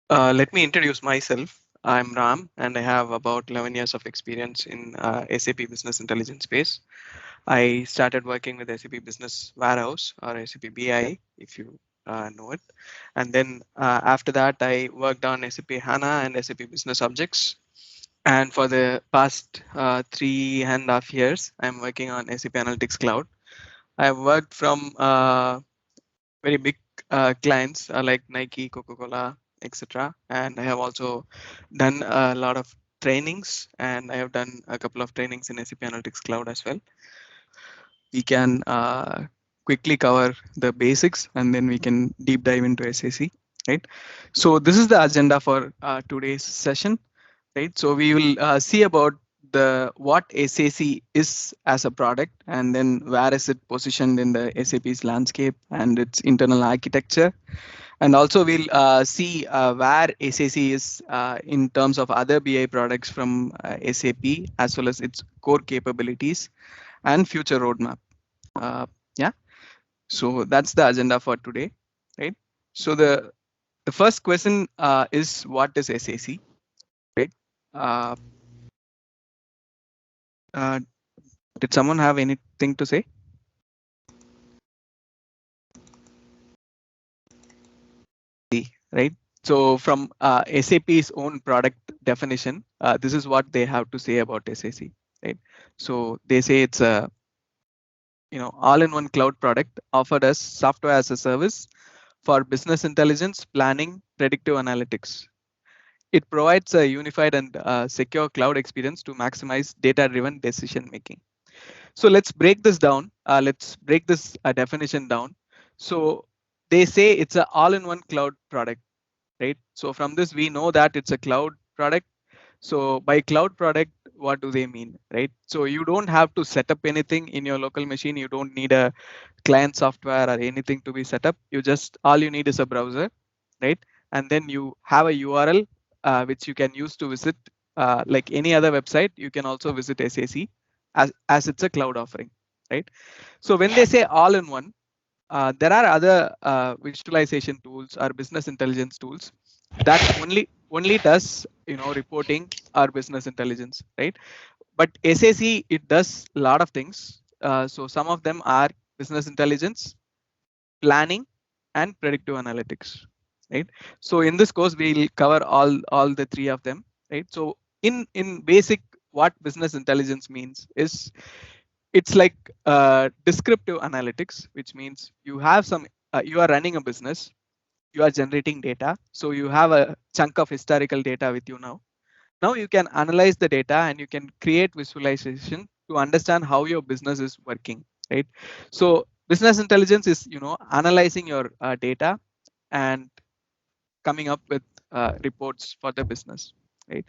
Let me introduce myself. I'm Ram, and I have about 11 years of experience in SAP Business Intelligence space. I started working with SAP Business Warehouse or SAP BI, if you know it. And then after that, I worked on SAP HANA and SAP Business Objects. And for the past 3.5 years, I'm working on SAP Analytics Cloud. I've worked from very big clients like Nike, Coca-Cola, etc. And I have also done a lot of trainings, and I have done a couple of trainings in SAP Analytics Cloud as well. We can quickly cover the basics, and then we can deep dive into SAC. Right. So this is the agenda for today's session. Right. So we will see about the what SAC is as a product, and then where is it positioned in the SAP's landscape and its internal architecture. And also we'll see where SAC is in terms of other BI products from SAP, as well as its core capabilities and future roadmap. Yeah, so that's the agenda for today, right? So the first question is, what is SAC, right? Uh, uh, did someone have anything to say? Right. So from SAP's own product definition, this is what they have to say about SAC. Right. So they say it's a all-in-one cloud product offered as software as a service for business intelligence, planning, predictive analytics. It provides a unified and secure cloud experience to maximize data-driven decision making. So let's break this down. Let's break this definition down. So they say it's an all-in-one cloud product, right? So from this, we know that it's a cloud product. So by cloud product, what do they mean, right? So you don't have to set up anything in your local machine. You don't need a client software or anything to be set up. All you need is a browser, right? And then you have a URL which you can use to visit, like any other website. You can also visit SAC as it's a cloud offering, right? So when they say all in one, there are other visualization tools or business intelligence tools that only does reporting or business intelligence, right? But SAC, it does a lot of things. So some of them are business intelligence, planning, and predictive analytics, right? So in this course, we'll cover all the three of them, right? So in basic, what business intelligence means is it's like descriptive analytics, which means you are running a business, you are generating data, so you have a chunk of historical data with you now. Now you can analyze the data and you can create visualization to understand how your business is working, right? So business intelligence is analyzing your data and coming up with reports for the business, right?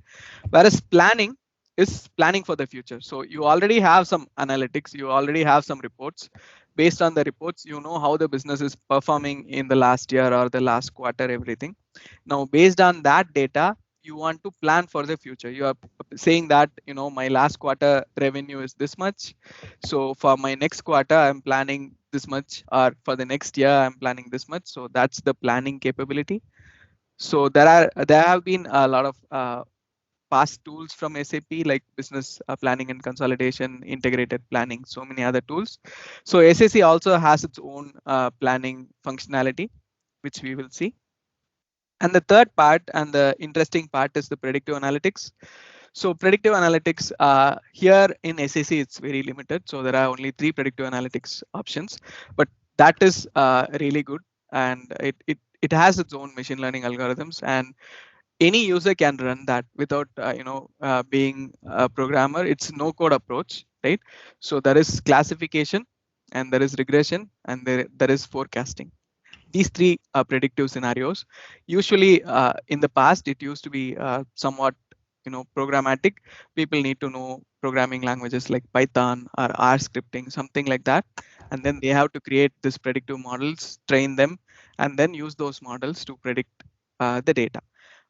Whereas planning is planning for the future. So you already have some analytics, you already have some reports. Based on the reports, you know how the business is performing in the last year or the last quarter, everything. Now, based on that data, you want to plan for the future. You are saying that, my last quarter revenue is this much. So for my next quarter, I'm planning this much, or for the next year, I'm planning this much. So that's the planning capability. So there have been a lot of past tools from SAP, like business planning and consolidation, integrated planning, so many other tools. So SAC also has its own planning functionality, which we will see. And the third part and the interesting part is the predictive analytics. So predictive analytics here in SAC, it's very limited. So there are only 3 predictive analytics options, but that is really good. And it has its own machine learning algorithms, and any user can run that without being a programmer. It's no code approach, right? So there is classification, and there is regression, and there is forecasting. These 3 predictive scenarios. Usually in the past, it used to be somewhat programmatic. People need to know programming languages like Python or R scripting, something like that, and then they have to create this predictive models, train them, and then use those models to predict the data.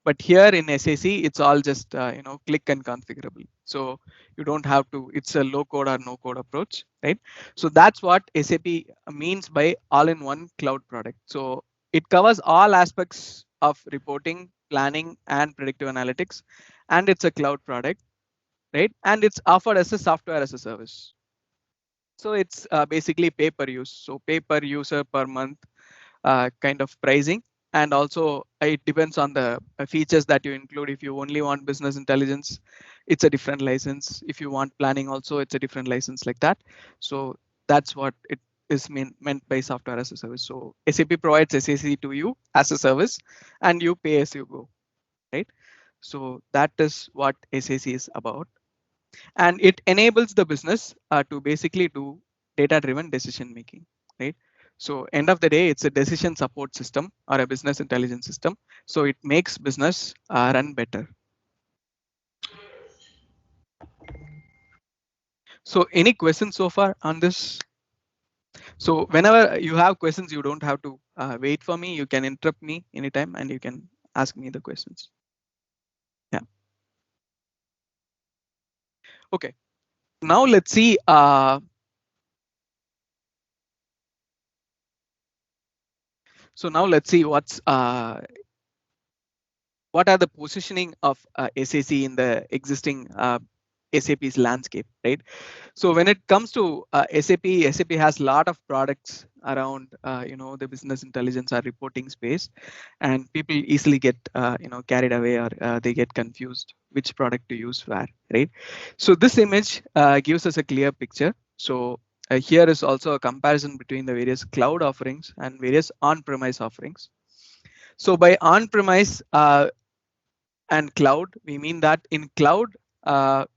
But here in SAC, it's all just click and configurable. So you don't have to. It's a low code or no code approach, right? So that's what SAP means by all-in-one cloud product. So it covers all aspects of reporting, planning and predictive analytics, and it's a cloud product, right? And it's offered as a software as a service. So it's basically pay per use. So pay per user per month kind of pricing. And also it depends on the features that you include. If you only want business intelligence, it's a different license. If you want planning also, it's a different license like that. So that's what it is meant by software as a service. So SAP provides SAC to you as a service and you pay as you go, right? So that is what SAC is about. And it enables the business to basically do data driven decision making, right? So end of the day, it's a decision support system or a business intelligence system. So it makes business run better. So any questions so far on this? So whenever you have questions, you don't have to wait for me. You can interrupt me anytime and you can ask me the questions. Yeah. Okay. Now let's see. So now let's see what are the positioning of SAC in the existing SAP's landscape, right? So when it comes to SAP has a lot of products around, the business intelligence or reporting space, and people easily get, carried away or they get confused which product to use where, right? So this image gives us a clear picture. So here is also a comparison between the various cloud offerings and various on-premise offerings. So by on-premise and cloud, we mean that in cloud,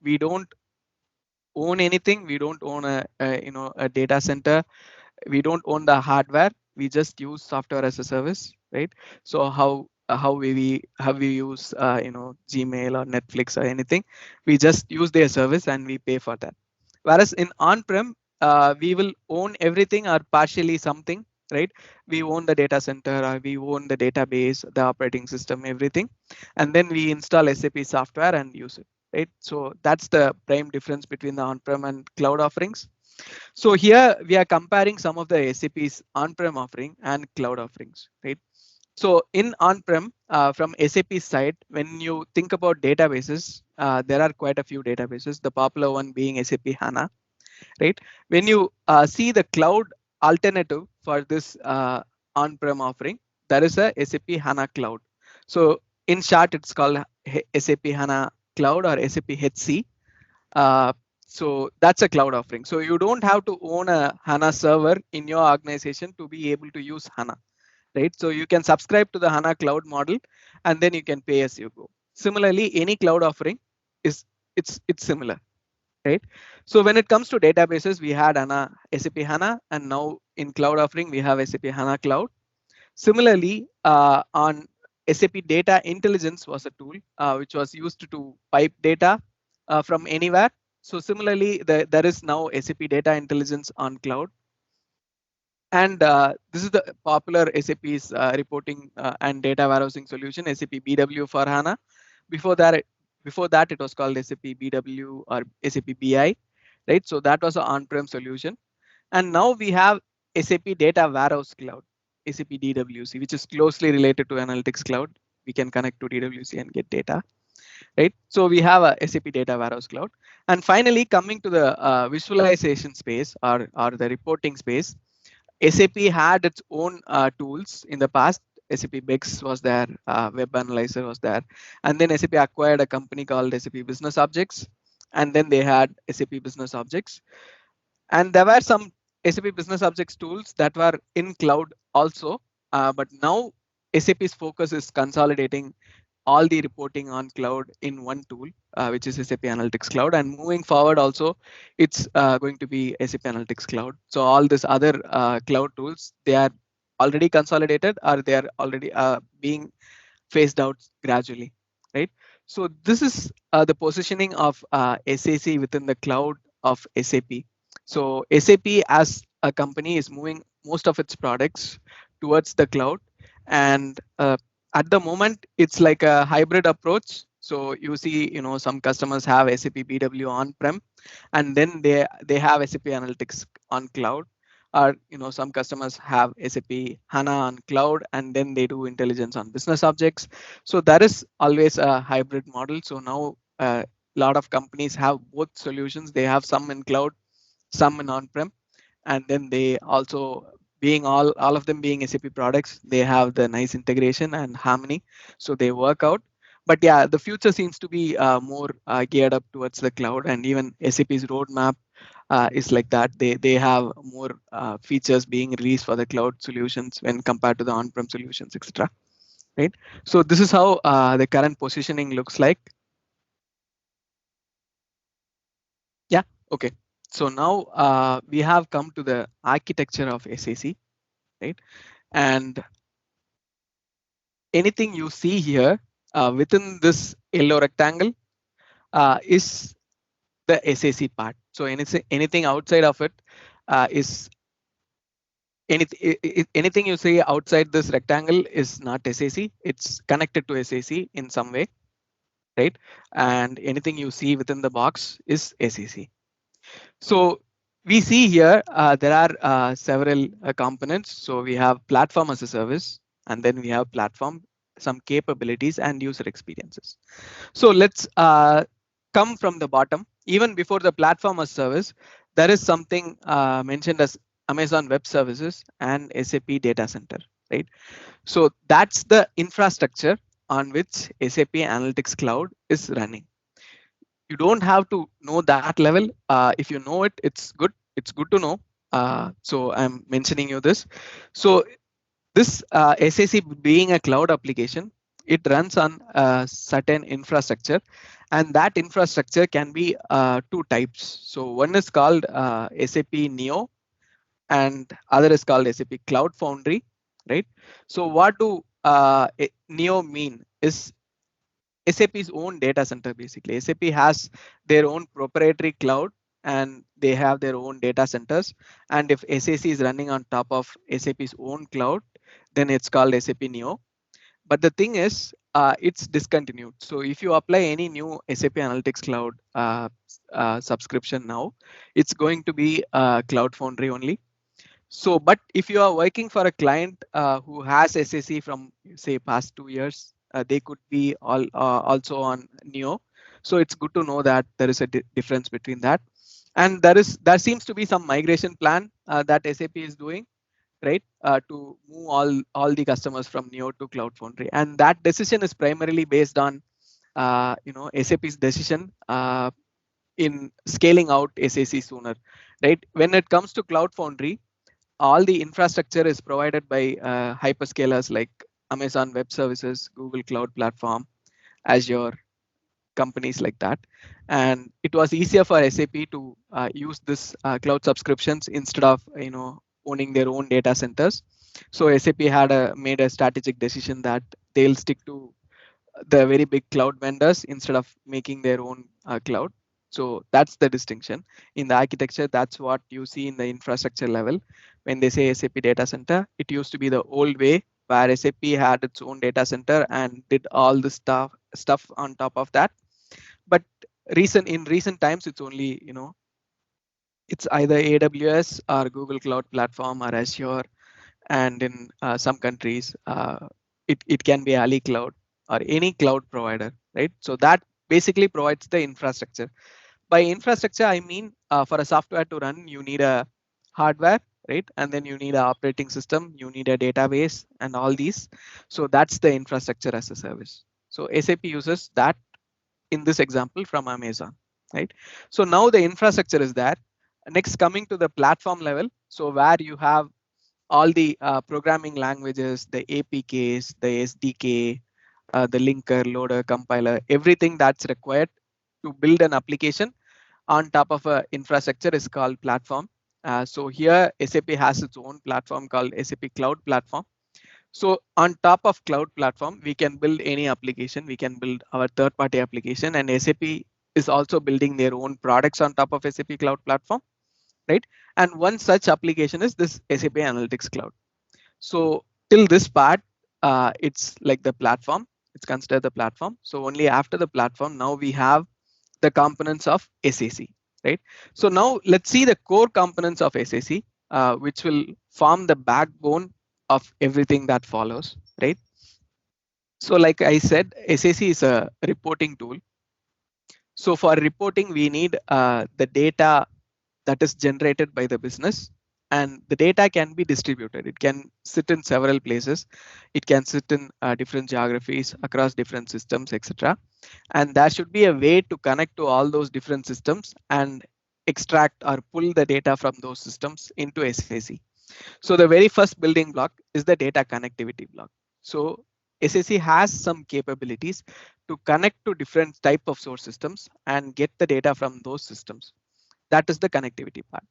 we don't own anything. We don't own a data center. We don't own the hardware. We just use software as a service, right? So how we use Gmail or Netflix or anything, we just use their service and we pay for that. Whereas in on-prem, we will own everything or partially something, right? We own the data center, or we own the database, the operating system, everything, and then we install SAP software and use it, right? So that's the prime difference between the on-prem and cloud offerings. So here we are comparing some of the SAP's on-prem offering and cloud offerings, right? So in on-prem, from SAP's side, when you think about databases, there are quite a few databases. The popular one being SAP HANA, right? When you see the cloud alternative for this on-prem offering, there is a SAP HANA Cloud. So in short, it's called SAP HANA Cloud or SAP HC. So that's a cloud offering. So you don't have to own a HANA server in your organization to be able to use HANA, right? So you can subscribe to the HANA cloud model and then you can pay as you go. Similarly, any cloud offering it's similar, right? So when it comes to databases, we had SAP HANA, and now in cloud offering, we have SAP HANA Cloud. Similarly, on SAP Data Intelligence was a tool which was used to pipe data from anywhere. So similarly, there is now SAP Data Intelligence on cloud. And this is the popular SAP's reporting and data warehousing solution, SAP BW for HANA. Before that, it was called SAP BW or SAP BI, right? So that was an on-prem solution. And now we have SAP Data Warehouse Cloud, SAP DWC, which is closely related to Analytics Cloud. We can connect to DWC and get data, right? So we have a SAP Data Warehouse Cloud. And finally, coming to the visualization space or the reporting space, SAP had its own tools in the past. SAP BIX was there, Web Analyzer was there, and then SAP acquired a company called SAP Business Objects, and then they had SAP Business Objects. And there were some SAP Business Objects tools that were in cloud also, but now SAP's focus is consolidating all the reporting on cloud in one tool, which is SAP Analytics Cloud. And moving forward also, it's going to be SAP Analytics Cloud. So all these other cloud tools, they are already consolidated or they are already being phased out gradually, right? So this is the positioning of SAC within the cloud of SAP. So SAP as a company is moving most of its products towards the cloud, and at the moment it's like a hybrid approach. So you see, some customers have SAP BW on-prem, and then they have SAP Analytics on cloud. or some customers have SAP HANA on cloud, and then they do intelligence on business objects. So there is always a hybrid model. So now a lot of companies have both solutions. They have some in cloud, some in on-prem, and then they also, being all of them being SAP products, they have the nice integration and harmony, so they work out. But yeah, the future seems to be more geared up towards the cloud, and even SAP's roadmap is like that. They have more features being released for the cloud solutions when compared to the on-prem solutions, etc. Right. So this is how the current positioning looks like. Yeah. Okay. So now we have come to the architecture of SAC, right? And anything you see here within this yellow rectangle is the SAC part. So anything outside of it is anything you see outside this rectangle is not SAC. It's connected to SAC in some way, right? And anything you see within the box is SAC. So we see here there are several components. So we have platform as a service, and then we have platform, some capabilities and user experiences. So let's come from the bottom. Even before the platform as service, there is something mentioned as Amazon Web Services and SAP Data Center, right? So that's the infrastructure on which SAP Analytics Cloud is running. You don't have to know that level. If you know it, it's good. It's good to know. So I'm mentioning you this. So this SAC being a cloud application, it runs on a certain infrastructure, and that infrastructure can be two types. So one is called SAP Neo, and other is called SAP Cloud Foundry, right? So what do Neo mean is SAP's own data center. Basically, SAP has their own proprietary cloud, and they have their own data centers. And if SAC is running on top of SAP's own cloud, then it's called SAP Neo. But the thing is, it's discontinued. So if you apply any new SAP Analytics Cloud subscription now, it's going to be Cloud Foundry only. So, but if you are working for a client who has SAC from say past 2 years, they could be also on Neo. So it's good to know that there is a difference between that, and there seems to be some migration plan that SAP is doing, right, to move all the customers from Neo to Cloud Foundry, and that decision is primarily based on SAP's decision in scaling out SAC sooner, right? When it comes to Cloud Foundry, all the infrastructure is provided by hyperscalers like Amazon Web Services, Google Cloud Platform, Azure, companies like that. And it was easier for SAP to use this cloud subscriptions instead of owning their own data centers. So SAP had made a strategic decision that they'll stick to the very big cloud vendors instead of making their own cloud. So that's the distinction in the architecture. That's what you see in the infrastructure level. When they say SAP data center, it used to be the old way where SAP had its own data center and did all the stuff on top of that. But in recent times, it's only it's either AWS or Google Cloud Platform or Azure, and in some countries, it can be Ali Cloud or any cloud provider, right? So that basically provides the infrastructure. By infrastructure, I mean for a software to run, you need a hardware, right? And then you need an operating system, you need a database, and all these. So that's the infrastructure as a service. So SAP uses that in this example from Amazon, right? So now the infrastructure is there. Next, coming to the platform level, so where you have all the programming languages, the APKs, the SDK, the linker, loader, compiler, everything that's required to build an application on top of a infrastructure is called platform. So here SAP has its own platform called SAP Cloud Platform. So on top of Cloud Platform, we can build any application. We can build our third-party application, and SAP is also building their own products on top of SAP Cloud Platform, right? And one such application is this SAP Analytics Cloud. So till this part, it's like the platform. It's considered the platform. So only after the platform, now we have the components of SAC, right? So now let's see the core components of SAC. which will form the backbone of everything that follows, right? So like I said, SAC is a reporting tool. So for reporting, we need the data that is generated by the business, and the data can be distributed. It can sit in several places. It can sit in different geographies across different systems, etc. And there should be a way to connect to all those different systems and extract or pull the data from those systems into SAC. So the very first building block is the data connectivity block. So SAC has some capabilities to connect to different type of source systems and get the data from those systems. That is the connectivity part.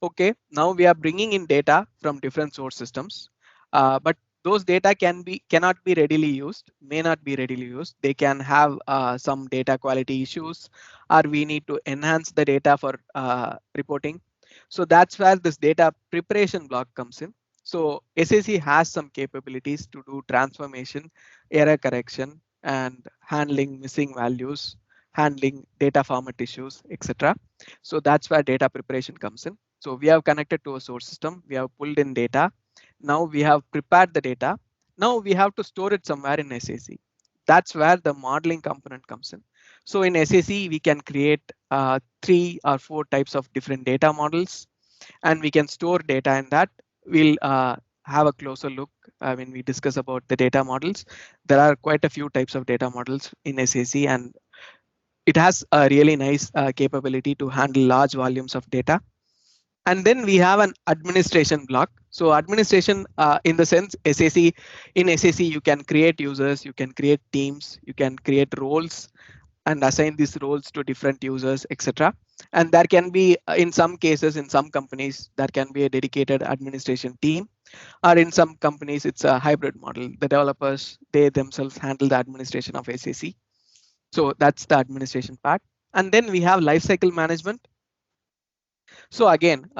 Okay, now we are bringing in data from different source systems, but those data cannot be readily used, may not be readily used. They can have some data quality issues, or we need to enhance the data for reporting. So that's where this data preparation block comes in. So SAC has some capabilities to do transformation, error correction, and handling missing values, handling data format issues, etc. So that's where data preparation comes in. So we have connected to a source system. We have pulled in data. Now we have prepared the data. Now we have to store it somewhere in SAC. That's where the modeling component comes in. So in SAC, we can create 3 or 4 types of different data models, and we can store data in that. We'll have a closer look when we discuss about the data models. There are quite a few types of data models in SAC, and it has a really nice capability to handle large volumes of data. And then we have an administration block. So administration in the sense in SAC, you can create users, you can create teams, you can create roles and assign these roles to different users, etc. And there can be, in some cases, in some companies, there can be a dedicated administration team, or in some companies, it's a hybrid model. The developers, they themselves handle the administration of SAC. So that's the administration part. And then we have lifecycle management. So again,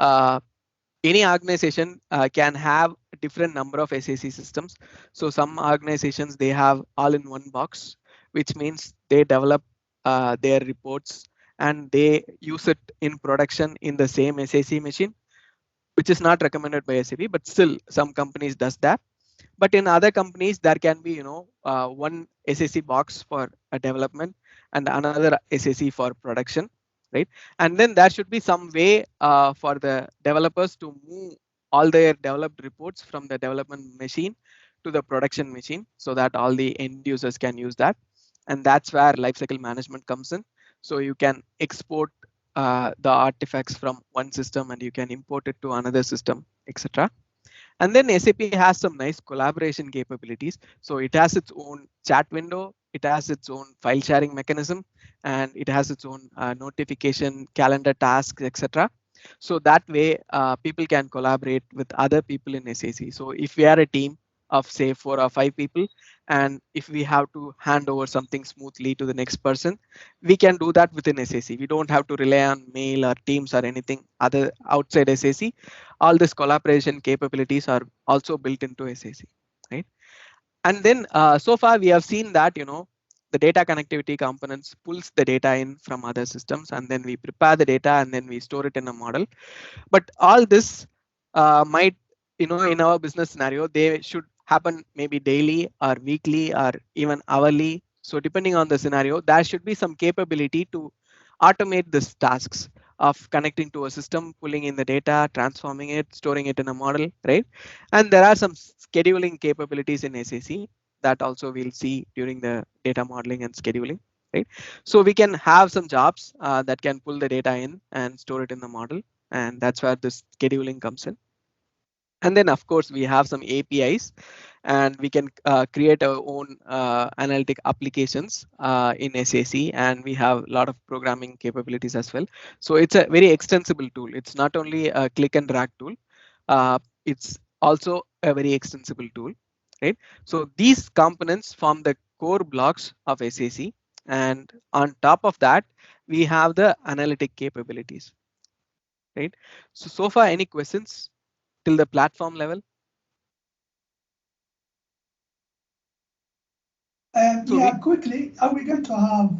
any organization can have a different number of SAC systems. So some organizations, they have all in one box, which means they develop their reports and they use it in production in the same SAC machine, which is not recommended by SAP, but still some companies does that. But in other companies, there can be, one SAC box for a development and another SAC for production, right? And then there should be some way for the developers to move all their developed reports from the development machine to the production machine so that all the end users can use that. And that's where lifecycle management comes in. So you can export the artifacts from one system and you can import it to another system, etc. And then SAP has some nice collaboration capabilities. So it has its own chat window, it has its own file sharing mechanism, and it has its own notification, calendar tasks, etc. So that way, people can collaborate with other people in SAC. So if we are a team of say 4 or 5 people, and if we have to hand over something smoothly to the next person, we can do that within SAC. We don't have to rely on mail or Teams or anything other outside SAC. All this collaboration capabilities are also built into SAC, right? And then so far we have seen that the data connectivity components pulls the data in from other systems, and then we prepare the data and then we store it in a model. But all this might, in our business scenario, they should happen maybe daily or weekly or even hourly. So depending on the scenario, there should be some capability to automate these tasks of connecting to a system, pulling in the data, transforming it, storing it in a model, right? And there are some scheduling capabilities in SAC that also we'll see during the data modeling and scheduling, right? So we can have some jobs that can pull the data in and store it in the model, and that's where the scheduling comes in. And then of course we have some APIs, and we can create our own analytic applications in SAC, and we have a lot of programming capabilities as well. So it's a very extensible tool. It's not only a click and drag tool, it's also a very extensible tool, right? So these components form the core blocks of SAC, and on top of that, we have the analytic capabilities, right? So far, any questions till the platform level? Yeah, quickly, are we going to have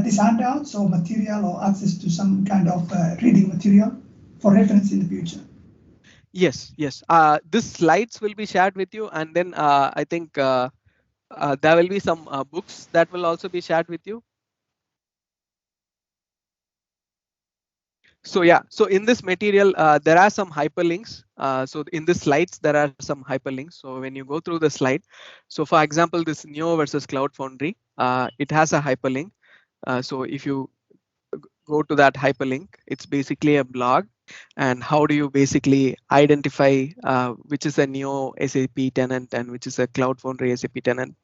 these handouts or material or access to some kind of reading material for reference in the future. Yes, yes. This slides will be shared with you, and then I think there will be some books that will also be shared with you. So yeah, so in this material, there are some hyperlinks. So in the slides, there are some hyperlinks. So when you go through the slide, so for example, this Neo versus Cloud Foundry, it has a hyperlink. So if you go to that hyperlink, it's basically a blog. And how do you basically identify which is a Neo SAP tenant and which is a Cloud Foundry SAP tenant,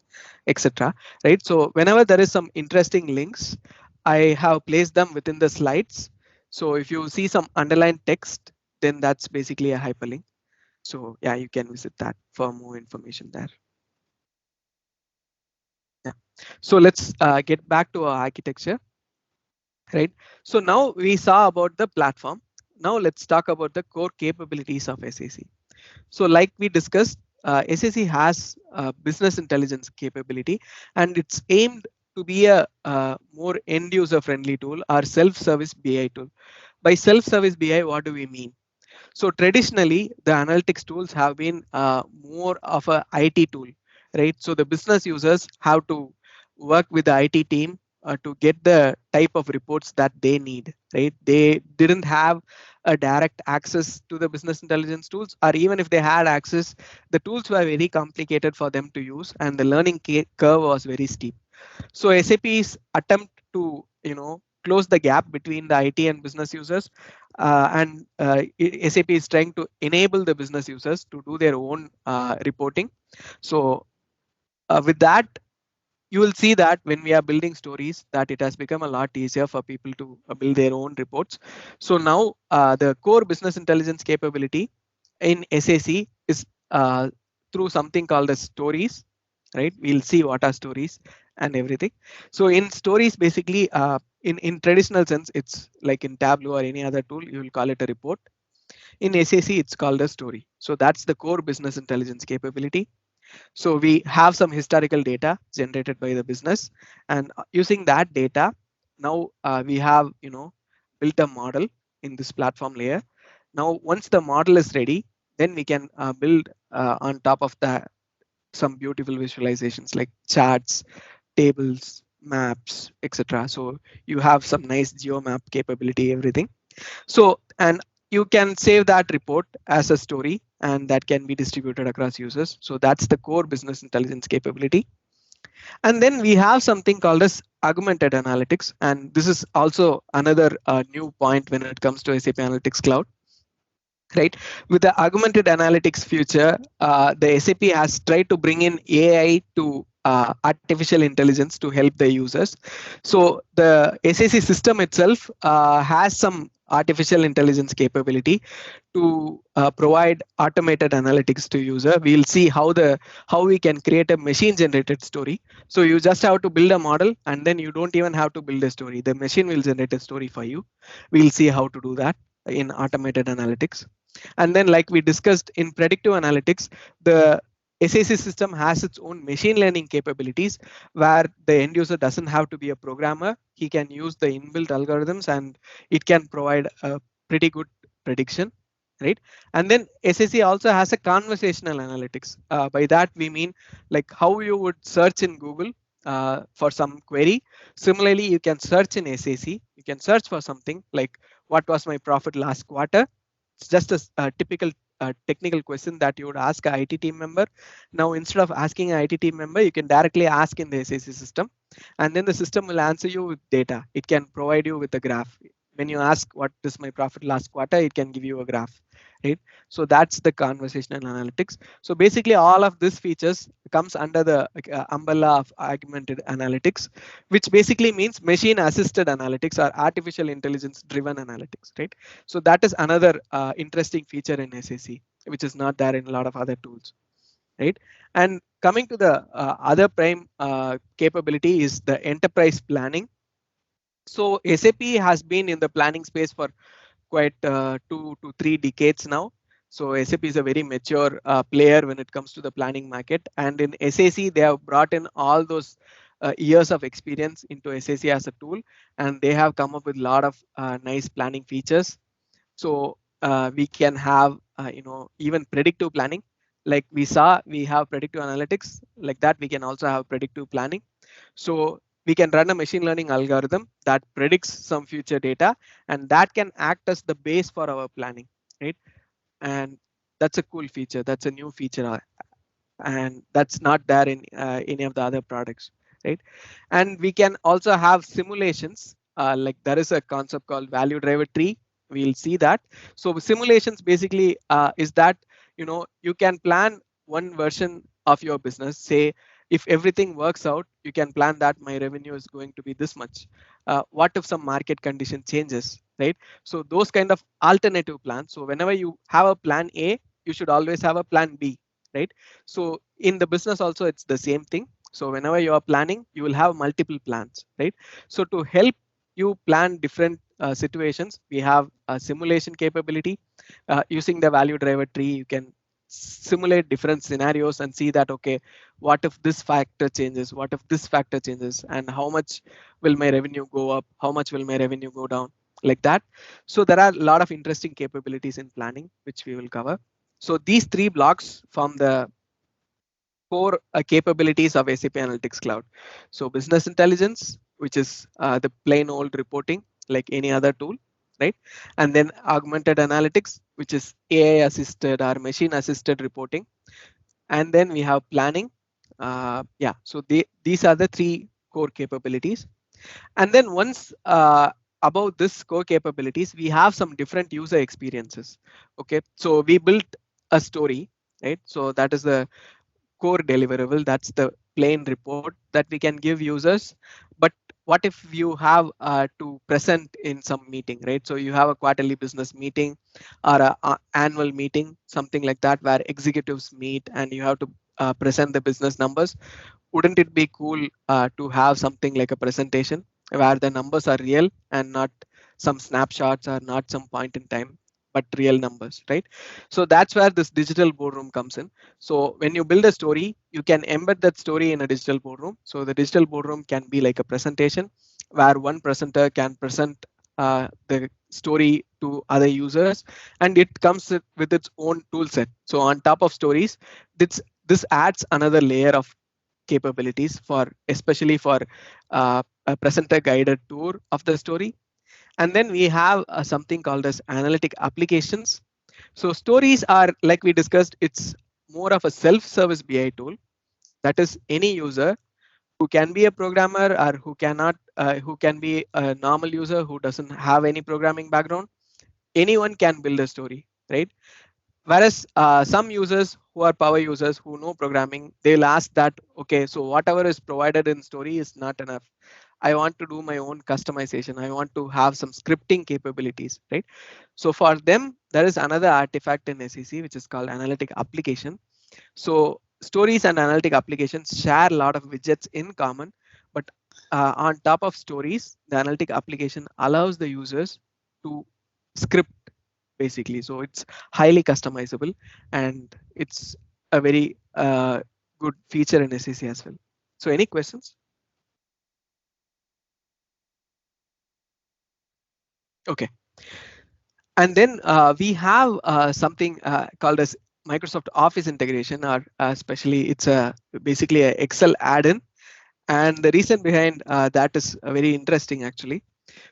etc. Right. So whenever there is some interesting links, I have placed them within the slides. So if you see some underlined text, then that's basically a hyperlink. So yeah, you can visit that for more information there. Yeah. So let's get back to our architecture. Right. So now we saw about the platform. Now let's talk about the core capabilities of SAC. So like we discussed, SAC has business intelligence capability, and it's aimed to be a more end user friendly tool or self-service BI tool. By self-service BI, what do we mean? So traditionally, the analytics tools have been more of a IT tool, right? So the business users have to work with the IT team to get the type of reports that they need, right? They didn't have a direct access to the business intelligence tools, or even if they had access, the tools were very complicated for them to use, and the learning curve was very steep. So SAP's attempt to close the gap between the IT and business users, and SAP is trying to enable the business users to do their own reporting. So with that, you will see that when we are building stories, that it has become a lot easier for people to build their own reports. So now the core business intelligence capability in SAC is through something called the stories, right? We'll see what are stories and everything. So in stories, basically, in traditional sense, it's like in Tableau or any other tool, you will call it a report. In SAC, it's called a story. So that's the core business intelligence capability. So we have some historical data generated by the business, and using that data, now we have built a model in this platform layer. Now once the model is ready, then we can build on top of that some beautiful visualizations like charts, tables, maps, etc. So you have some nice geomap capability, everything. So, and you can save that report as a story, and that can be distributed across users. So that's the core business intelligence capability. And then we have something called as augmented analytics. And this is also another new point when it comes to SAP Analytics Cloud. Right, with the augmented analytics future, the SAP has tried to bring in AI to artificial intelligence to help the users. So the SAC system itself has some artificial intelligence capability to provide automated analytics to user. We'll see how we can create a machine generated story. So you just have to build a model, and then you don't even have to build a story. The machine will generate a story for you. We'll see how to do that in automated analytics. And then, like we discussed in predictive analytics, the SAC system has its own machine learning capabilities where the end user doesn't have to be a programmer. He can use the inbuilt algorithms, and it can provide a pretty good prediction. Right. And then SAC also has a conversational analytics. By that, we mean like how you would search in Google for some query. Similarly, you can search in SAC. You can search for something like what was my profit last quarter. It's just a typical technical question that you would ask a IT team member. Now, instead of asking an IT team member, you can directly ask in the SAC system, and then the system will answer you with data. It can provide you with a graph. When you ask what is my profit last quarter, it can give you a graph, right? So that's the conversational analytics. So basically, all of these features comes under the umbrella of augmented analytics, which basically means machine assisted analytics or artificial intelligence driven analytics, right? So that is another interesting feature in SAC, which is not there in a lot of other tools, right? And coming to the other prime capability is the enterprise planning. So SAP has been in the planning space for quite 2 to 3 decades now. So SAP is a very mature player when it comes to the planning market. And in SAC, they have brought in all those years of experience into SAC as a tool, and they have come up with a lot of nice planning features. So we can have even predictive planning. Like we saw, we have predictive analytics. Like that, we can also have predictive planning. So we can run a machine learning algorithm that predicts some future data, and that can act as the base for our planning, right? And that's a cool feature. That's a new feature, and that's not there in any of the other products, right? And we can also have simulations. Like there is a concept called value driver tree. We'll see that. So simulations basically is that you can plan one version of your business. Say if everything works out, you can plan that my revenue is going to be this much. What if some market condition changes, right? So those kind of alternative plans. So whenever you have a plan A, you should always have a plan B, right? So in the business also, it's the same thing. So whenever you are planning, you will have multiple plans, right? So to help you plan different situations, we have a simulation capability. Using the value driver tree, you can simulate different scenarios and see that, okay, what if this factor changes, what if this factor changes, and how much will my revenue go up, how much will my revenue go down, like that. So there are a lot of interesting capabilities in planning, which we will cover. So these three blocks form the core capabilities of SAP Analytics Cloud. So business intelligence, which is the plain old reporting like any other tool, right? And then augmented analytics, which is AI assisted or machine assisted reporting. And then we have planning. Yeah, so these are the three core capabilities. And then once about this core capabilities, we have some different user experiences. Okay, so we built a story, right? So that is the core deliverable. That's the plain report that we can give users. But what if you have to present in some meeting, right? So you have a quarterly business meeting or a annual meeting, something like that, where executives meet and you have to present the business numbers. Wouldn't it be cool to have something like a presentation where the numbers are real and not some snapshots or not some point in time, but real numbers, right? So that's where this digital boardroom comes in. So when you build a story, you can embed that story in a digital boardroom. So the digital boardroom can be like a presentation where one presenter can present the story to other users, and it comes with its own tool set. So on top of stories, this adds another layer of capabilities for, especially for a presenter guided tour of the story. And then we have something called as analytic applications. So stories are, like we discussed, it's more of a self-service BI tool. That is, any user who can be a programmer or who cannot, who can be a normal user who doesn't have any programming background, anyone can build a story, right? Whereas some users who are power users who know programming, they'll ask that, okay, so whatever is provided in story is not enough. I want to do my own customization. I want to have some scripting capabilities, right? So for them, there is another artifact in SEC, which is called analytic application. So stories and analytic applications share a lot of widgets in common, but on top of stories, the analytic application allows the users to script basically. So it's highly customizable, and it's a very good feature in SEC as well. So any questions? Okay. And then we have something called as Microsoft Office integration, or especially it's a basically a Excel add-in. And the reason behind that is very interesting actually.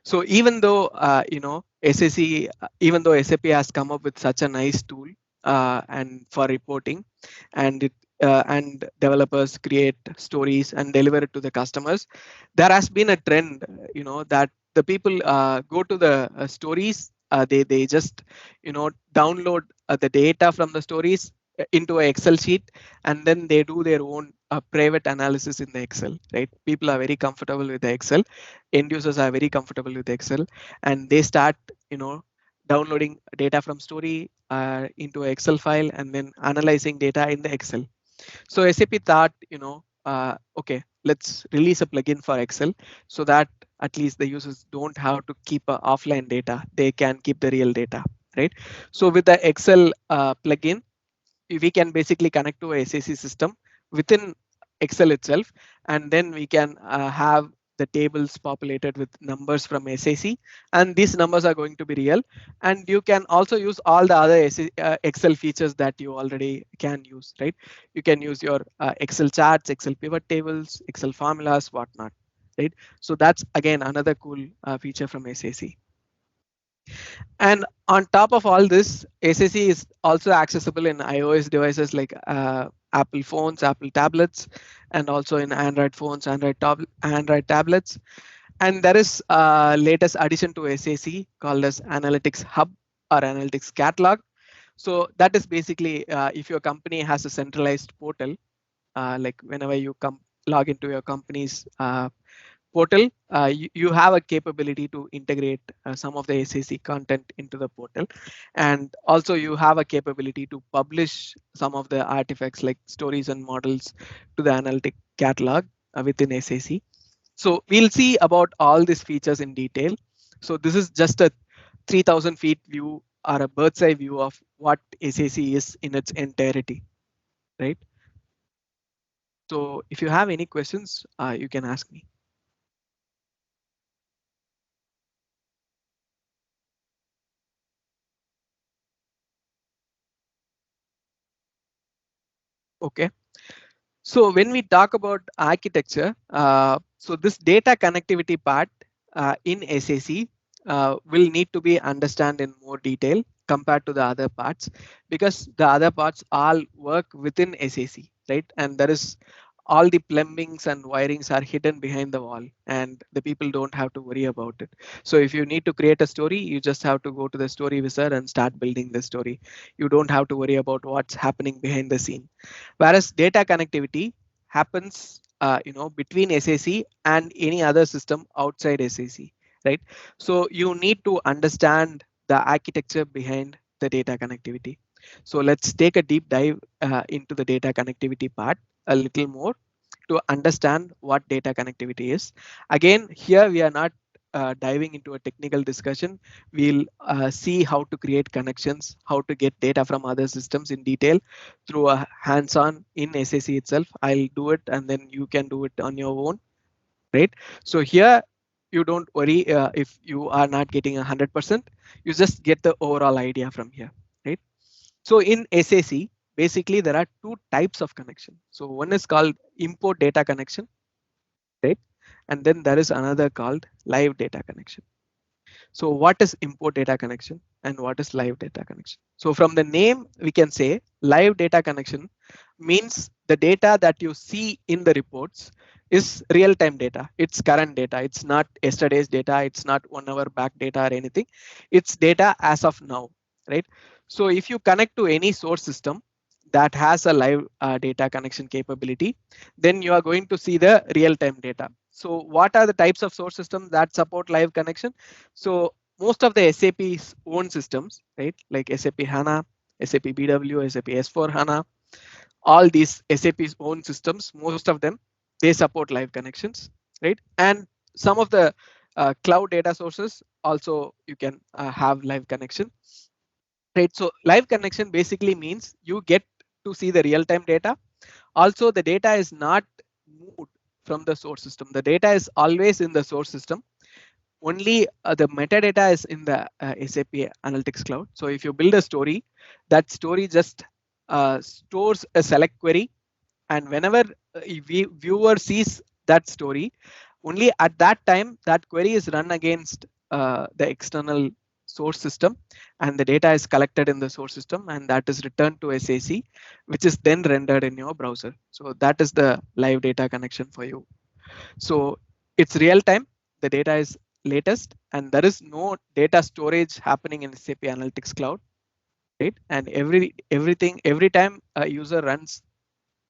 So even though SAC, even though SAP has come up with such a nice tool and for reporting, and and developers create stories and deliver it to the customers, there has been a trend, that the people go to the stories. They just download the data from the stories into an Excel sheet, and then they do their own private analysis in the Excel. Right? People are very comfortable with the Excel. End users are very comfortable with Excel, and they start downloading data from story into an Excel file and then analyzing data in the Excel. So SAP thought, okay, let's release a plugin for Excel so that at least the users don't have to keep offline data. They can keep the real data, right? So with the Excel plugin, we can basically connect to a SAC system within Excel itself, and then we can have the tables populated with numbers from SAC, and these numbers are going to be real. And you can also use all the other Excel features that you already can use, right? You can use your Excel charts, Excel pivot tables, Excel formulas, whatnot, right? So that's again another cool feature from SAC. And on top of all this, SAC is also accessible in iOS devices like Apple phones, Apple tablets, and also in Android phones, Android tablets. And there is a latest addition to SAC called as Analytics Hub or Analytics Catalog. So that is basically if your company has a centralized portal, like whenever you log into your company's portal, you have a capability to integrate some of the SAC content into the portal. And also you have a capability to publish some of the artifacts like stories and models to the analytic catalog within SAC. So we'll see about all these features in detail. So this is just a 3000 feet view or a bird's eye view of what SAC is in its entirety, right? So if you have any questions, you can ask me. Okay. So when we talk about architecture, so this data connectivity part in SAC will need to be understand in more detail compared to the other parts, because the other parts all work within SAC, right? And there is all the plumbings and wirings are hidden behind the wall, and the people don't have to worry about it. So if you need to create a story, you just have to go to the story wizard and start building the story. You don't have to worry about what's happening behind the scene. Whereas data connectivity happens between SAC and any other system outside SAC, right? So you need to understand the architecture behind the data connectivity. So let's take a deep dive into the data connectivity part a little more to understand what data connectivity is. Again, here we are not diving into a technical discussion. We'll see how to create connections, how to get data from other systems in detail through a hands-on in SAC itself. I'll do it and then you can do it on your own, right? So here you don't worry if you are not getting 100%, you just get the overall idea from here, right? So in SAC, basically there are two types of connection. So one is called import data connection, right? And then there is another called live data connection. So what is import data connection and what is live data connection? So from the name, we can say live data connection means the data that you see in the reports is real-time data. It's current data. It's not yesterday's data. It's not 1 hour back data or anything. It's data as of now, right? So if you connect to any source system that has a live data connection capability, then you are going to see the real-time data. So what are the types of source systems that support live connection? So most of the SAP's own systems, right, like SAP HANA, SAP BW, SAP S4 HANA, all these SAP's own systems, most of them, they support live connections, right? And some of the cloud data sources also you can have live connection, right? So live connection basically means you get to see the real-time data. Also, the data is not moved from the source system. The data is always in the source system. Only the metadata is in the SAP Analytics Cloud. So if you build a story, that story just stores a select query, and whenever viewer sees that story, only at that time that query is run against the external source system, and the data is collected in the source system, and that is returned to SAC, which is then rendered in your browser. So that is the live data connection for you. So it's real time, the data is latest, and there is no data storage happening in SAP Analytics Cloud, right? And every time a user runs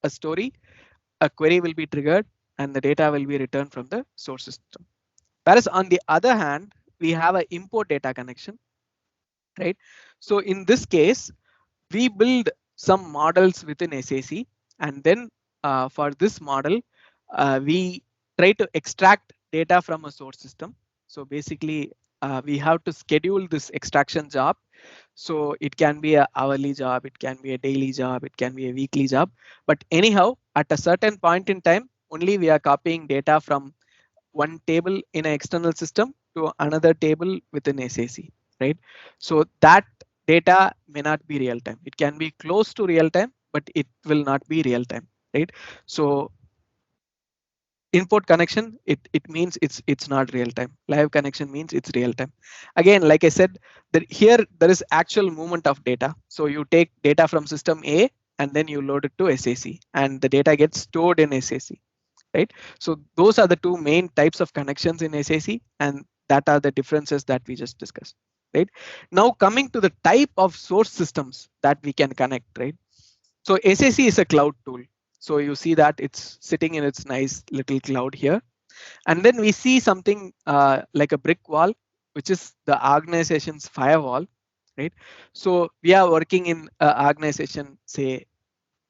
a story, a query will be triggered and the data will be returned from the source system. Whereas on the other hand, we have an import data connection, right? So in this case, we build some models within SAC, and then for this model, we try to extract data from a source system. So basically, we have to schedule this extraction job. So it can be an hourly job, it can be a daily job, it can be a weekly job. But anyhow, at a certain point in time, only we are copying data from one table in an external system to another table within SAC, right? So that data may not be real time. It can be close to real time, but it will not be real time, right? So input connection, it means it's not real time. Live connection means it's real time. Again, like I said, that here there is actual movement of data. So you take data from system A and then you load it to SAC, and the data gets stored in SAC, right? So those are the two main types of connections in SAC, and that are the differences that we just discussed, right? Now coming to the type of source systems that we can connect, right? So SAC is a cloud tool. So you see that it's sitting in its nice little cloud here. And then we see something like a brick wall, which is the organization's firewall, right? So we are working in organization, say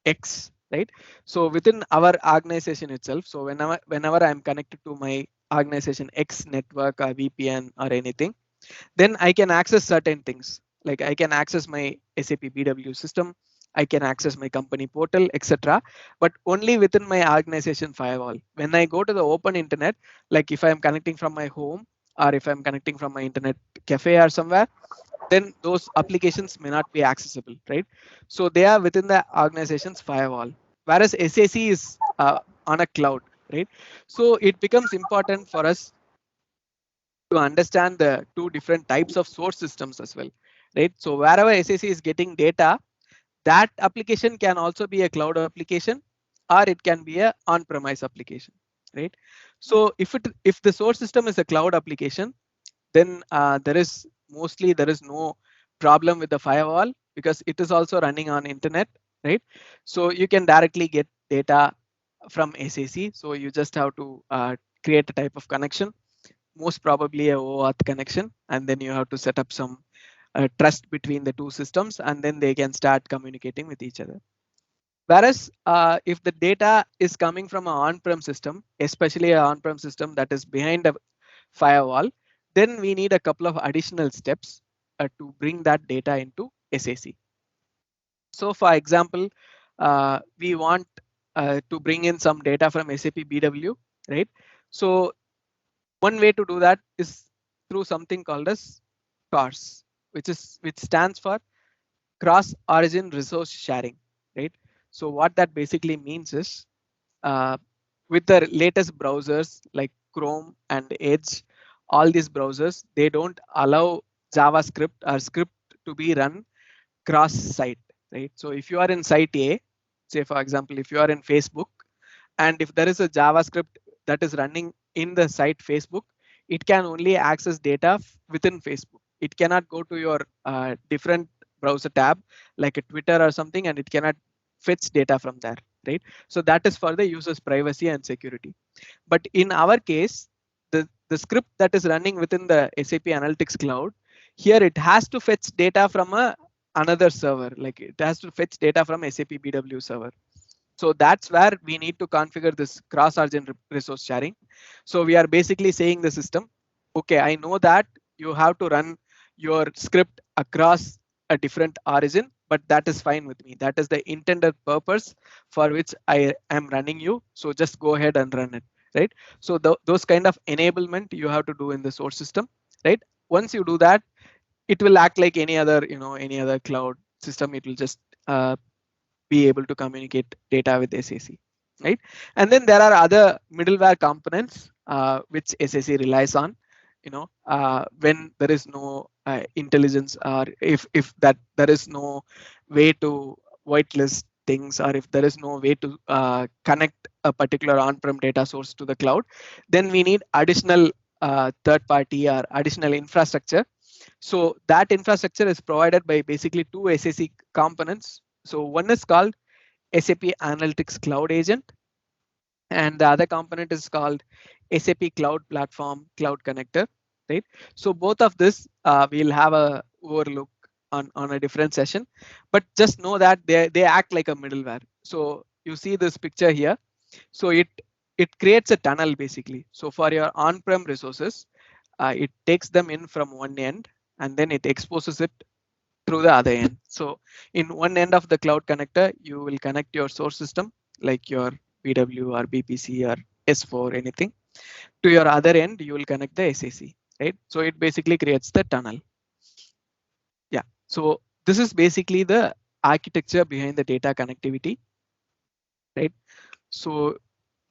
X, right? So within our organization itself, so whenever I'm connected to my organization X network or VPN or anything, then I can access certain things. Like I can access my SAP BW system, I can access my company portal, etc. But only within my organization firewall. When I go to the open internet, like if I'm connecting from my home or if I'm connecting from my internet cafe or somewhere, then those applications may not be accessible, right? So they are within the organization's firewall, whereas SAC is on a cloud, right? So it becomes important for us to understand the two different types of source systems as well, right? So wherever SAC is getting data, that application can also be a cloud application, or it can be a on-premise application, right? So if the source system is a cloud application, then there is no problem with the firewall because it is also running on internet, right? So you can directly get data from SAC. So you just have to create a type of connection, most probably a OAuth connection, and then you have to set up some trust between the two systems, and then they can start communicating with each other. Whereas if the data is coming from an on-prem system, especially an on-prem system that is behind a firewall, then we need a couple of additional steps to bring that data into SAC. So for example, we want to bring in some data from SAP BW, right? So one way to do that is through something called as CORS, which stands for cross origin resource sharing, right? So what that basically means is uh, with the latest browsers like Chrome and Edge, all these browsers, they don't allow JavaScript or script to be run cross site, right? So if you are in site A, say for example, if you are in Facebook, and if there is a JavaScript that is running in the site Facebook, it can only access data within Facebook. It cannot go to your different browser tab like a Twitter or something, and it cannot fetch data from there, right? So that is for the user's privacy and security. But in our case, the script that is running within the SAP Analytics Cloud, here it has to fetch data from another server, like it has to fetch data from SAP BW server. So that's where we need to configure this cross-origin resource sharing. So we are basically saying the system, okay, I know that you have to run your script across a different origin, but that is fine with me. That is the intended purpose for which I am running you. So just go ahead and run it, right? So those kind of enablement you have to do in the source system, right? Once you do that, it will act like any other, any other cloud system. It will just be able to communicate data with SAC, right? And then there are other middleware components which SAC relies on, when there is no intelligence, or if that there is no way to whitelist things, or if there is no way to connect a particular on-prem data source to the cloud, then we need additional third party or additional infrastructure. So that infrastructure is provided by basically two SAC components. So one is called SAP Analytics Cloud Agent, and the other component is called SAP Cloud Platform Cloud Connector, right? So both of this we'll have a overlook on a different session, but just know that they act like a middleware. So you see this picture here. So it creates a tunnel basically. So for your on-prem resources, it takes them in from one end and then it exposes it through the other end. So in one end of the cloud connector, you will connect your source system like your BW or BPC or S4, anything. To your other end, you will connect the SAC, right? So it basically creates the tunnel. Yeah. So this is basically the architecture behind the data connectivity, right? So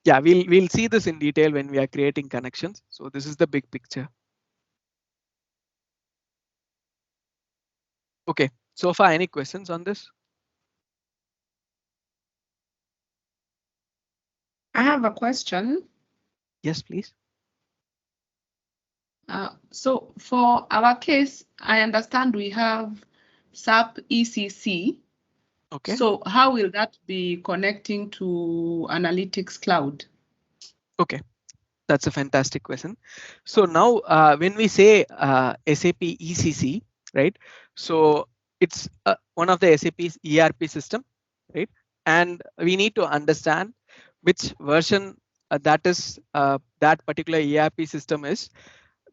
yeah, we'll see this in detail when we are creating connections. So this is the big picture. Okay. So far, any questions on this? I have a question. Yes, please. So for our case, I understand we have SAP ECC. Okay. So how will that be connecting to Analytics Cloud? Okay. That's a fantastic question. So now when we say SAP ECC, right? So it's one of the SAP's ERP system, right? And we need to understand which version that particular ERP system is.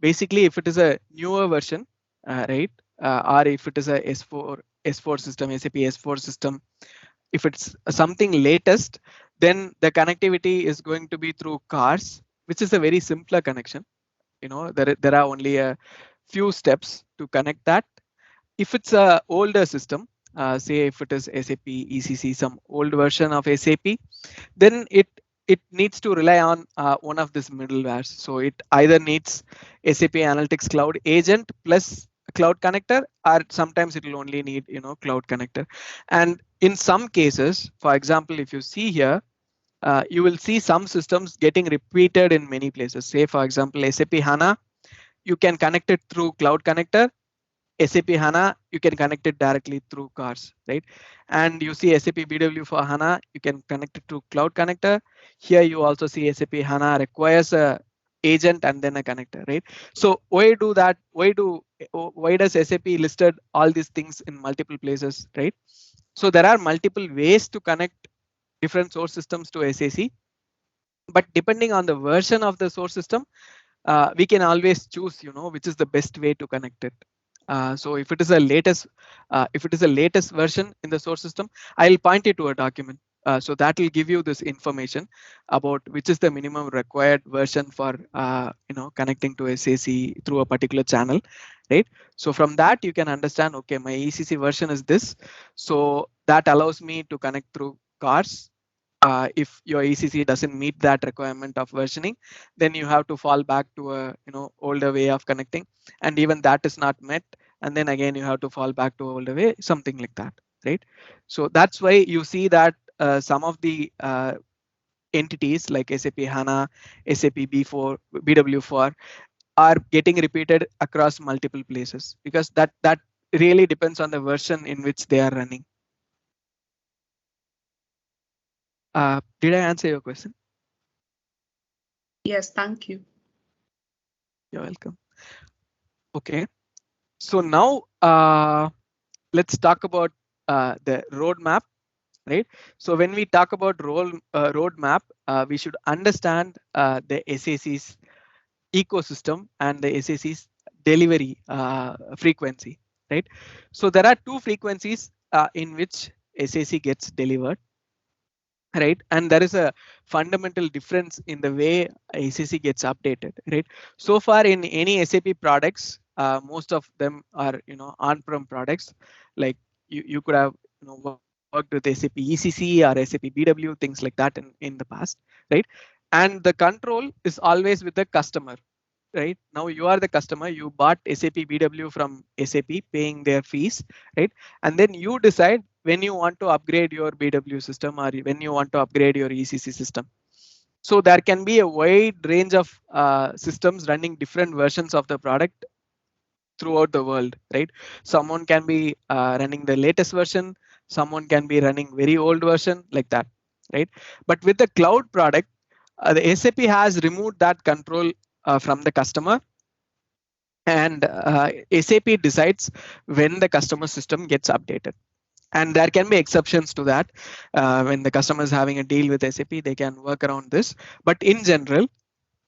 Basically, if it is a newer version, right? Or if it is a S4 system, SAP S4 system, if it's something latest, then the connectivity is going to be through cars, which is a very simpler connection. There are only a few steps to connect that. If it's a older system, say if it is SAP ECC, some old version of SAP, then it needs to rely on one of these middlewares. So it either needs SAP Analytics Cloud agent plus cloud connector, or sometimes it will only need cloud connector. And in some cases, for example, if you see here, you will see some systems getting repeated in many places. Say for example, SAP HANA, you can connect it through cloud connector. SAP HANA, you can connect it directly through cars, right? And you see SAP BW for HANA, you can connect it to Cloud Connector. Here you also see SAP HANA requires a agent and then a connector, right? So why do that? Why does SAP listed all these things in multiple places, right? So there are multiple ways to connect different source systems to SAC, but depending on the version of the source system, we can always choose which is the best way to connect it. So if it is a latest version in the source system, I'll point you to a document, so that will give you this information about which is the minimum required version for connecting to SAC through a particular channel, right? So from that you can understand, okay, my ECC version is this, so that allows me to connect through cars. If your ECC doesn't meet that requirement of versioning, then you have to fall back to a older way of connecting, and even that is not met, and then again you have to fall back to older way, something like that, right? So that's why you see that some of the entities like SAP HANA, SAP B4, BW4 are getting repeated across multiple places, because that really depends on the version in which they are running. Did I answer your question? Yes, thank you. You're welcome. Okay, so now let's talk about the roadmap, right? So when we talk about roadmap, we should understand the SAC's ecosystem and the SAC's delivery frequency, right? So there are two frequencies in which SAC gets delivered, right? And there is a fundamental difference in the way SAC gets updated, right? So far in any SAP products, most of them are on-prem products. Like you could have worked with SAP ECC or SAP BW, things like that in the past, right? And the control is always with the customer, right? Now you are the customer, you bought SAP BW from SAP, paying their fees, right? And then you decide when you want to upgrade your BW system or when you want to upgrade your ECC system. So there can be a wide range of systems running different versions of the product throughout the world, right? Someone can be running the latest version, someone can be running very old version, like that, right? But with the cloud product, the SAP has removed that control from the customer, and SAP decides when the customer system gets updated. And there can be exceptions to that. When the customer is having a deal with SAP, they can work around this. But in general,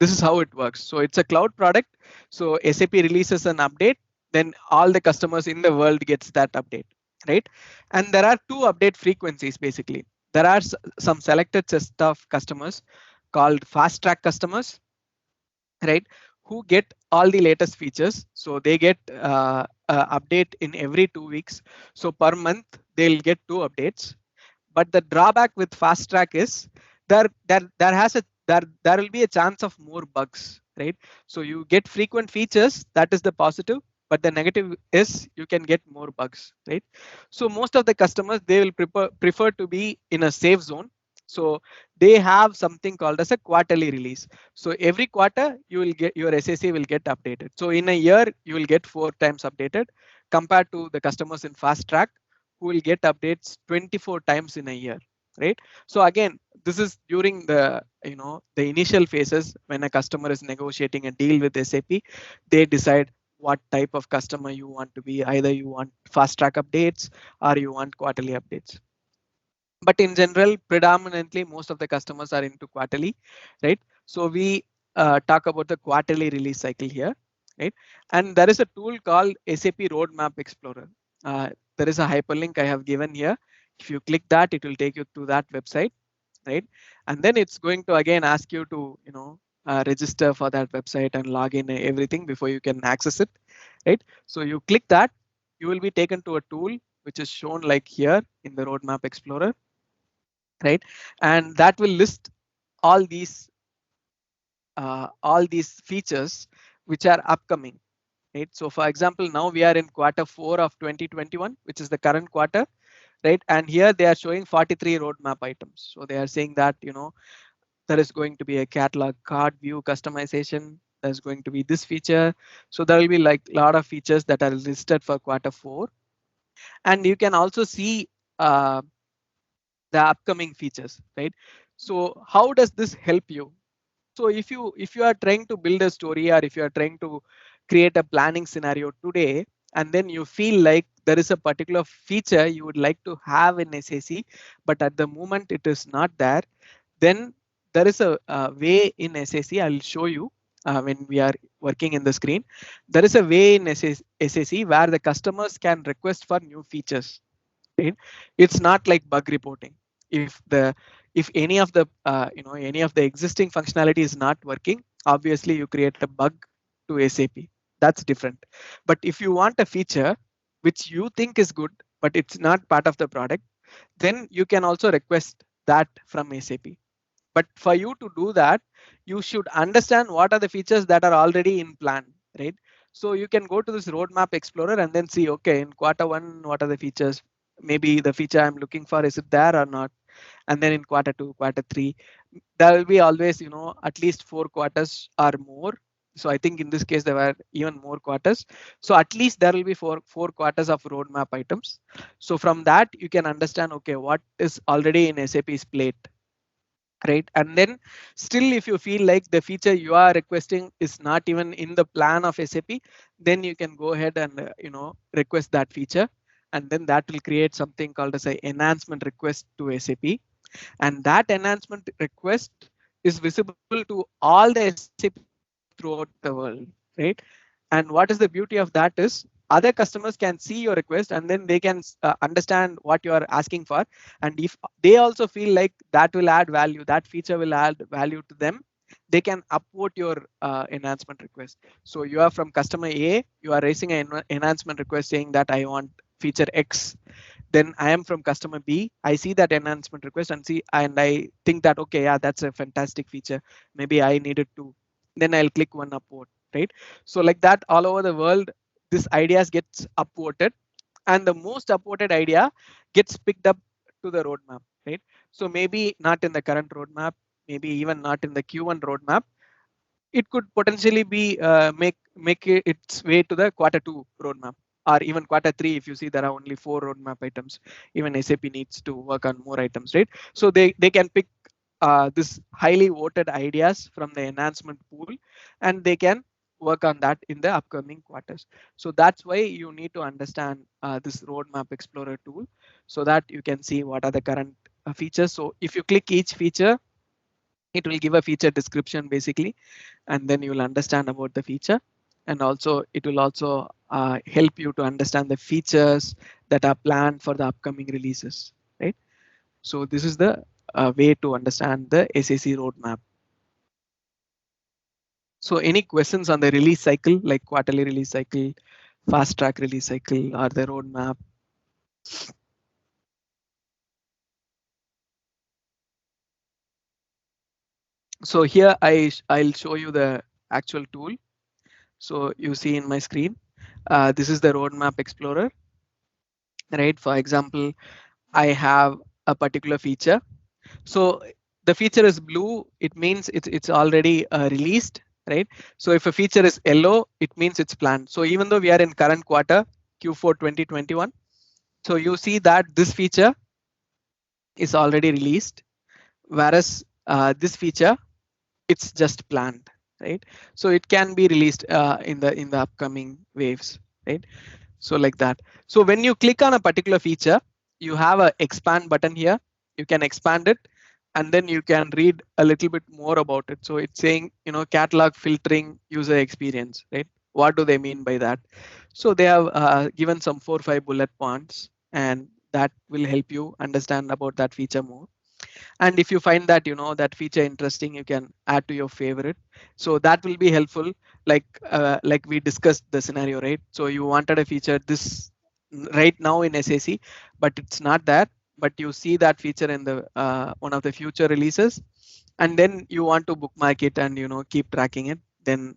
this is how it works. So it's a cloud product. So SAP releases an update, then all the customers in the world gets that update, right? And there are two update frequencies basically. There are some selected set of customers called fast track customers, right, who get all the latest features. So they get update in every 2 weeks. So per month they'll get 2 updates. But the drawback with fast track is there will be a chance of more bugs, right? So you get frequent features, that is the positive, but the negative is you can get more bugs, right? So most of the customers, they will prefer to be in a safe zone. So they have something called as a quarterly release. So every quarter you will get your SAC will get updated. So in a year you will get 4 times updated, compared to the customers in fast track who will get updates 24 times in a year, right? So again, this is during the the initial phases when a customer is negotiating a deal with SAP. They decide what type of customer you want to be. Either you want fast track updates or you want quarterly updates. But in general, predominantly most of the customers are into quarterly, right? So we talk about the quarterly release cycle here, right? And there is a tool called SAP Roadmap Explorer. There is a hyperlink I have given here. If you click that, it will take you to that website, right? And then it's going to again ask you to register for that website and log in and everything before you can access it, right? So you click that, you will be taken to a tool which is shown like here in the Roadmap Explorer, right? And that will list all these features which are upcoming, right? So for example, now we are in Q4 of 2021, which is the current quarter, right? And here they are showing 43 roadmap items. So they are saying that there is going to be a catalog card view customization. There's going to be this feature. So there will be like a lot of features that are listed for Q4, and you can also see uh, the upcoming features, right? So how does this help you? So if you are trying to build a story, or if you are trying to create a planning scenario today, and then you feel like there is a particular feature you would like to have in SAC, but at the moment it is not there, then there is a way in SAC. I'll show you when we are working in the screen. There is a way in SAC where the customers can request for new features, right? It's not like bug reporting. If any of the any of the existing functionality is not working, obviously you create a bug to SAP. That's different. But if you want a feature which you think is good but it's not part of the product, then you can also request that from SAP. But for you to do that, you should understand what are the features that are already in plan, right? So you can go to this Roadmap Explorer and then see, okay, in Q1, what are the features? Maybe the feature I'm looking for, is it there or not? And then in Q2, Q3, there will be always, at least 4 quarters or more. So I think in this case, there were even more quarters. So at least there will be four quarters of roadmap items. So from that, you can understand, okay, what is already in SAP's plate, right? And then still, if you feel like the feature you are requesting is not even in the plan of SAP, then you can go ahead and request that feature, and then that will create something called as an enhancement request to SAP. And that enhancement request is visible to all the SAP throughout the world, right? And what is the beauty of that is other customers can see your request, and then they can understand what you are asking for. And if they also feel like that will add value, that feature will add value to them, they can upvote your enhancement request. So you are from customer A, you are raising an enhancement request saying that I want feature X. Then I am from customer B, I see that enhancement request and I think that, okay, yeah, that's a fantastic feature, maybe I need it too. Then I'll click one upvote, right? So like that, all over the world, this ideas gets upvoted, and the most upvoted idea gets picked up to the roadmap, right? So maybe not in the current roadmap, maybe even not in the Q1 roadmap. It could potentially be make its way to the Q2 roadmap, or even Q3. If you see there are only 4 roadmap items, even SAP needs to work on more items, right? So they can pick this highly voted ideas from the enhancement pool, and they can work on that in the upcoming quarters. So that's why you need to understand this Roadmap Explorer tool, so that you can see what are the current features. So if you click each feature, it will give a feature description basically, and then you will understand about the feature. And also it will also help you to understand the features that are planned for the upcoming releases, right? So this is the way to understand the SAC roadmap. So any questions on the release cycle, like quarterly release cycle, fast track release cycle, or the roadmap? So here I'll show you the actual tool. So you see in my screen, this is the roadmap explorer, right? For example, I have a particular feature. So the feature is blue, it means it's already released, right? So if a feature is yellow, it means it's planned. So even though we are in current quarter, Q4 2021, so you see that this feature is already released, whereas this feature, it's just planned, right? So it can be released in the upcoming waves, right? So like that. So when you click on a particular feature, you have a expand button here. You can expand it, and then you can read a little bit more about it. So it's saying, catalog filtering user experience, right? What do they mean by that? So they have given some 4 or 5 bullet points, and that will help you understand about that feature more. And if you find that that feature interesting, you can add to your favorite. So that will be helpful, like we discussed the scenario, right? So you wanted a feature this right now in SAC, but it's not that, but you see that feature in the one of the future releases, and then you want to bookmark it and keep tracking it, then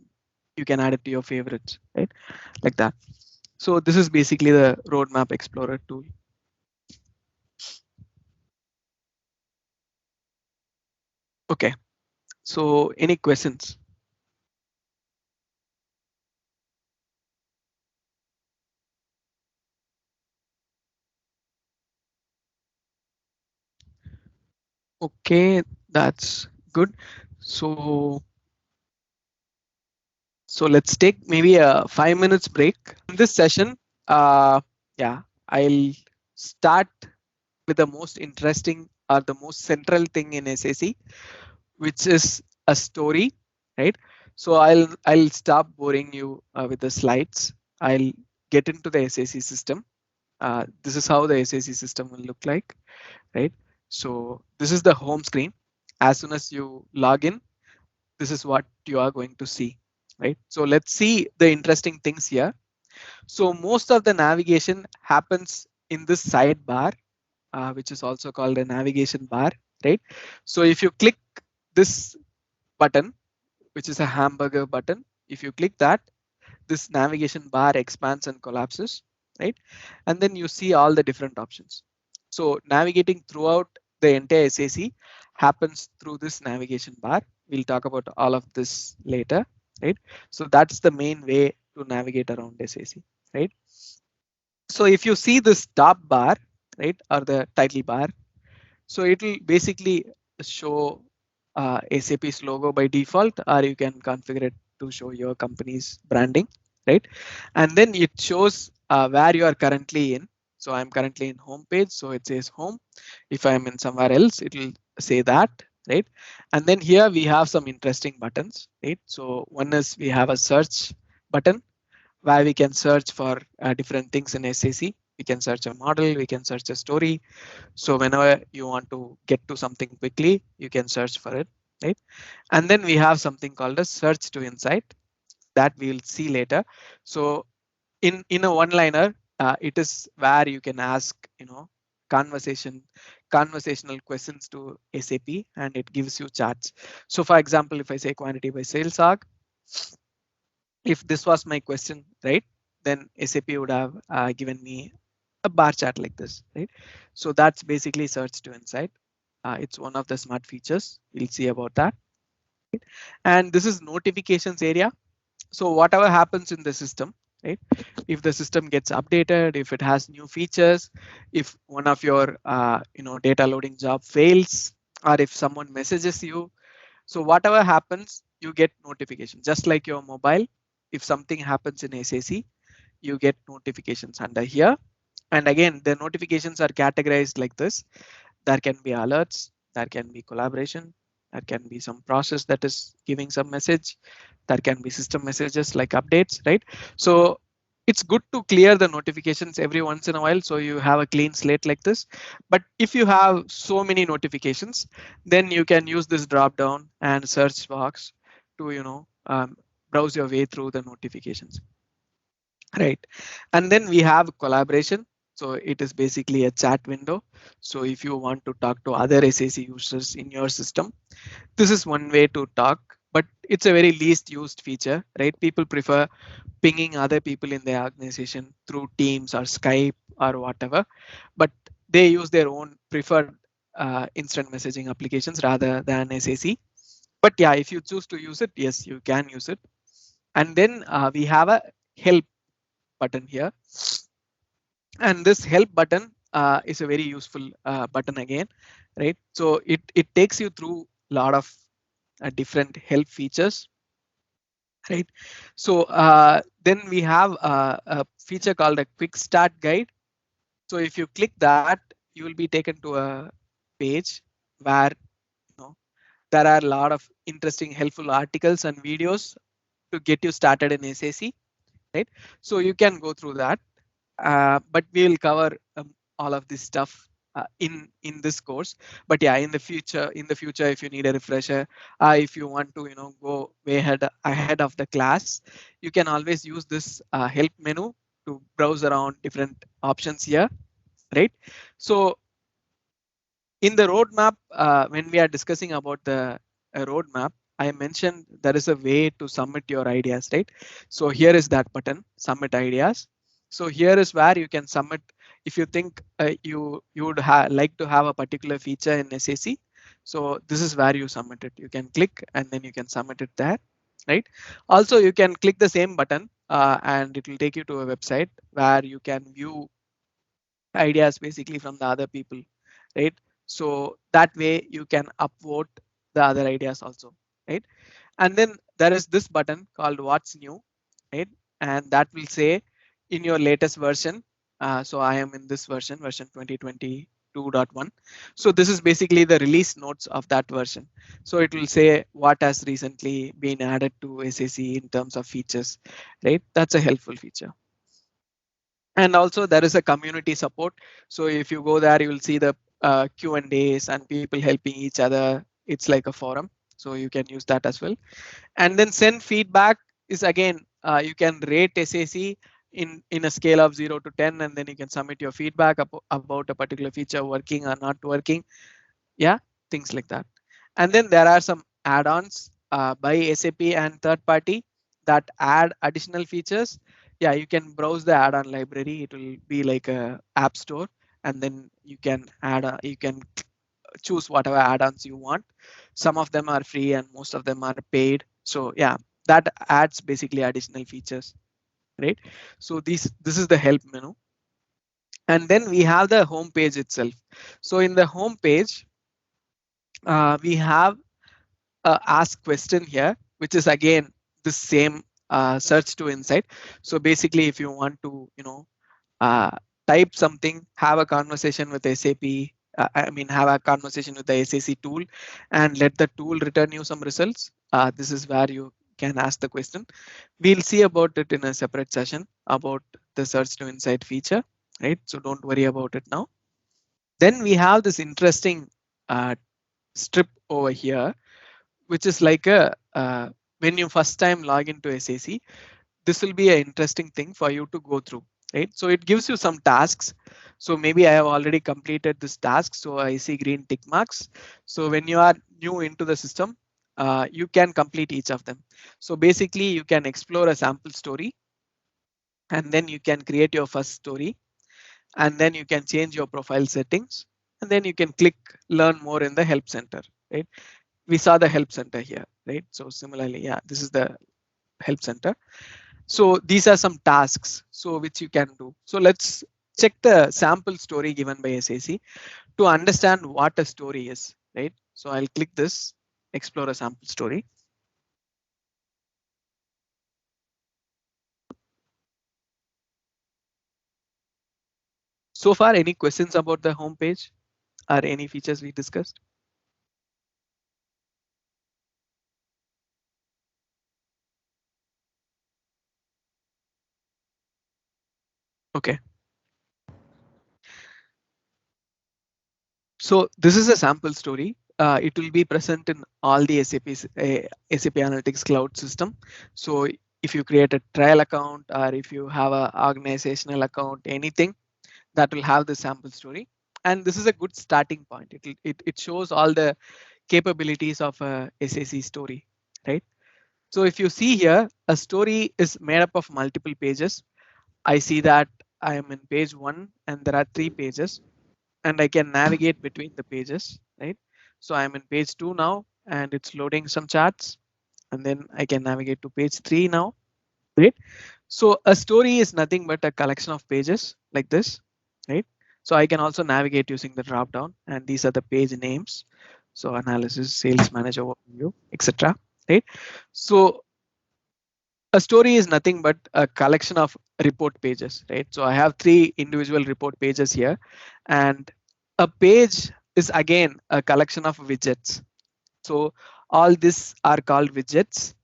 you can add it to your favorites, right? Like that. So this is basically the roadmap explorer tool. Okay, so any questions? Okay, that's good. So let's take maybe a 5 minutes break. In this session, yeah, I'll start with the most interesting or the most central thing in SAC, which is a story, right? So I'll stop boring you with the slides. I'll get into the SAC system. This is how the SAC system will look like, right? So this is the home screen. As soon as you log in, this is what you are going to see, right? So let's see the interesting things here. So most of the navigation happens in this sidebar, which is also called a navigation bar, right? So if you click this button, which is a hamburger button, if you click that, this navigation bar expands and collapses, right? And then you see all the different options. So navigating throughout the entire SAC happens through this navigation bar. We'll talk about all of this later, right? So that's the main way to navigate around SAC, right? So if you see this top bar, right, or the title bar, so it will basically show SAP's logo by default, or you can configure it to show your company's branding, right? And then it shows where you are currently in. So I'm currently in home page, so it says home. If I'm in somewhere else, it will say that, right? And then here we have some interesting buttons, right? So one is we have a search button where we can search for different things in SAC. We can search a model, we can search a story. So whenever you want to get to something quickly, you can search for it, right? And then we have something called a search to insight that we'll see later. So in a one-liner, it is where you can ask, conversational questions to SAP, and it gives you charts. So for example, if I say quantity by sales org, if this was my question, right, then SAP would have given me a bar chart like this, right? So that's basically search to insight. It's one of the smart features. We'll see about that. And this is notifications area. So whatever happens in the system, right? If the system gets updated, if it has new features, if one of your data loading job fails, or if someone messages you, so whatever happens, you get notification. Just like your mobile, if something happens in SAC, you get notifications under here. And again, the notifications are categorized like this. There can be alerts, there can be collaboration, there can be some process that is giving some message, there can be system messages like updates, right? So it's good to clear the notifications every once in a while, so you have a clean slate like this. But if you have so many notifications, then you can use this drop down and search box to browse your way through the notifications, right? And then we have collaboration. So it is basically a chat window. So if you want to talk to other SAC users in your system, this is one way to talk, but it's a very least used feature, right? People prefer pinging other people in their organization through Teams or Skype or whatever, but they use their own preferred instant messaging applications rather than SAC. But yeah, if you choose to use it, yes, you can use it. And then we have a help button here. And this help button is a very useful button again, right? So it takes you through a lot of different help features, right? So then we have a feature called a quick start guide. So if you click that, you will be taken to a page where there are a lot of interesting, helpful articles and videos to get you started in SAC, right? So you can go through that, but we'll cover all of this stuff in this course. But yeah, in the future, if you need a refresher, if you want to go way ahead of the class, you can always use this help menu to browse around different options here, right? So in the roadmap, when we are discussing about the roadmap, I mentioned there is a way to submit your ideas, right? So here is that button, submit ideas. So here is where you can submit if you think you would like to have a particular feature in SAC. So this is where you submit it. You can click and then you can submit it there, right? Also, you can click the same button and it will take you to a website where you can view ideas basically from the other people, right? So that way you can upvote the other ideas also, right? And then there is this button called what's new, right? And that will say in your latest version. So I am in this version 2022.1. So this is basically the release notes of that version. So it will say what has recently been added to SAC in terms of features, right? That's a helpful feature. And also there is a community support. So if you go there, you will see the Q&As and people helping each other. It's like a forum. So you can use that as well. And then send feedback is again, you can rate SAC in a scale of 0 to 10, and then you can submit your feedback about a particular feature working or not working. Yeah, things like that. And then there are some add-ons by SAP and third party that add additional features. Yeah, you can browse the add-on library. It will be like a app store, and then you can you can choose whatever add-ons you want. Some of them are free and most of them are paid. So yeah, that adds basically additional features, right? So this is the help menu. And then we have the home page itself. So in the home page, we have ask question here, which is again the same search to insight. So basically, if you want to, uh, type something, have a conversation with SAP. Have a conversation with the SAC tool, and let the tool return you some results. This is where you can ask the question. We'll see about it in a separate session about the search to insight feature, right? So don't worry about it now. Then we have this interesting strip over here, which is like a when you first time log into SAC, this will be an interesting thing for you to go through, right? So it gives you some tasks. So maybe I have already completed this task, so I see green tick marks. So when you are new into the system, you can complete each of them. So basically, you can explore a sample story, and then you can create your first story, and then you can change your profile settings, and then you can click learn more in the help center, right? We saw the help center here, right? So similarly, yeah, this is the help center. So these are some tasks so which you can do. So let's check the sample story given by SAC to understand what a story is, right? So I'll click this, explore a sample story. So far, any questions about the home page or any features we discussed? Okay. So this is a sample story. it will be present in all the SAP Analytics Cloud system. So if you create a trial account or if you have a organizational account, anything that will have the sample story. And this is a good starting point. It shows all the capabilities of a SAC story, right? So if you see here, a story is made up of multiple pages. I see that I am in page 1 and there are 3 pages and I can navigate between the pages, right? So I'm in page 2 now and it's loading some charts, and then I can navigate to page 3 now, right? So a story is nothing but a collection of pages like this, right? So I can also navigate using the drop down, and these are the page names. So analysis, sales manager overview, etc. Right? So a story is nothing but a collection of report pages, right? So I have 3 individual report pages here, and a page is again a collection of widgets. So all these are called widgets.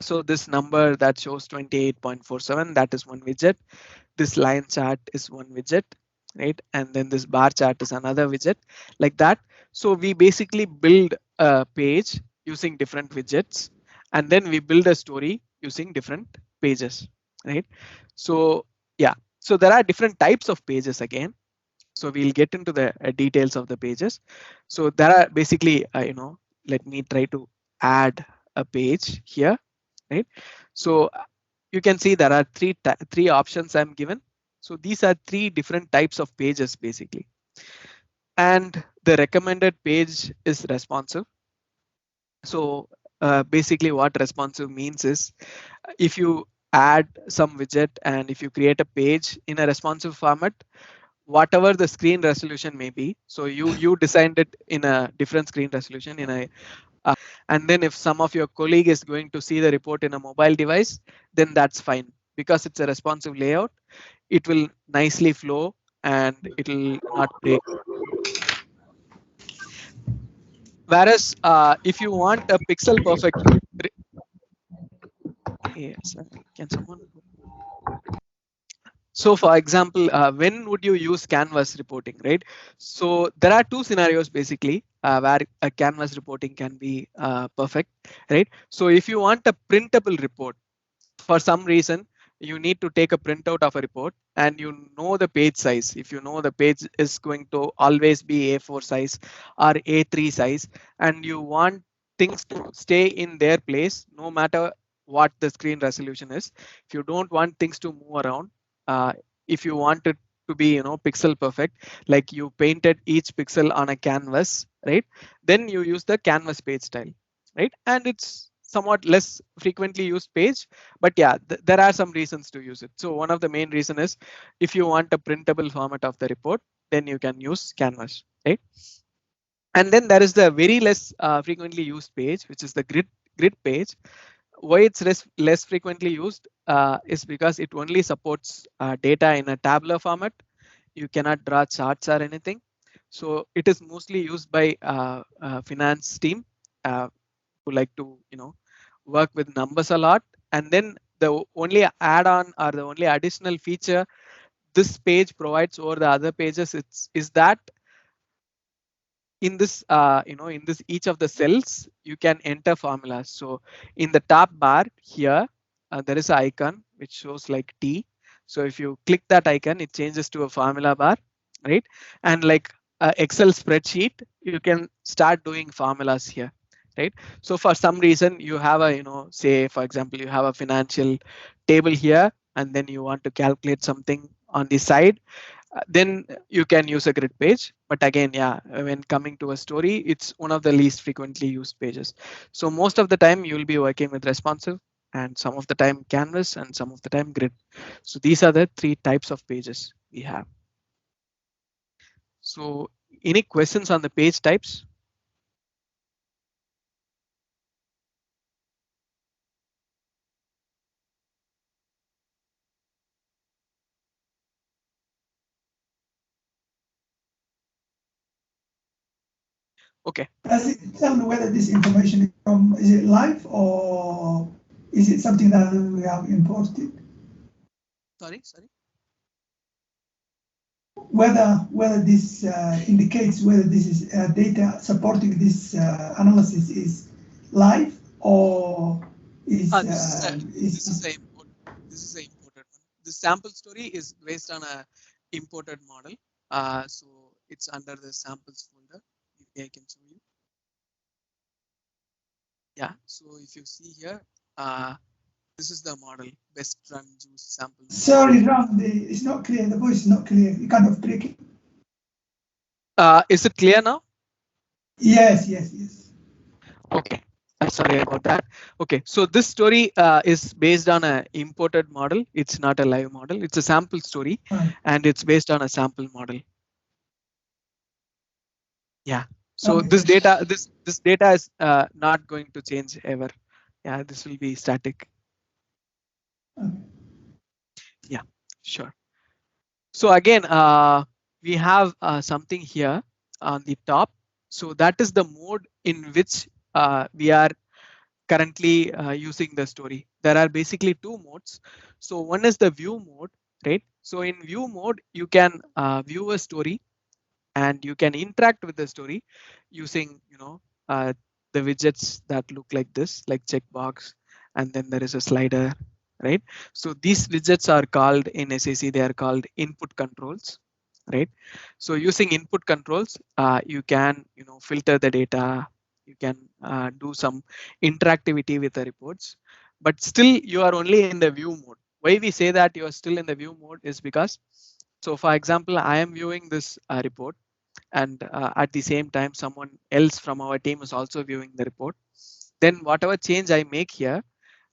So this number that shows 28.47, that is one widget. This line chart is one widget, right? And then this bar chart is another widget, like that. So we basically build a page using different widgets, and then we build a story using different pages, right? So yeah, so there are different types of pages again. So we'll get into the details of the pages. So there are basically, let me try to add a page here, right? So you can see there are three options I'm given. So these are 3 different types of pages basically. And the recommended page is responsive. So basically what responsive means is if you add some widget and if you create a page in a responsive format, whatever the screen resolution may be, so you designed it in a different screen resolution in a and then if some of your colleague is going to see the report in a mobile device, then that's fine, because it's a responsive layout. It will nicely flow and it will not break. Whereas if you want a pixel perfect, yes, can someone? So for example, when would you use canvas reporting, right? So there are 2 scenarios basically where a canvas reporting can be perfect, right? So if you want a printable report, for some reason you need to take a printout of a report and you know the page size. If you know the page is going to always be A4 size or A3 size, and you want things to stay in their place no matter what the screen resolution is. If you don't want things to move around, uh, if you want it to be pixel perfect, like you painted each pixel on a canvas, right? Then you use the canvas page style, right? And it's somewhat less frequently used page, but yeah, there are some reasons to use it. So one of the main reason is if you want a printable format of the report, then you can use canvas, right? And then there is the very less frequently used page, which is the grid page. Why it's less frequently used is because it only supports data in a Tableau format. You cannot draw charts or anything. So it is mostly used by finance team who like to work with numbers a lot. And then the only add-on or the only additional feature this page provides over the other pages is that in this in this each of the cells you can enter formulas. So in the top bar here there is an icon which shows like T. So if you click that icon, it changes to a formula bar, right? And like Excel spreadsheet, you can start doing formulas here, right? So for some reason you have a say for example you have a financial table here and then you want to calculate something on the side, then you can use a grid page. But again, yeah, when coming to a story, it's one of the least frequently used pages. So most of the time you'll be working with responsive, and some of the time canvas, and some of the time grid. So these are the 3 types of pages we have. So any questions on the page types? Okay. Does it tell me whether this information is it live or is it something that we have imported? Sorry. whether this indicates whether this is data supporting this analysis is live or is this is a imported one. The sample story is based on a imported model. So it's under the samples folder. Maybe I can show you. Yeah. So if you see here, this is the model, best run juice sample. Sorry, Ram, it's not clear. The voice is not clear. You kind of break it. Is it clear now? Yes. Okay. Sorry about that. Okay, so this story is based on an imported model. It's not a live model. It's a sample story, and it's based on a sample model. Yeah. So Okay. this data is not going to change ever. Yeah, this will be static. Okay. Yeah, sure. So again, we have something here on the top. So that is the mode in which we are currently using the story. There are basically two modes. So one is the view mode, right? So in view mode, you can view a story and you can interact with the story using, the widgets that look like this, like checkbox, and then there is a slider, right? So these widgets are called in SAC, they are called input controls, right? So using input controls, you can, filter the data, you can do some interactivity with the reports, but still you are only in the view mode. Why we say that you are still in the view mode is because, so for example, I am viewing this report, and at the same time someone else from our team is also viewing the report. Then whatever change I make here,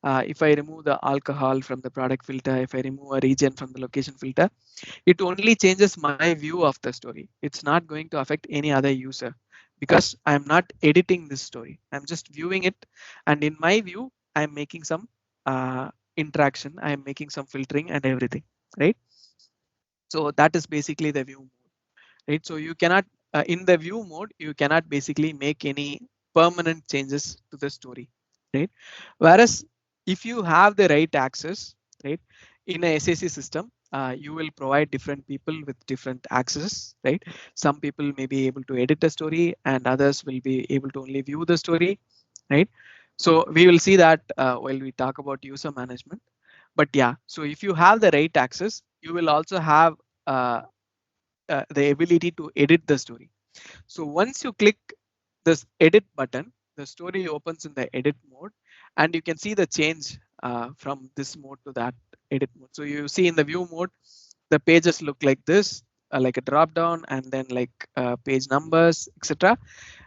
if I remove the alcohol from the product filter, if I remove a region from the location filter, it only changes my view of the story. It's not going to affect any other user because I'm not editing this story. I'm just viewing it. And in my view, I'm making some interaction. I'm making some filtering and everything, right? So that is basically the view mode, right? So you cannot, in the view mode, you cannot basically make any permanent changes to the story, right? Whereas if you have the right access, right, in a SAC system, you will provide different people with different access, right? Some people may be able to edit the story and others will be able to only view the story, right? So we will see that while we talk about user management. But yeah, so if you have the right access, you will also have the ability to edit the story. So once you click this edit button, the story opens in the edit mode, and you can see the change from this mode to that edit mode. So you see in the view mode, the pages look like this, like a drop down, and then like page numbers, etc.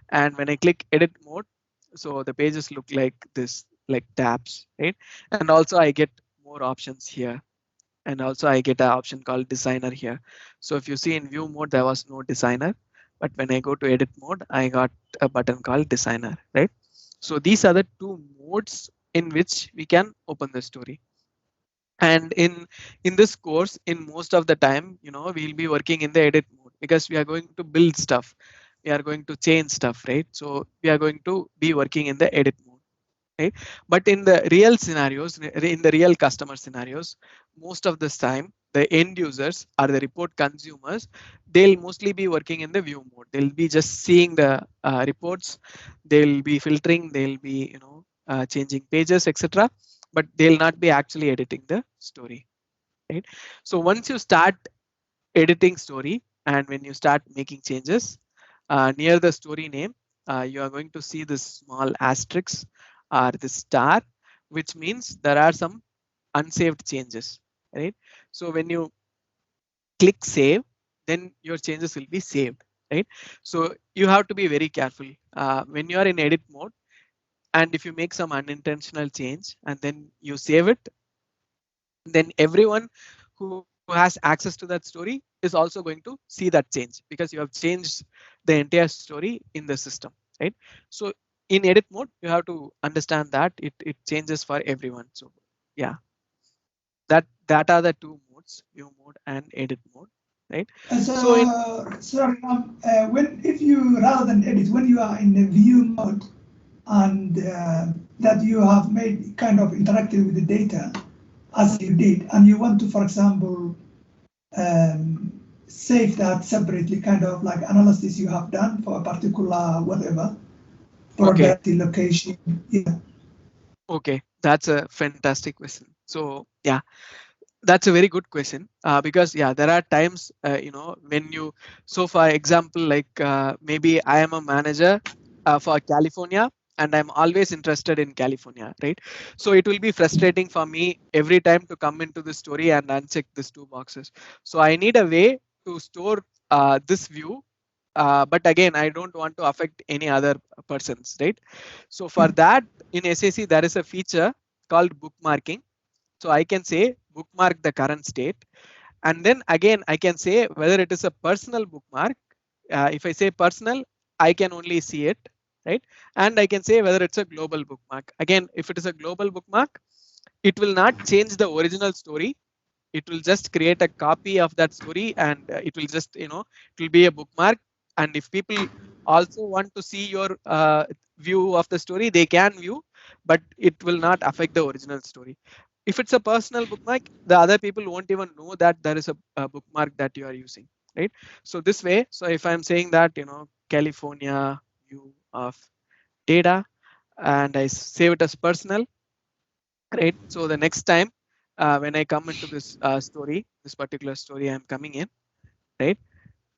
And when I click edit mode, so the pages look like this, like tabs, right? And also I get more options here. And also I get an option called designer here. So if you see in view mode, there was no designer, but when I go to edit mode, I got a button called designer, right? So these are the two modes in which we can open the story. And in this course, in most of the time, we'll be working in the edit mode because we are going to build stuff. We are going to change stuff, right? So we are going to be working in the edit mode. Right? But in the real scenarios, in the real customer scenarios, most of this time, the end users or the report consumers, they'll mostly be working in the view mode. They'll be just seeing the reports, they'll be filtering, they'll be changing pages, etc. But they'll not be actually editing the story. Right? So once you start editing story and when you start making changes near the story name, you are going to see this small asterisk or the star, which means there are some unsaved changes, right? So when you click save, then your changes will be saved, right? So you have to be very careful when you are in edit mode, and if you make some unintentional change and then you save it, then everyone who has access to that story is also going to see that change because you have changed the entire story in the system, right? So in edit mode, you have to understand that it changes for everyone. So yeah, that are the two modes, view mode and edit mode, right? When if you rather than edit, when you are in the view mode and that you have made kind of interactive with the data as you did, and you want to, for example, save that separately, kind of like analysis you have done for a particular whatever product, the location. Yeah. Okay, that's a fantastic question. So yeah, that's a very good question, because yeah, there are times when you, so for example, like maybe I am a manager for California and I'm always interested in California, right? So it will be frustrating for me every time to come into the story and uncheck these two boxes. So I need a way to store this view, but again, I don't want to affect any other persons, right? So for that, in SAC there is a feature called bookmarking. So I can say bookmark the current state, and then again I can say whether it is a personal bookmark. If I say personal, I can only see it, right? And I can say whether it's a global bookmark. Again, if it is a global bookmark, it will not change the original story. It will just create a copy of that story, and it will just, it will be a bookmark. And if people also want to see your view of the story, they can view, but it will not affect the original story. If it's a personal bookmark, the other people won't even know that there is a bookmark that you are using, right? So this way, so if I'm saying that, California view of data, and I save it as personal, right? So the next time when I come into this story, this particular story I'm coming in, right?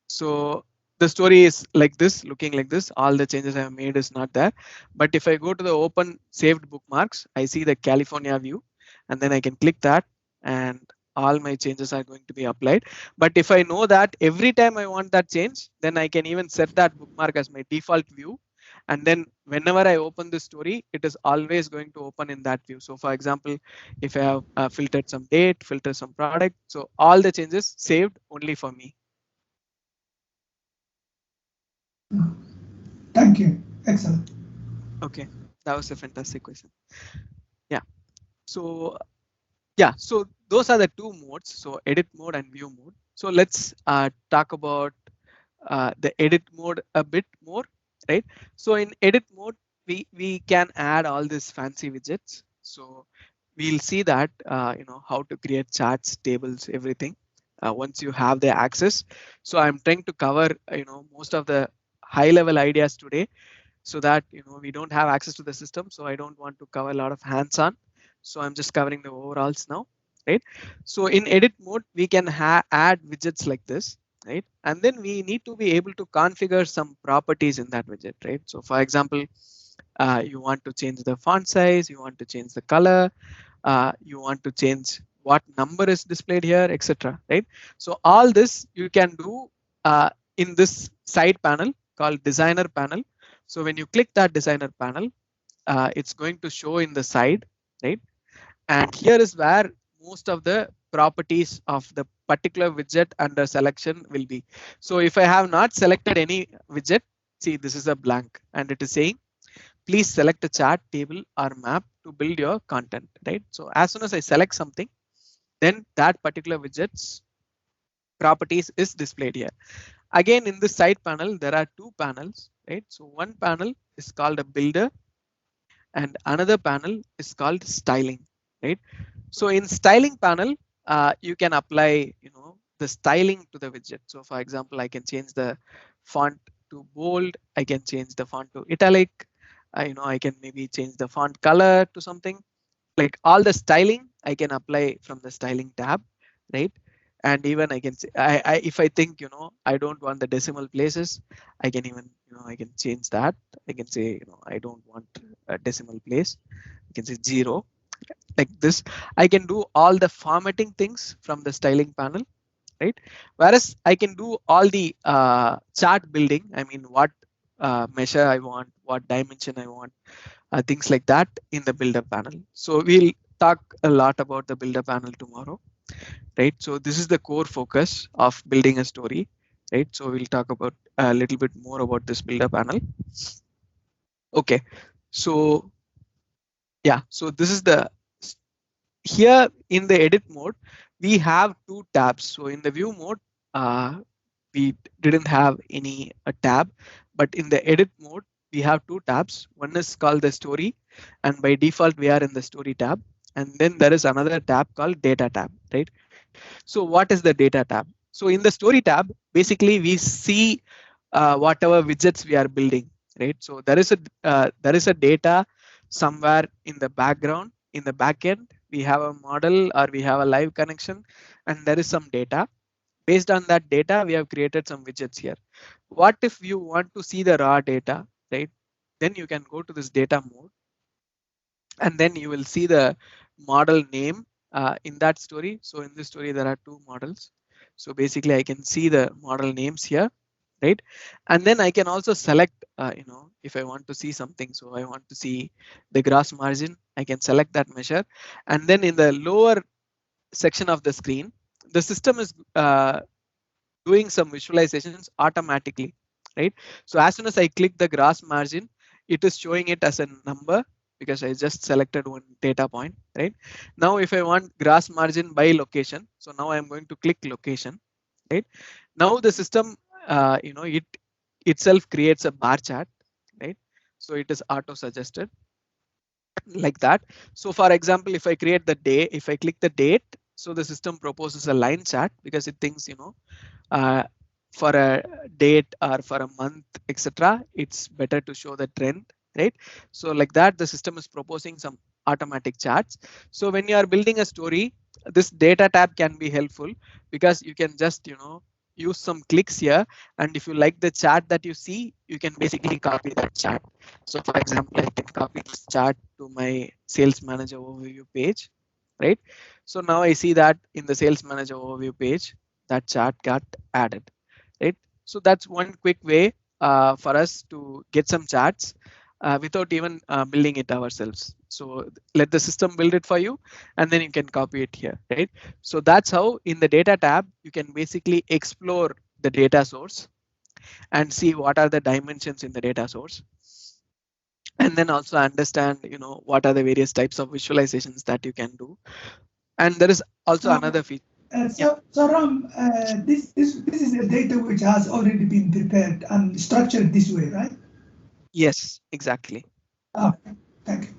So the story is like this, looking like this. All the changes I have made is not there. But if I go to the open saved bookmarks, I see the California view, and then I can click that, and all my changes are going to be applied. But if I know that every time I want that change, then I can even set that bookmark as my default view. And then whenever I open this story, it is always going to open in that view. So for example, if I have filtered some date, filter some product, so all the changes saved only for me. Thank you. Excellent. Okay, that was a fantastic question. Yeah. So yeah, so those are the two modes. So edit mode and view mode. So let's talk about the edit mode a bit more, right? So in edit mode, we can add all these fancy widgets. So we'll see that how to create charts, tables, everything once you have the access. So I'm trying to cover most of the high level ideas today, so that we don't have access to the system. So I don't want to cover a lot of hands-on. So I'm just covering the overalls now, right? So in edit mode, we can add widgets like this, right? And then we need to be able to configure some properties in that widget, right? So for example, you want to change the font size, you want to change the color, you want to change what number is displayed here, etc. Right? So all this you can do in this side panel called designer panel. So when you click that designer panel, it's going to show in the side, right? And here is where most of the properties of the particular widget under selection will be. So if I have not selected any widget, see this is a blank, and it is saying please select a chart, table, or map to build your content, right? So as soon as I select something, then that particular widget's properties is displayed here. Again, in this side panel, there are two panels, right? So one panel is called a builder, and another panel is called styling, right? So in styling panel, you can apply, the styling to the widget. So for example, I can change the font to bold. I can change the font to italic. I can maybe change the font color to something. Like all the styling, I can apply from the styling tab, right? And even I can say, if I think, I don't want the decimal places, I can even, I can change that. I can say, I don't want a decimal place. I can say 0, like this. I can do all the formatting things from the styling panel, right? Whereas I can do all the chart building. I mean, what measure I want, what dimension I want, things like that in the builder panel. So we'll talk a lot about the builder panel tomorrow, right? So this is the core focus of building a story, right? So we'll talk about a little bit more about this builder panel. Okay, so yeah, so this is the, here in the edit mode, we have two tabs. So in the view mode, we didn't have any tab, but in the edit mode, we have two tabs. One is called the story, and by default, we are in the story tab. And then there is another tab called data tab, right? So what is the data tab? So in the story tab, basically we see whatever widgets we are building, right? So there is a data somewhere in the background, in the backend. We have a model or we have a live connection, and there is some data. Based on that data, we have created some widgets here. What if you want to see the raw data, right? Then you can go to this data mode, and then you will see the model name in that story. So in this story, there are two models. So basically, I can see the model names here, right? And then I can also select, if I want to see something. So I want to see the gross margin. I can select that measure, and then in the lower section of the screen, the system is doing some visualizations automatically, right? So as soon as I click the gross margin, it is showing it as a number because I just selected one data point, right? Now if I want gross margin by location, so now I'm going to click location, right? Now the system, it itself creates a bar chart, right? So it is auto suggested like that. So for example, if I create the day, if I click the date, so the system proposes a line chart because it thinks, uh, for a date or for a month, etc., it's better to show the trend, right? So like that, the system is proposing some automatic charts. So when you are building a story, this data tab can be helpful because you can just, use some clicks here. And if you like the chart that you see, you can basically copy that chart. So for example, I can copy this chart to my sales manager overview page, right? So now I see that in the sales manager overview page, that chart got added, right? So that's one quick way for us to get some charts without even building it ourselves. So let the system build it for you, and then you can copy it here, right? So that's how in the data tab, you can basically explore the data source and see what are the dimensions in the data source. And then also understand, what are the various types of visualizations that you can do. And there is also another feature. So Ram, this is a data which has already been prepared and structured this way, right? Yes, exactly. Okay, thank you.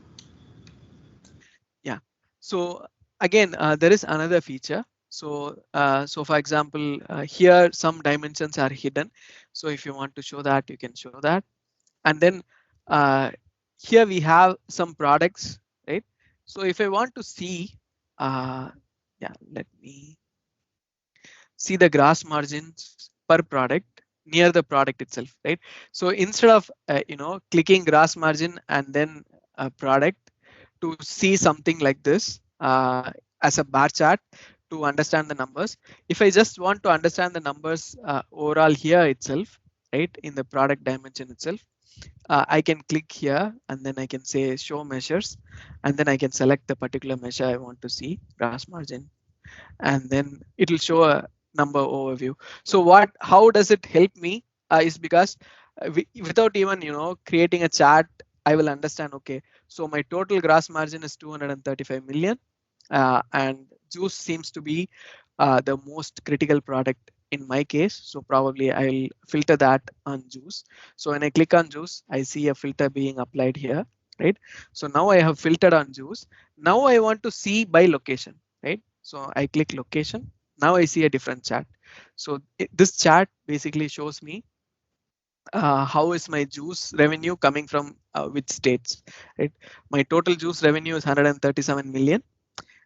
Yeah. So again, there is another feature. So for example, here some dimensions are hidden. So if you want to show that, you can show that. And then here we have some products, right? So if I want to see, let me see the gross margins per product near the product itself, right? So instead of clicking gross margin and then a product, to see something like this as a bar chart to understand the numbers. If I just want to understand the numbers overall here itself, right, in the product dimension itself, I can click here and then I can say show measures, and then I can select the particular measure I want to see, gross margin, and then it will show a number overview. So how does it help me is because without even creating a chart, I will understand, okay, so my total gross margin is 235 million, and juice seems to be the most critical product in my case, so probably I'll filter that on juice. So when I click on juice, I see a filter being applied here, right? So now I have filtered on juice. Now I want to see by location, right? So I click location. Now I see a different chart. So this chart basically shows me how is my juice revenue coming from which states, right? My total juice revenue is 137 million,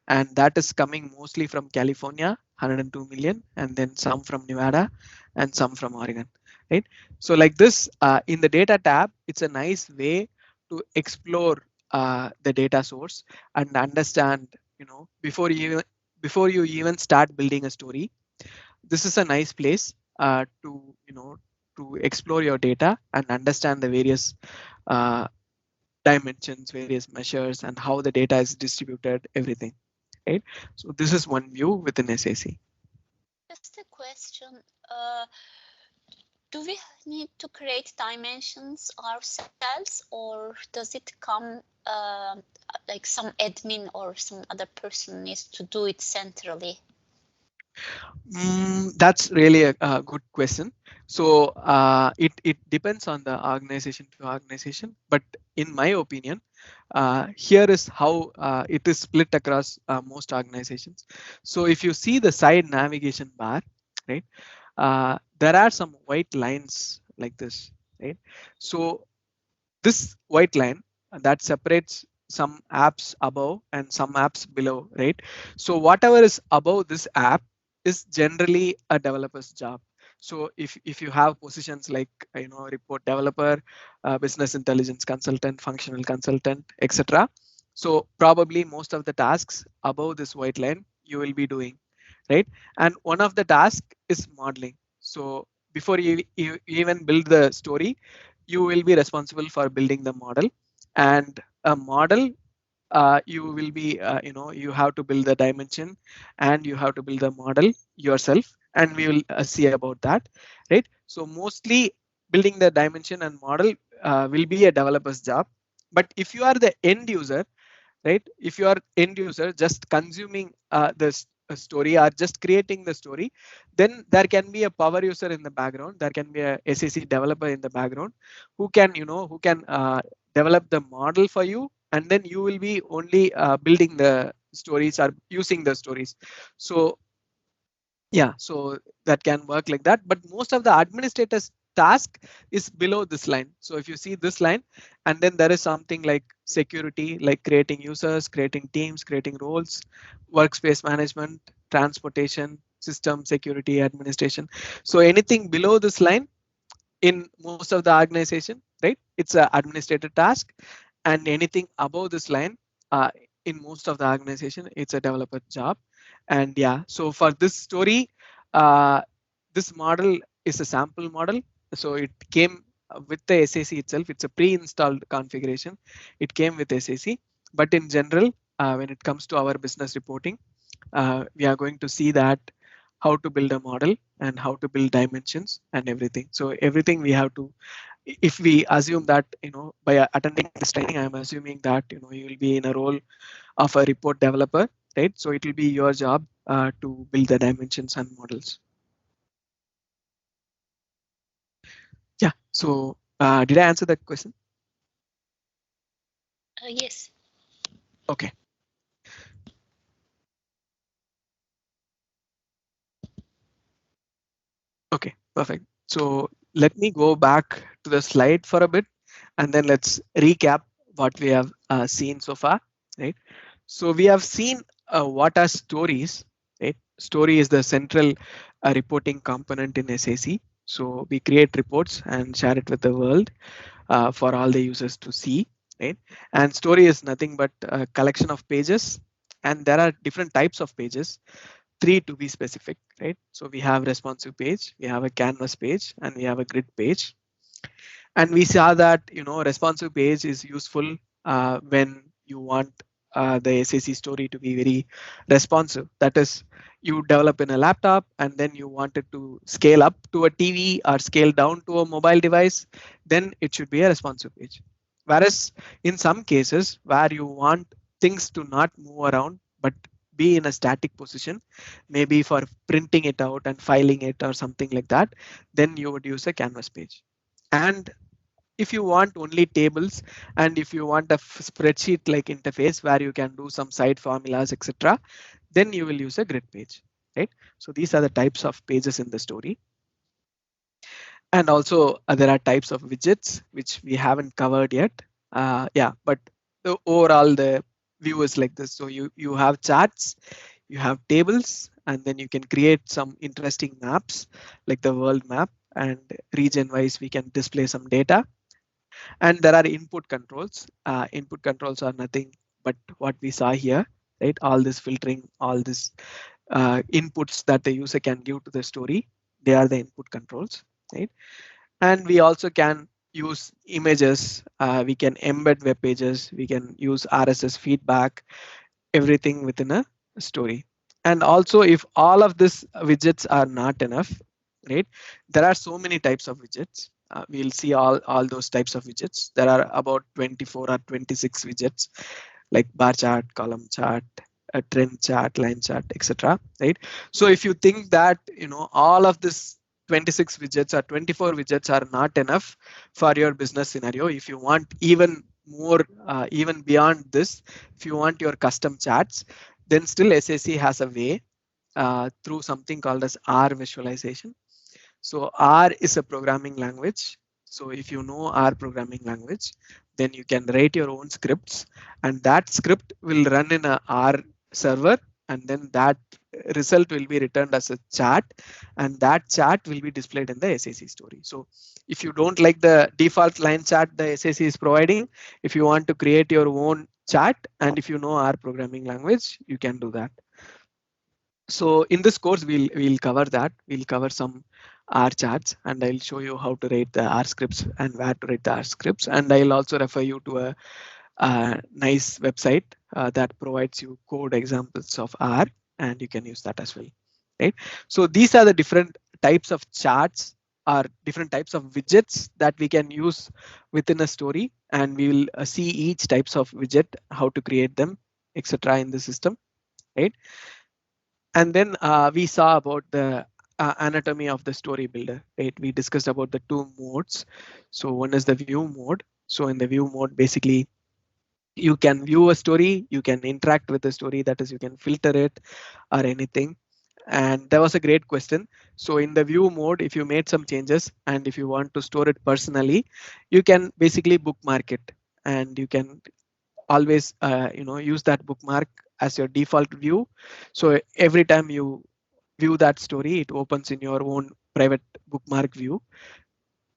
and that is coming mostly from California, 102 million, and then some from Nevada and some from Oregon, right? So like this, in the data tab, it's a nice way to explore the data source and understand, before you even start building a story. This is a nice place to explore your data and understand the various dimensions, various measures, and how the data is distributed, everything. Right? So this is one view within SAC. Just a question. Do we need to create dimensions ourselves, or does it come like some admin or some other person needs to do it centrally? That's really a good question. So it depends on the organization to organization, but in my opinion, here is how it is split across most organizations. So if you see the side navigation bar, right? There are some white lines like this, right? So this white line that separates some apps above and some apps below, right? So whatever is above this app is generally a developer's job. So if you have positions like report developer, business intelligence consultant, functional consultant, etc. So probably most of the tasks above this white line you will be doing, right? And one of the tasks is modeling. So before you even build the story, you will be responsible for building the model. And a model, you will be you have to build the dimension and you have to build the model yourself, and we will see about that, right? So mostly building the dimension and model will be a developer's job. But if you are the end user, right, if you are end user just consuming this story or just creating the story, then there can be a power user in the background, there can be a SAC developer in the background who can develop the model for you, and then you will be only building the stories or using the stories. So yeah, so that can work like that. But most of the administrator's task is below this line. So if you see this line, and then there is something like security, like creating users, creating teams, creating roles, workspace management, transportation, system security, administration. So anything below this line in most of the organization, right, it's an administrator task. And anything above this line, in most of the organization, it's a developer job. And yeah, so for this story, this model is a sample model. So it came with the SAC itself. It's a pre-installed configuration. It came with SAC. But in general, when it comes to our business reporting, we are going to see that how to build a model and how to build dimensions and everything. So everything we have to, if we assume that, by attending this training, I'm assuming that, you will be in a role of a report developer, right? So it will be your job to build the dimensions and models. Yeah. So did I answer that question? Yes. Okay. Okay, perfect. So let me go back to the slide for a bit, and then let's recap what we have seen so far, right? So we have seen what are stories, right? Story is the central reporting component in SAC. So we create reports and share it with the world for all the users to see, right? And story is nothing but a collection of pages, and there are different types of pages, 3 to be specific, right? So we have responsive page, we have a canvas page, and we have a grid page. And we saw that responsive page is useful when you want the SAC story to be very responsive. That is, you develop in a laptop and then you want it to scale up to a TV or scale down to a mobile device, then it should be a responsive page. Whereas in some cases where you want things to not move around but be in a static position, maybe for printing it out and filing it or something like that, then you would use a canvas page. And if you want only tables, and if you want a spreadsheet like interface where you can do some side formulas, etc., then you will use a grid page, right? So these are the types of pages in the story. And also there are types of widgets which we haven't covered yet. Yeah, but overall the view is like this. So you have charts, you have tables, and then you can create some interesting maps like the world map, and region wise we can display some data. And there are input controls. Input controls are nothing but what we saw here, right? All this filtering, all this inputs that the user can give to the story, they are the input controls, right? And we also can use images, we can embed web pages, we can use RSS feedback, everything within a story. And also, if all of these widgets are not enough, right, there are so many types of widgets. We'll see all those types of widgets. There are about 24 or 26 widgets, like bar chart, column chart, a trend chart, line chart, etc., right? So if you think that all of this 26 widgets or 24 widgets are not enough for your business scenario, if you want even more, even beyond this, if you want your custom charts, then still SAC has a way. through something called as R visualization. So R is a programming language. So if you know R programming language, then you can write your own scripts, and that script will run in a R server, and then that result will be returned as a chart, and that chart will be displayed in the SAC story. So if you don't like the default line chart the SAC is providing, if you want to create your own chart, and if you know R programming language, you can do that. So in this course, we'll cover that. We'll cover some R charts, and I'll show you how to write the R scripts and where to write the R scripts. And I'll also refer you to a nice website that provides you code examples of R, and you can use that as well. Right. So these are the different types of charts or different types of widgets that we can use within a story, and we will see each types of widget, how to create them, etc. in the system. Right. And then we saw about the anatomy of the story builder, right? We discussed about the two modes. So one is the view mode. So in the view mode, basically, you can view a story, you can interact with the story, that is, you can filter it or anything. And that was a great question. So in the view mode, if you made some changes and if you want to store it personally, you can basically bookmark it, and you can always use that bookmark as your default view. So every time you view that story, it opens in your own private bookmark view.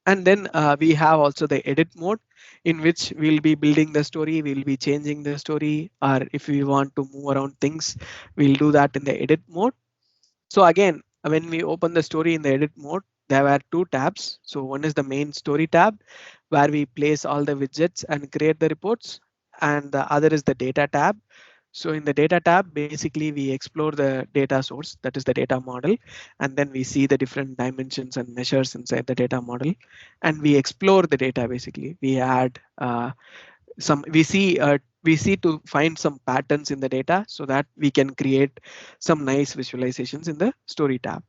And then we have also the edit mode, in which we'll be building the story, we'll be changing the story, or if we want to move around things, we'll do that in the edit mode. So again, when we open the story in the edit mode, there were two tabs. So one is the main story tab, where we place all the widgets and create the reports, and the other is the data tab. So in the data tab, basically we explore the data source, that is the data model, and then we see the different dimensions and measures inside the data model, and we explore the data. Basically, we add we see to find some patterns in the data, so that we can create some nice visualizations in the story tab.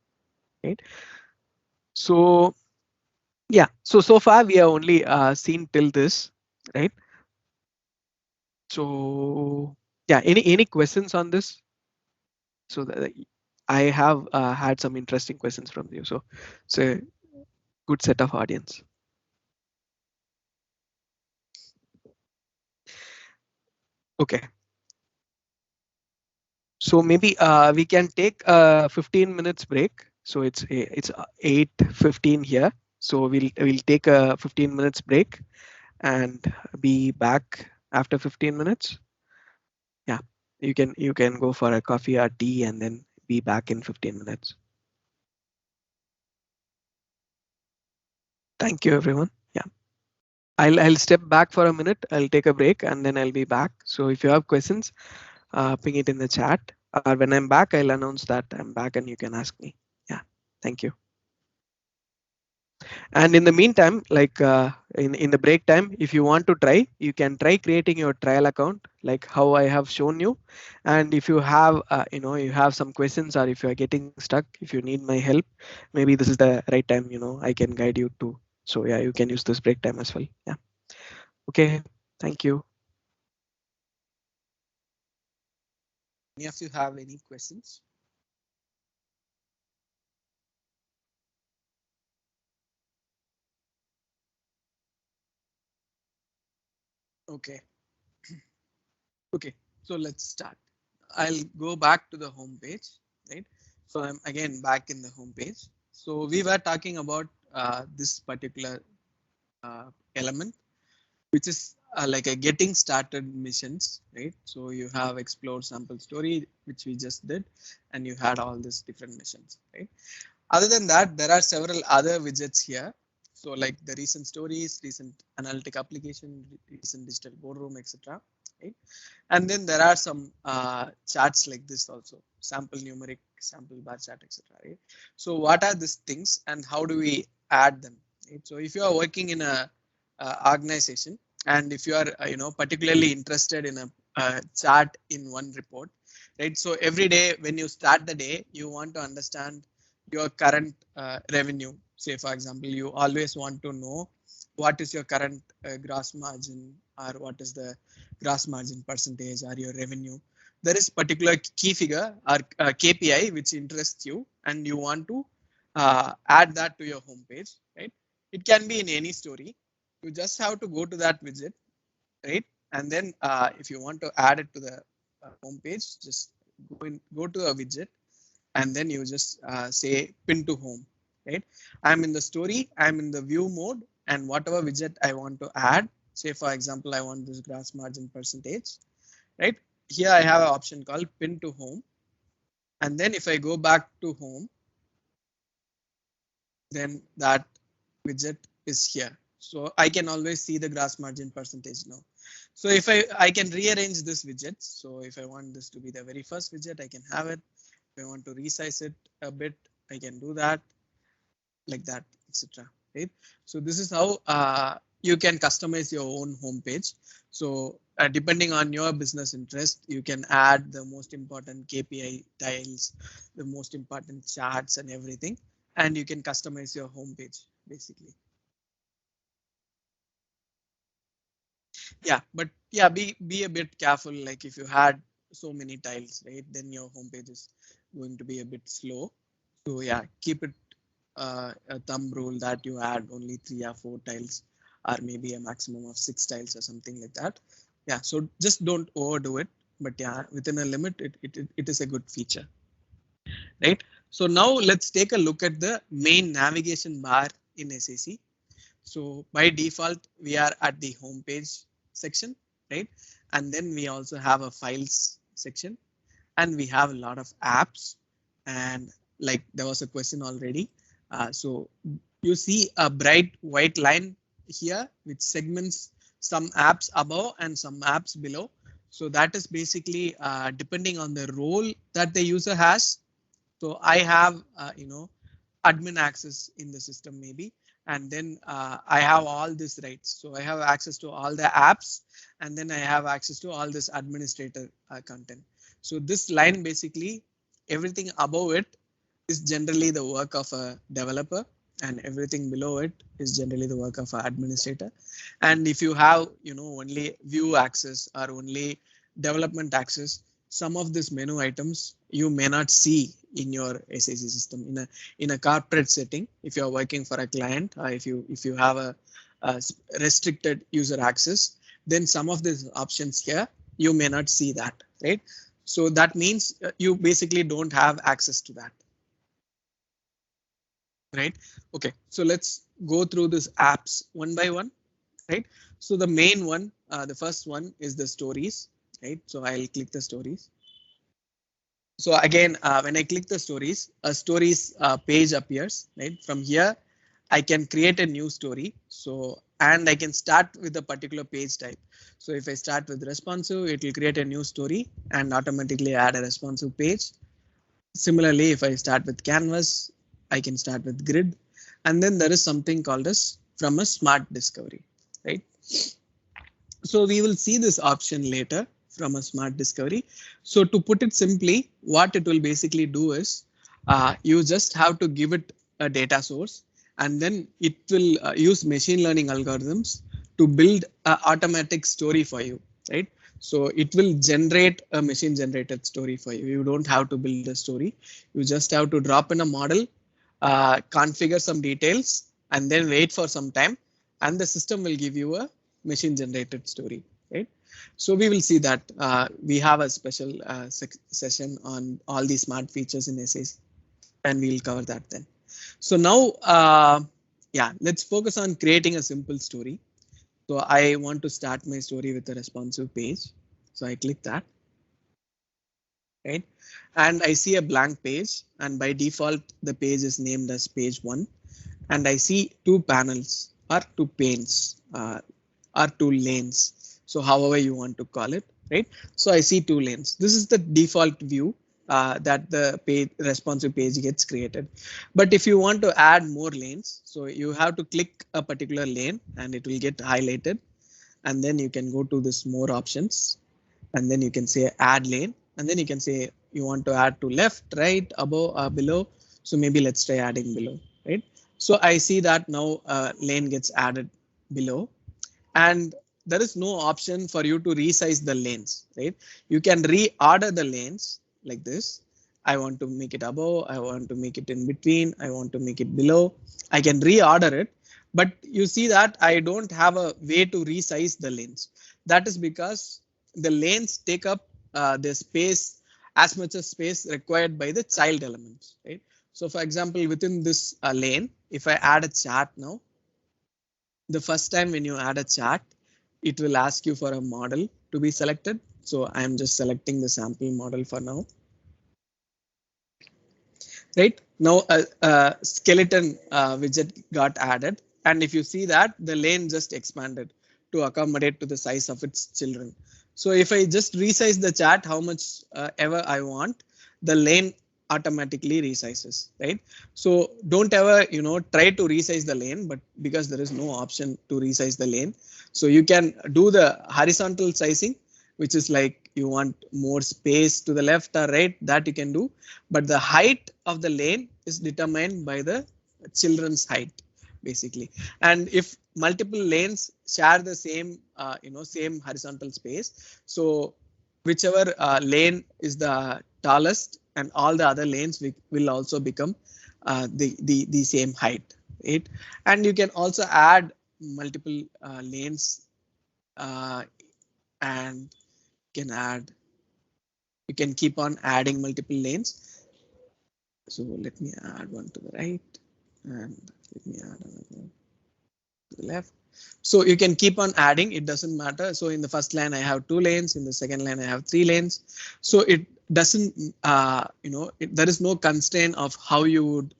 Right. So yeah, so far we have only seen till this, right? So yeah, any questions on this? So I have had some interesting questions from you, so it's a good set of audience. Okay. So maybe we can take a 15 minutes break. So it's 8:15 here. So we'll take a 15 minutes break and be back after 15 minutes. Yeah, you can go for a coffee or tea and then be back in 15 minutes. Thank you, everyone. Yeah, I'll step back for a minute. I'll take a break and then I'll be back. So if you have questions, ping it in the chat. When I'm back, I'll announce that I'm back and you can ask me. Yeah, thank you. And in the meantime, like in the break time, if you want to try, you can try creating your trial account, like how I have shown you. And if you have, you have some questions, or if you are getting stuck, if you need my help, maybe this is the right time, I can guide you to. So yeah, you can use this break time as well. Yeah. Okay. Thank you. Any of you have any questions? Okay. Okay, so let's start. I'll go back to the home page, right? So I'm again back in the home page. So we were talking about this particular element, which is like a getting started missions, right? So you have explore sample story, which we just did, and you had all these different missions, right? Other than that, there are several other widgets here. So like the recent stories, recent analytic application, recent digital boardroom, etc. Right? And then there are some charts like this also, sample numeric, sample bar chart, etc. Right? So what are these things and how do we add them? Right? So if you are working in a organization, and if you are particularly interested in a chart in one report, right? So every day when you start the day, you want to understand your current revenue. Say for example, you always want to know what is your current gross margin, or what is the gross margin percentage, or your revenue. there is particular key figure or KPI which interests you and you want to add that to your home page, right? It can be in any story. You just have to go to that widget, right? And then if you want to add it to the home page, just go to a widget and then you just say pin to home, right? I'm in the story, I'm in the view mode, and whatever widget I want to add, say for example, I want this gross margin percentage, right? Here I have an option called pin to home. And then if I go back to home, then that widget is here. So I can always see the gross margin percentage now. So if I can rearrange this widget. So if I want this to be the very first widget, I can have it. If I want to resize it a bit, I can do that like that, etc. Right? So this is how you can customize your own home page. So depending on your business interest, you can add the most important KPI tiles, the most important charts and everything, and you can customize your home page basically. Yeah, but yeah, be a bit careful. Like if you had so many tiles, right, then your home page is going to be a bit slow. So yeah, keep it a thumb rule that you add only 3 or 4 tiles, or maybe a maximum of 6 tiles or something like that. Yeah, so just don't overdo it, but yeah, within a limit, it is a good feature, right? So now let's take a look at the main navigation bar in SAC. So by default, we are at the home page section, right? And then we also have a files section, and we have a lot of apps. And like there was a question already. So you see a bright white line here which segments some apps above and some apps below. So that is basically depending on the role that the user has. So I have, admin access in the system maybe. And then I have all this rights. So I have access to all the apps, and then I have access to all this administrator content. So this line basically everything above it is generally the work of a developer, and everything below it is generally the work of an administrator. And if you have, only view access or only development access, some of these menu items you may not see in your SAC system in a corporate setting. If you are working for a client, or if you have a restricted user access, then some of these options here you may not see that, right? So that means you basically don't have access to that. Right? Okay, so let's go through these apps one by one, right? So the main one, the first one is the stories, right? So I'll click the stories. So again, when I click the stories, a stories page appears, right? From here, I can create a new story. So, and I can start with a particular page type. So if I start with responsive, it will create a new story and automatically add a responsive page. Similarly, if I start with canvas, I can start with grid, and then there is something called as from a smart discovery, right? So we will see this option later from a smart discovery. So to put it simply, what it will basically do is you just have to give it a data source, and then it will use machine learning algorithms to build an automatic story for you, right? So it will generate a machine generated story for you. You don't have to build a story. You just have to drop in a model, configure some details, and then wait for some time, and the system will give you a machine generated story, right? So we will see that we have a special session on all these smart features in SAC, and we'll cover that then. So now, yeah, let's focus on creating a simple story. So I want to start my story with a responsive page. So I click that. Right, and I see a blank page, and by default the page is named as page 1, and I see 2 panels or 2 panes or 2 lanes. So however you want to call it, right? So I see 2 lanes. This is the default view that the page responsive page gets created. But if you want to add more lanes, so you have to click a particular lane and it will get highlighted, and then you can go to this more options, and then you can say add lane. And then you can say you want to add to left, right, above, or below. So maybe let's try adding below, right? So I see that now lane gets added below. And there is no option for you to resize the lanes, right? You can reorder the lanes like this. I want to make it above, I want to make it in between, I want to make it below. I can reorder it, but you see that I don't have a way to resize the lanes. That is because the lanes take up the space, as much as space required by the child elements, right? So for example, within this lane, if I add a chart now, the first time when you add a chart, it will ask you for a model to be selected. So I'm just selecting the sample model for now. Right now, a skeleton widget got added, and if you see that, the lane just expanded to accommodate to the size of its children. So if I just resize the chart how much ever I want, the lane automatically resizes, right? So don't ever, try to resize the lane, but because there is no option to resize the lane, so you can do the horizontal sizing, which is like you want more space to the left or right, that you can do, but the height of the lane is determined by the children's height, basically. And if multiple lanes share the same, same horizontal space, so whichever lane is the tallest, and all the other lanes will also become the same height, right? And you can also add multiple lanes, and you can keep on adding multiple lanes. So let me add one to the right, and let me add another to the left. So you can keep on adding, it doesn't matter. So in the first line I have 2 lanes, in the second line I have 3 lanes. So it doesn't, there is no constraint of how you would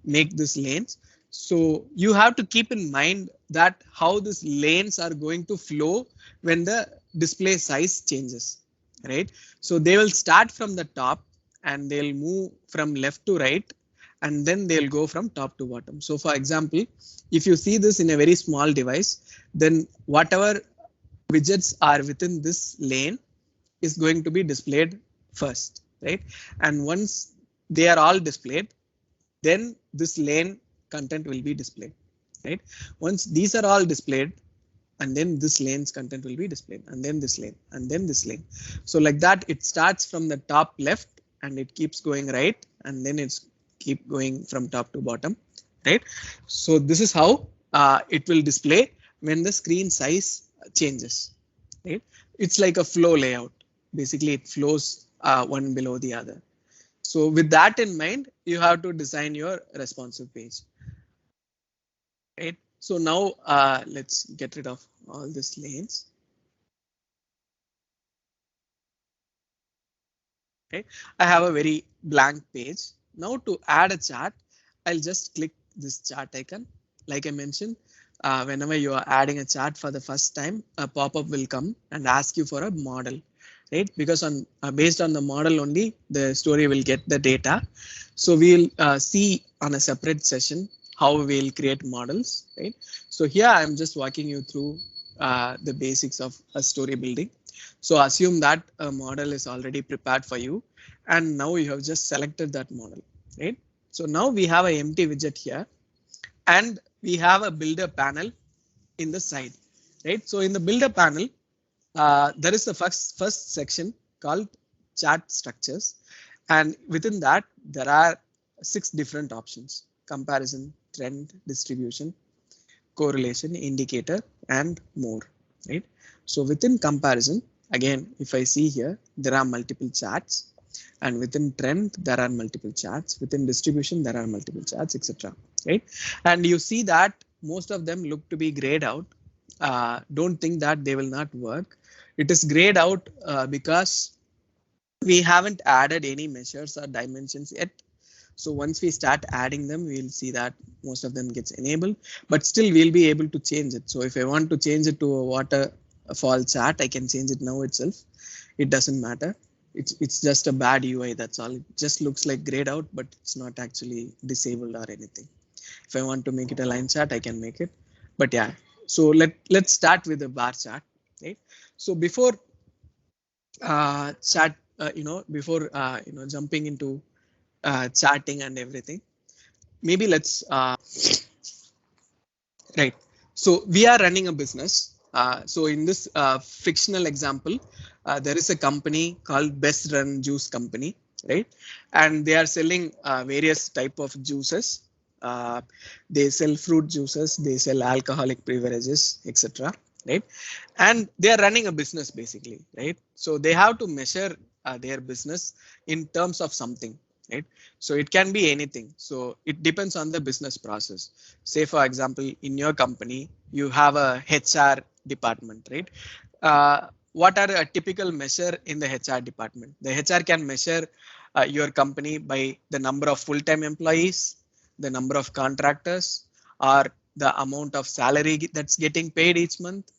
make this lanes. So you have to keep in mind that how these lanes are going to flow when the display size changes, right? So they will start from the top and they'll move from left to right, and then they'll go from top to bottom. So for example, if you see this in a very small device, then whatever widgets are within this lane is going to be displayed first, right? And once they are all displayed, then this lane content will be displayed, right? Once these are all displayed, and then this lane's content will be displayed, and then this lane, and then this lane. So like that, it starts from the top left and it keeps going right, and then it's keep going from top to bottom, right? So this is how it will display when the screen size changes, right? It's like a flow layout. Basically, it flows one below the other. So with that in mind, you have to design your responsive page, right? So now let's get rid of all these lanes. Okay, I have a very blank page. Now to add a chart, I'll just click this chart icon. Like I mentioned, whenever you are adding a chart for the first time, a pop-up will come and ask you for a model, right? Because on based on the model only, the story will get the data. So we'll see on a separate session how we'll create models, right? So here I'm just walking you through the basics of a story building. So assume that a model is already prepared for you, and now you have just selected that model, right? So now we have an empty widget here, and we have a builder panel in the side, right? So in the builder panel, there is the first section called chart structures, and within that there are 6 different options: comparison, trend, distribution, correlation, indicator, and more, right? So within comparison, again, if I see here, there are multiple charts, and within trend, there are multiple charts. Within distribution, there are multiple charts, etc. Right? And you see that most of them look to be grayed out. Don't think that they will not work. It is grayed out because we haven't added any measures or dimensions yet. So once we start adding them, we'll see that most of them gets enabled, but still we'll be able to change it. So if I want to change it to a waterfall chart, I can change it now itself. It doesn't matter. It's just a bad UI. That's all. It just looks like grayed out, but it's not actually disabled or anything. If I want to make it a line chart, I can make it. But yeah, so let's start with a bar chart, right? So before chart, before jumping into charting and everything, maybe let's right. So we are running a business, So in this fictional example, there is a company called Best Run Juice Company, right? And they are selling various type of juices. They sell fruit juices, they sell alcoholic beverages, etc. Right? And they are running a business basically, right? So they have to measure their business in terms of something, right? So it can be anything. So it depends on the business process. Say for example, in your company, you have a HR department, right? What are a typical measure in the HR department? The HR can measure your company by the number of full-time employees, the number of contractors, or the amount of salary that's getting paid each month,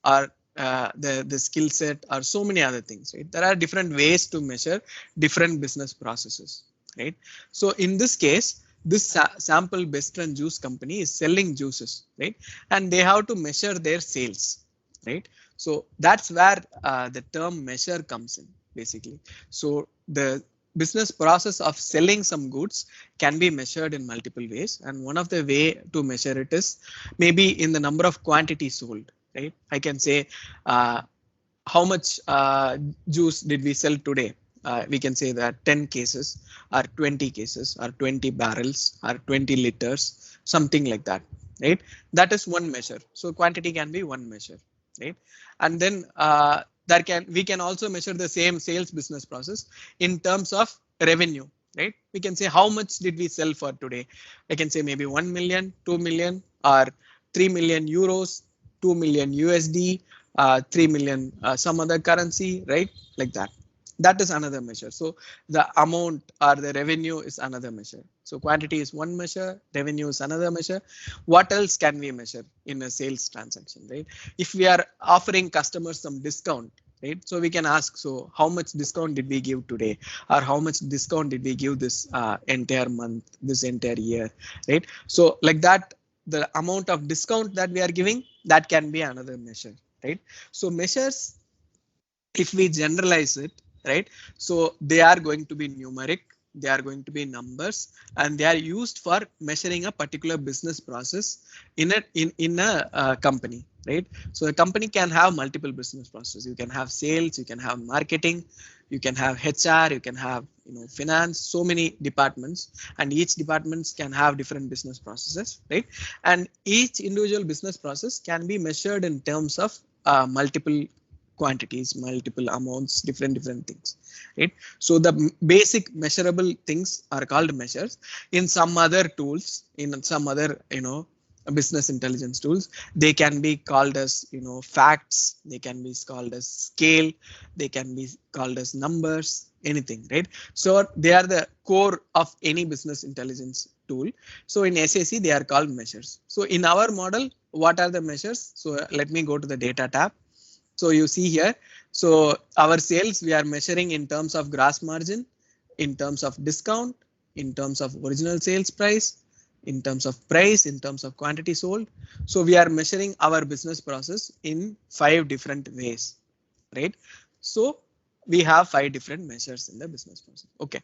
or the skill set, or so many other things. Right? There are different ways to measure different business processes. Right? So in this case, this sample Best Run Juice Company is selling juices, right? And they have to measure their sales, right? So that's where the term measure comes in, basically. So the business process of selling some goods can be measured in multiple ways, and one of the way to measure it is maybe in the number of quantities sold, right? I can say how much juice did we sell today? We can say that 10 cases or 20 cases or 20 barrels or 20 liters, something like that, right? That is one measure. So quantity can be one measure, right? And then we can also measure the same sales business process in terms of revenue, right? We can say how much did we sell for today? I can say maybe 1 million, 2 million, or 3 million euros, 2 million USD, 3 million some other currency, right? Like that. That is another measure. So the amount or the revenue is another measure. So quantity is one measure, revenue is another measure. What else can we measure in a sales transaction, right? If we are offering customers some discount, right? So we can ask, so how much discount did we give today? Or how much discount did we give this entire month, this entire year, right? So like that, the amount of discount that we are giving, that can be another measure, right? So measures, if we generalize it, right? So they are going to be numeric, they are going to be numbers, and they are used for measuring a particular business process in a company, right? So a company can have multiple business processes. You can have sales, you can have marketing, you can have HR, you can have finance, so many departments, and each departments can have different business processes, right? And each individual business process can be measured in terms of multiple quantities, multiple amounts, different things, right? So the basic measurable things are called measures. In some other tools, in some other business intelligence tools, they can be called as facts, they can be called as scale, they can be called as numbers, anything, right? So they are the core of any business intelligence tool. So in SAC they are called measures. So in our model, what are the measures? So let me go to the data tab. So you see here, so our sales, we are measuring in terms of gross margin, in terms of discount, in terms of original sales price, in terms of price, in terms of quantity sold. So we are measuring our business process in 5 different ways, right? So we have 5 different measures in the business process. Okay.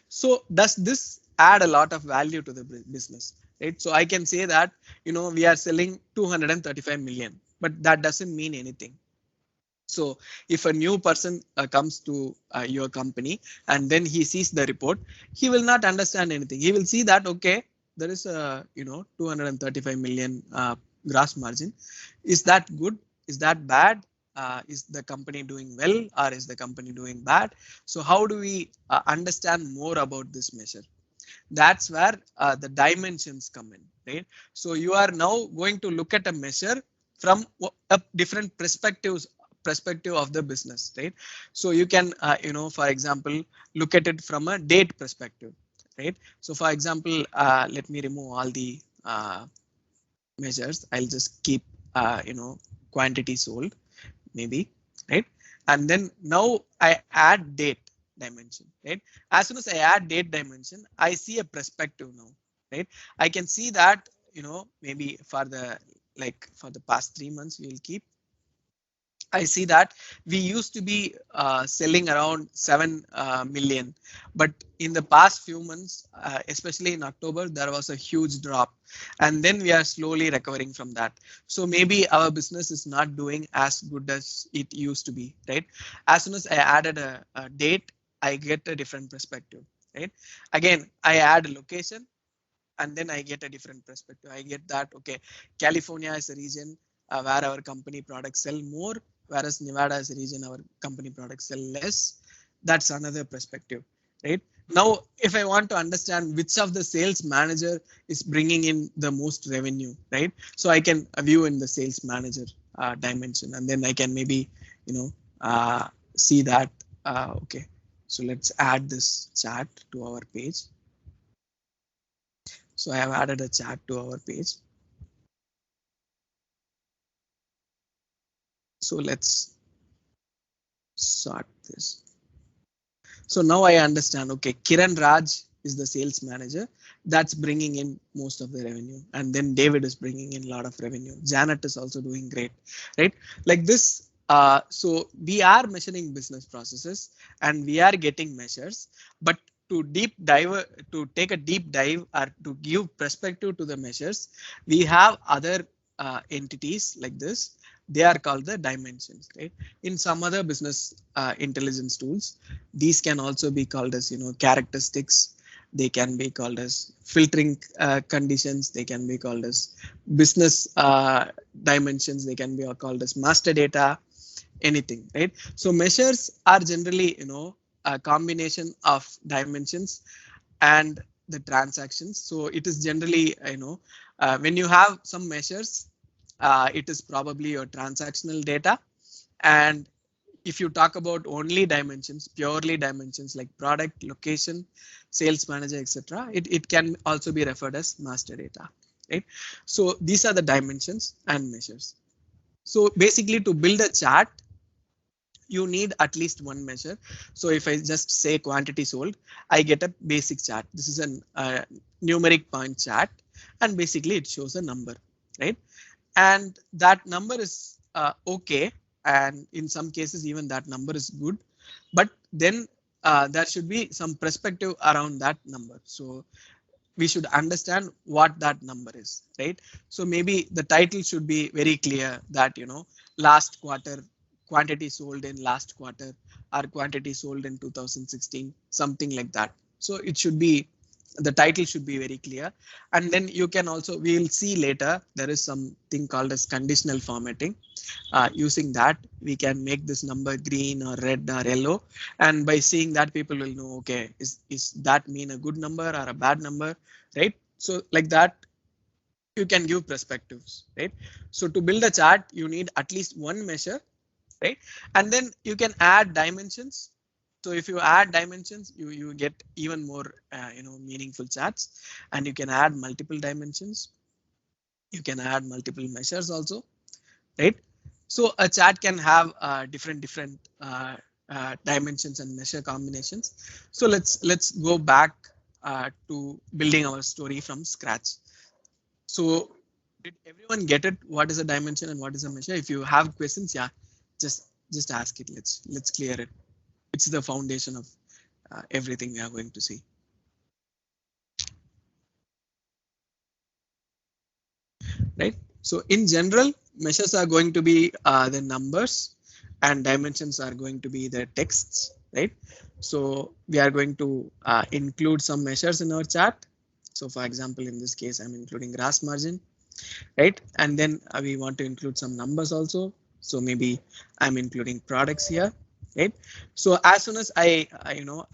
So does this add a lot of value to the business, right? So I can say that, we are selling 235 million, but that doesn't mean anything. So if a new person comes to your company and then he sees the report, he will not understand anything. He will see that, okay, there is a 235 million gross margin. Is that good? Is that bad? Is the company doing well, or is the company doing bad? So how do we understand more about this measure? That's where the dimensions come in, right? So you are now going to look at a measure from a different perspective of the business, right? So you can, for example, look at it from a date perspective, right? So for example, let me remove all the measures. I'll just keep, quantity sold, maybe, right? And then now I add date dimension, right? As soon as I add date dimension, I see a perspective now, right? I can see that, maybe for the past 3 months, we'll keep I see that we used to be selling around 7 million, but in the past few months, especially in October, there was a huge drop, and then we are slowly recovering from that. So maybe our business is not doing as good as it used to be, right? As soon as I added a date, I get a different perspective, right? Again, I add a location, and then I get a different perspective. I get that, okay, California is a region where our company products sell more, whereas Nevada is a region our company products sell less. That's another perspective, right? Now, if I want to understand which of the sales manager is bringing in the most revenue, right? So I can view in the sales manager dimension, and then I can maybe, see that, okay. So let's add this chart to our page. So I have added a chart to our page. So let's sort this. So now I understand, okay, Kiran Raj is the sales manager that's bringing in most of the revenue. And then David is bringing in a lot of revenue. Janet is also doing great, right? Like this. So we are measuring business processes and we are getting measures, but to take a deep dive or to give perspective to the measures, we have other entities like this. They are called the dimensions, right? In some other business intelligence tools, these can also be called as, characteristics. They can be called as filtering conditions. They can be called as business dimensions. They can be called as master data, anything, right? So measures are generally, a combination of dimensions and the transactions. So it is generally, when you have some measures, it is probably your transactional data. And if you talk about only dimensions, purely dimensions like product, location, sales manager, etc., it can also be referred as master data, right? So these are the dimensions and measures. So basically, to build a chart, you need at least one measure. So if I just say quantity sold, I get a basic chart. This is a numeric point chart, and basically it shows a number, right? And that number is okay, and in some cases even that number is good, but then there should be some perspective around that number. So we should understand what that number is, right? So maybe the title should be very clear that, last quarter quantity sold in last quarter or quantity sold in 2016, something like that. So it should be, the title should be very clear. And then you can also, we'll see later, there is something called as conditional formatting. Using that, we can make this number green or red or yellow. And by seeing that, people will know, okay, is that mean a good number or a bad number, right? So like that, you can give perspectives, right? So to build a chart, you need at least one measure, right? And then you can add dimensions. So if you add dimensions, you get even more, meaningful charts, and you can add multiple dimensions. You can add multiple measures also, right? So a chart can have different dimensions and measure combinations. So let's go back to building our story from scratch. So did everyone get it? What is a dimension and what is a measure? If you have questions, yeah, just ask it. Let's clear it. It's the foundation of everything we are going to see. Right. So in general, measures are going to be the numbers and dimensions are going to be the texts, right? So we are going to include some measures in our chart. So for example, in this case, I'm including gross margin, right? And then we want to include some numbers also. So maybe I'm including products here, right? So as soon as I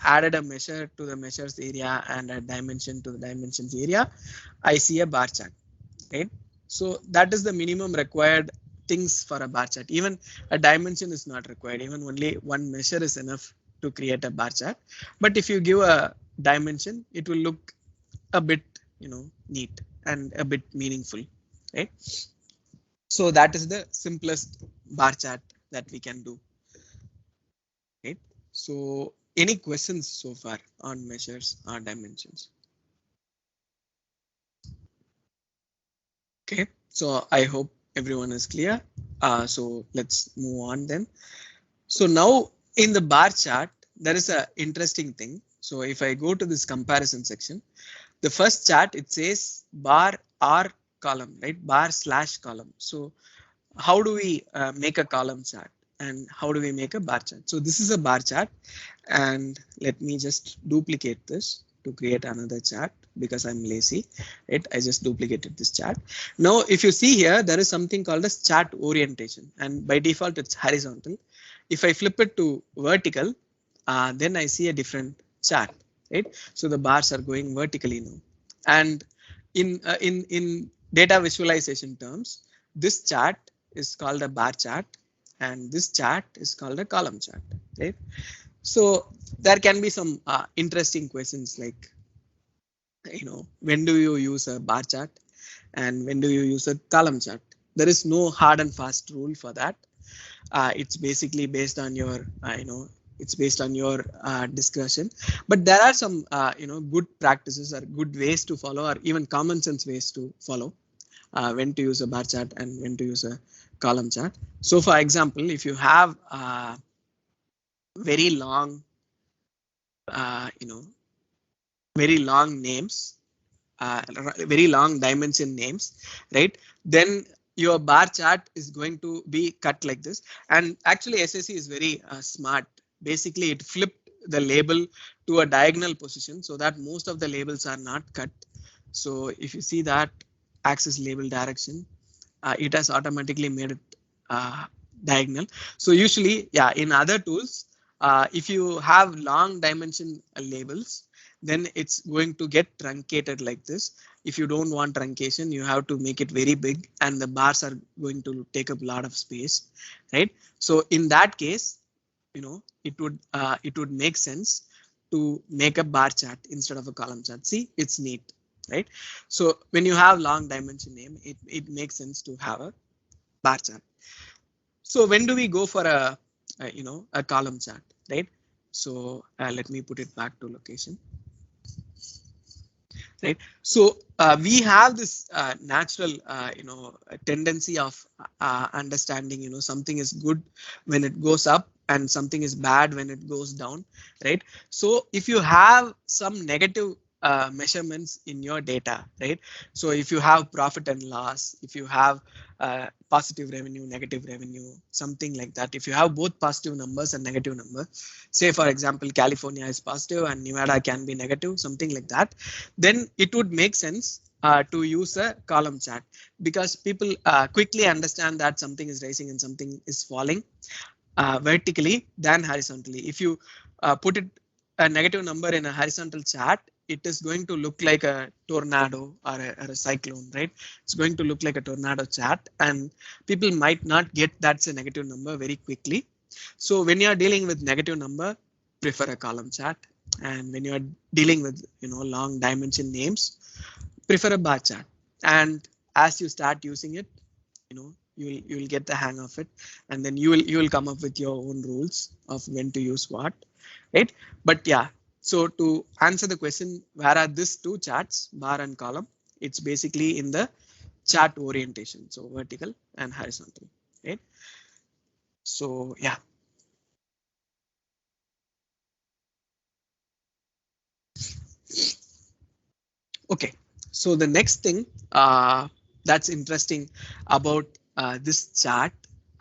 added a measure to the measures area and a dimension to the dimensions area, I see a bar chart, right? So that is the minimum required things for a bar chart. Even a dimension is not required. Even only one measure is enough to create a bar chart. But if you give a dimension, it will look a bit, neat and a bit meaningful, right? So that is the simplest bar chart that we can do. Right? So any questions so far on measures or dimensions? Okay, so I hope everyone is clear. So let's move on then. So now in the bar chart, there is a interesting thing. So if I go to this comparison section, the first chart, it says bar or column, right? Bar / column. So how do we make a column chart and how do we make a bar chart? So this is a bar chart, and let me just duplicate this to create another chart because I'm lazy. Right? I just duplicated this chart. Now, if you see here, there is something called as chart orientation, and by default it's horizontal. If I flip it to vertical, then I see a different chart. Right? So the bars are going vertically now, and in data visualization terms, this chart is called a bar chart and this chart is called a column chart. Right? So there can be some interesting questions like, when do you use a bar chart and when do you use a column chart? There is no hard and fast rule for that. It's basically based on your, it's based on your discussion. But there are some, good practices or good ways to follow, or even common sense ways to follow when to use a bar chart and when to use a column chart. So for example, if you have very long, very long names, very long dimension names, right? Then your bar chart is going to be cut like this. And actually SAC is very smart. Basically, it flipped the label to a diagonal position so that most of the labels are not cut. So if you see that axis label direction, it has automatically made it diagonal. So usually, yeah, in other tools, if you have long dimension labels, then it's going to get truncated like this. If you don't want truncation, you have to make it very big and the bars are going to take up a lot of space, right? So in that case, it would make sense to make a bar chart instead of a column chart. See, it's neat, right? So when you have long dimension name, it makes sense to have a bar chart. So when do we go for a column chart, right? So let me put it back to location. Right. So we have this natural, tendency of understanding, something is good when it goes up and something is bad when it goes down. Right. So if you have some negative measurements in your data, right? So if you have profit and loss, if you have positive revenue, negative revenue, something like that. If you have both positive numbers and negative numbers, say for example, California is positive and Nevada can be negative, something like that, then it would make sense to use a column chart because people quickly understand that something is rising and something is falling vertically than horizontally. If you put a negative number in a horizontal chart, it is going to look like a tornado or a cyclone, right? It's going to look like a tornado chart and people might not get that's a negative number very quickly. So when you are dealing with negative number, prefer a column chart. And when you are dealing with long dimension names, prefer a bar chart. And as you start using it, you'll get the hang of it, and then you will come up with your own rules of when to use what, right? But yeah. So to answer the question, where are these two charts, bar and column? It's basically in the chart orientation, so vertical and horizontal, right? So yeah. Okay, so the next thing that's interesting about this chart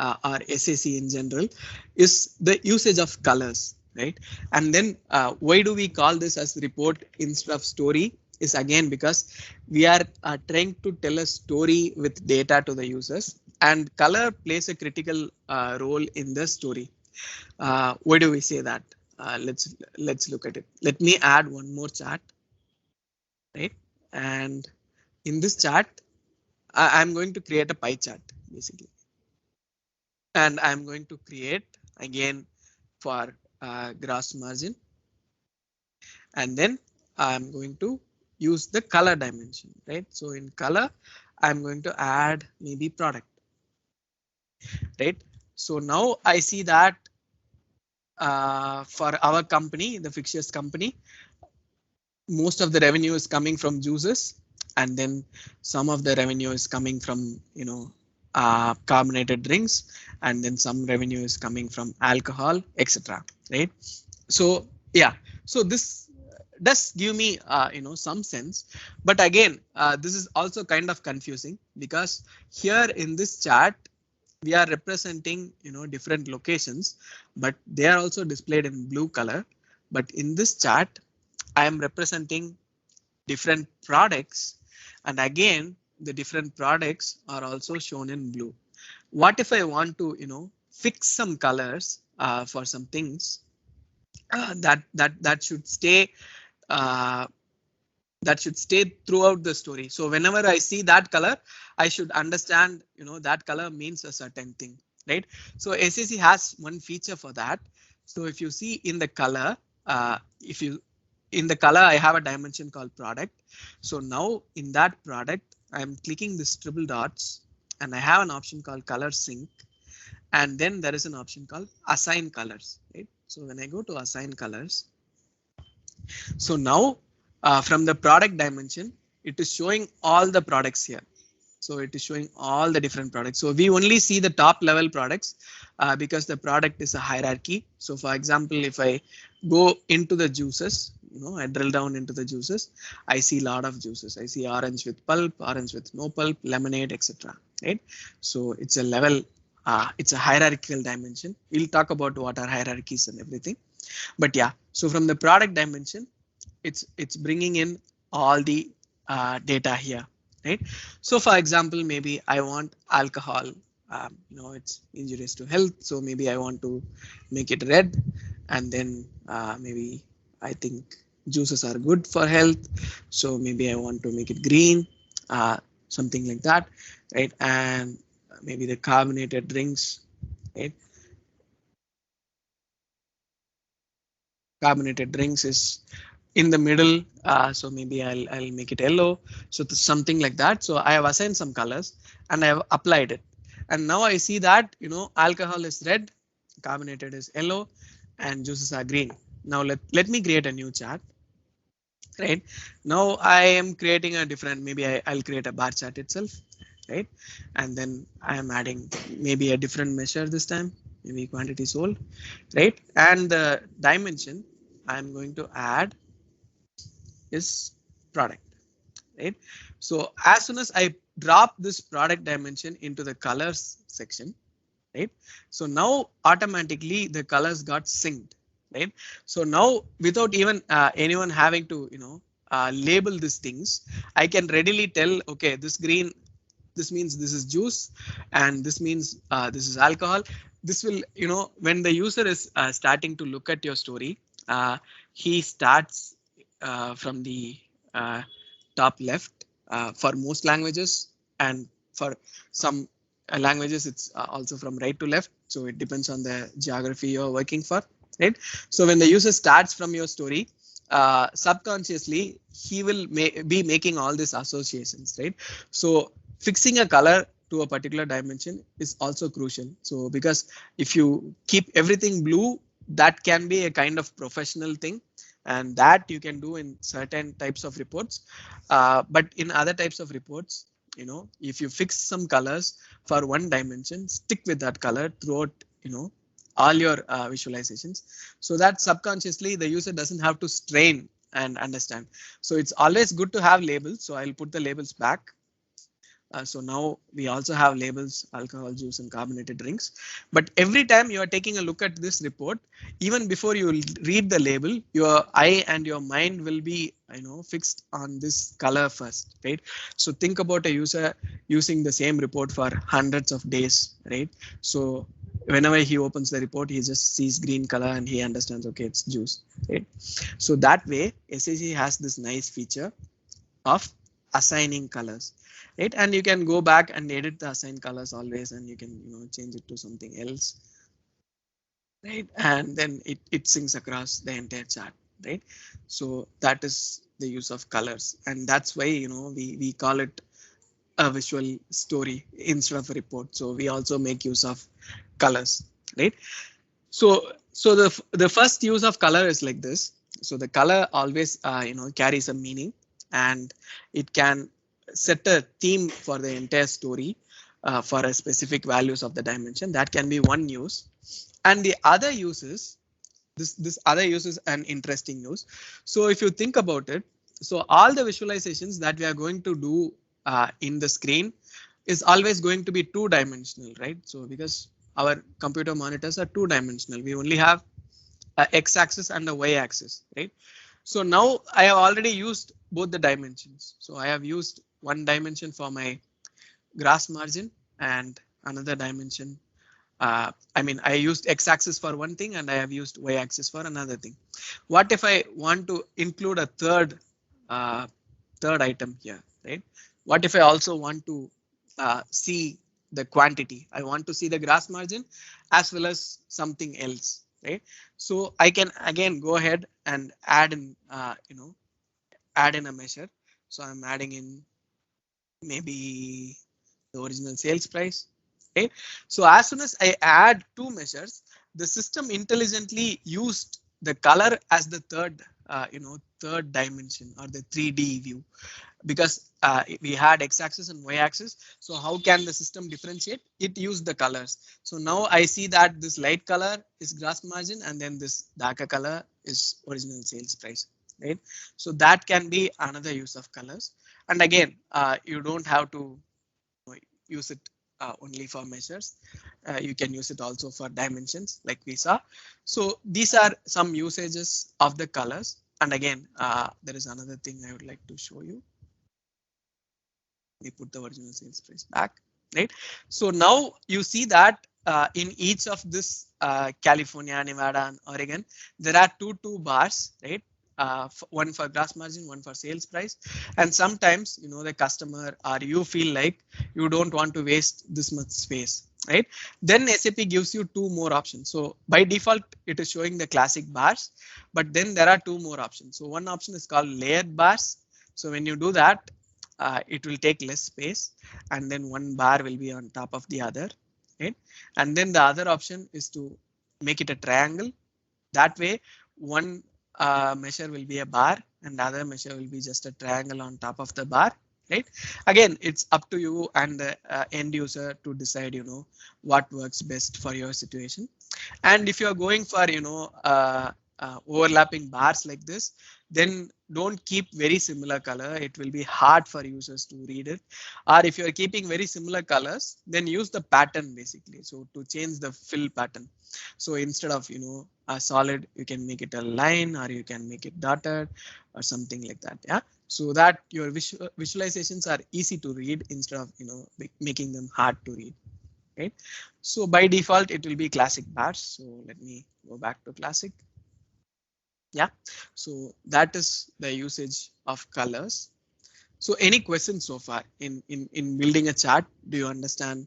or SAC in general is the usage of colors. Right, and then why do we call this as report instead of story is again because we are trying to tell a story with data to the users, and color plays a critical role in the story. Why do we say that? Let's look at it. Let me add one more chart, right? And in this chart, I'm going to create a pie chart basically, and I'm going to create again for gross margin, and then I'm going to use the color dimension, right? So in color, I'm going to add maybe product, right? So now I see that for our company, the fixtures company, most of the revenue is coming from juices, and then some of the revenue is coming from carbonated drinks, and then some revenue is coming from alcohol, etc. Right? So yeah, so this does give me some sense, but again this is also kind of confusing because here in this chart we are representing different locations, but they are also displayed in blue color. But in this chart I am representing different products, and again the different products are also shown in blue. What if I want to fix some colors for some things that should stay throughout the story? So whenever I see that color, I should understand that color means a certain thing, right? So SAC has one feature for that. So if you see in the color, I have a dimension called product. So now in that product, I'm clicking this triple dots and I have an option called color sync. And then there is an option called assign colors, right? So when I go to assign colors, so now from the product dimension, it is showing all the products here. So it is showing all the different products. So we only see the top level products because the product is a hierarchy. So for example, if I go into the juices, I drill down into the juices, I see a lot of juices. I see orange with pulp, orange with no pulp, lemonade, etc. Right? So it's a level, it's a hierarchical dimension. We'll talk about what are hierarchies and everything. But yeah, so from the product dimension, it's bringing in all the data here, right? So for example, maybe I want alcohol, it's injurious to health. So maybe I want to make it red, and then maybe I think juices are good for health. So maybe I want to make it green, something like that, right? And maybe the carbonated drinks, right? Carbonated drinks is in the middle, so maybe I'll make it yellow. So something like that. So I have assigned some colors and I have applied it. And now I see that alcohol is red, carbonated is yellow, and juices are green. Now let me create a new chart. Right now I am creating a different, maybe I'll create a bar chart itself, right? And then I am adding maybe a different measure this time, maybe quantity sold, right? And the dimension I'm going to add is product, right? So as soon as I drop this product dimension into the colors section, right? So now automatically the colors got synced, right? So now without even anyone having to label these things, I can readily tell, okay, this green, this means this is juice, and this means this is alcohol. This will, when the user is starting to look at your story, he starts from the top left for most languages, and for some languages it's also from right to left. So it depends on the geography you're working for, right? So when the user starts from your story, subconsciously he will be making all these associations, right? So fixing a color to a particular dimension is also crucial. So because if you keep everything blue, that can be a kind of professional thing, and that you can do in certain types of reports. But in other types of reports, if you fix some colors for one dimension, stick with that color throughout, all your visualizations, so that subconsciously the user doesn't have to strain and understand. So it's always good to have labels. So I'll put the labels back. So now we also have labels, alcohol, juice, and carbonated drinks. But every time you are taking a look at this report, even before you read the label, your eye and your mind will be, fixed on this color first, right? So think about a user using the same report for hundreds of days, right? So whenever he opens the report, he just sees green color and he understands, okay, it's juice, right? So that way, SAC has this nice feature of assigning colors, right? And you can go back and edit the assigned colors always, and you can change it to something else, right? And then it syncs across the entire chart, right? So that is the use of colors, and that's why we call it a visual story instead of a report. So we also make use of colors, right? So the first use of color is like this. So the color always carries a meaning, and it can set a theme for the entire story. for a specific values of the dimension. That can be one use. And the other use is this other use is an interesting use. So if you think about it, so all the visualizations that we are going to do in the screen is always going to be two-dimensional, right? So because our computer monitors are two-dimensional, we only have a x-axis and a y-axis, right? So now I have already used both the dimensions. So I have used one dimension for my gross margin and another dimension. I used x-axis for one thing and I have used y-axis for another thing. What if I want to include a third item here, right? What if I also want to see the quantity? I want to see the gross margin as well as something else, right? So I can again go ahead and add in, add in a measure. So I'm adding in maybe the original sales price. Okay. So as soon as I add two measures, the system intelligently used the color as the third dimension or the 3D view, because we had x-axis and y-axis. So how can the system differentiate? It used the colors. So now I see that this light color is gross margin and then this darker color is original sales price, right? So that can be another use of colors. And again, you don't have to use it only for measures. You can use it also for dimensions like we saw. So these are some usages of the colors. And again, there is another thing I would like to show you. We put the original sales price back, right? So now you see that in each of this California, Nevada, and Oregon, there are two bars, right? One for gross margin, one for sales price. And sometimes, the customer or you feel like you don't want to waste this much space, right? Then SAP gives you two more options. So by default, it is showing the classic bars, but then there are two more options. So one option is called layered bars. So when you do that, it will take less space and then one bar will be on top of the other, right? And then the other option is to make it a triangle. That way, one measure will be a bar and the other measure will be just a triangle on top of the bar, right? Again, it's up to you and the end user to decide, what works best for your situation. And if you are going for, overlapping bars like this, then don't keep very similar color. It will be hard for users to read it. Or if you are keeping very similar colors, then use the pattern basically. So to change the fill pattern. So instead of, a solid, you can make it a line or you can make it dotted or something like that. Yeah. So that your visualizations are easy to read instead of, making them hard to read. Right. So by default, it will be classic bars. So let me go back to classic. Yeah, so that is the usage of colors. So any questions so far in building a chart? Do you understand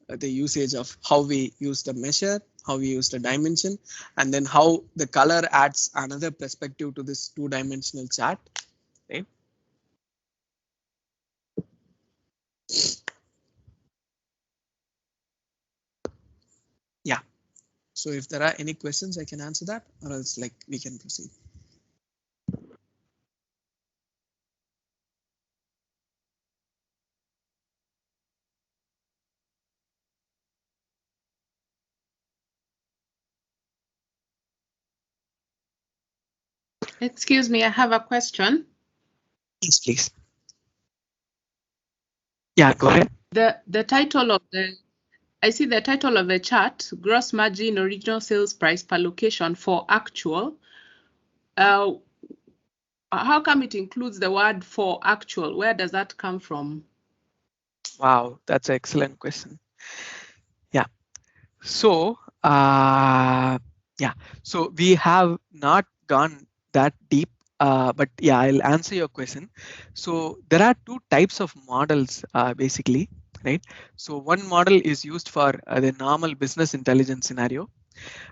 the usage of how we use the measure, how we use the dimension, and then how the color adds another perspective to this two-dimensional chart, right? Yeah. So if there are any questions, I can answer that, or else like we can proceed. Excuse me, I have a question. Yes, please. Yeah, go ahead. The title of I see the title of the chart, gross margin, original sales price per location for actual. How come it includes the word for actual? Where does that come from? Wow, that's an excellent question. Yeah. So, so we have not gone that deep, but yeah, I'll answer your question. So there are two types of models, basically, right? So one model is used for the normal business intelligence scenario,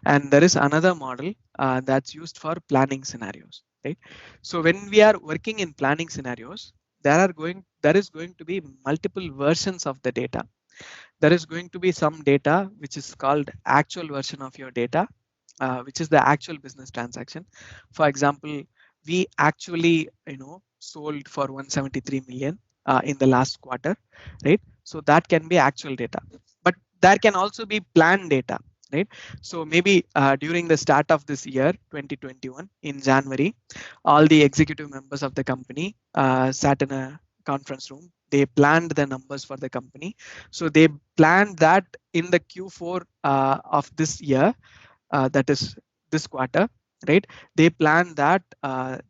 and there is another model that's used for planning scenarios, right? So when we are working in planning scenarios, there is going to be multiple versions of the data. There is going to be some data which is called actual version of your data, which is the actual business transaction. For example, we actually sold for 173 million in the last quarter, right? So that can be actual data, but there can also be planned data, right? So maybe during the start of this year, 2021, in January, all the executive members of the company sat in a conference room. They planned the numbers for the company. So they planned that in the Q4 of this year, that is this quarter, right? They planned that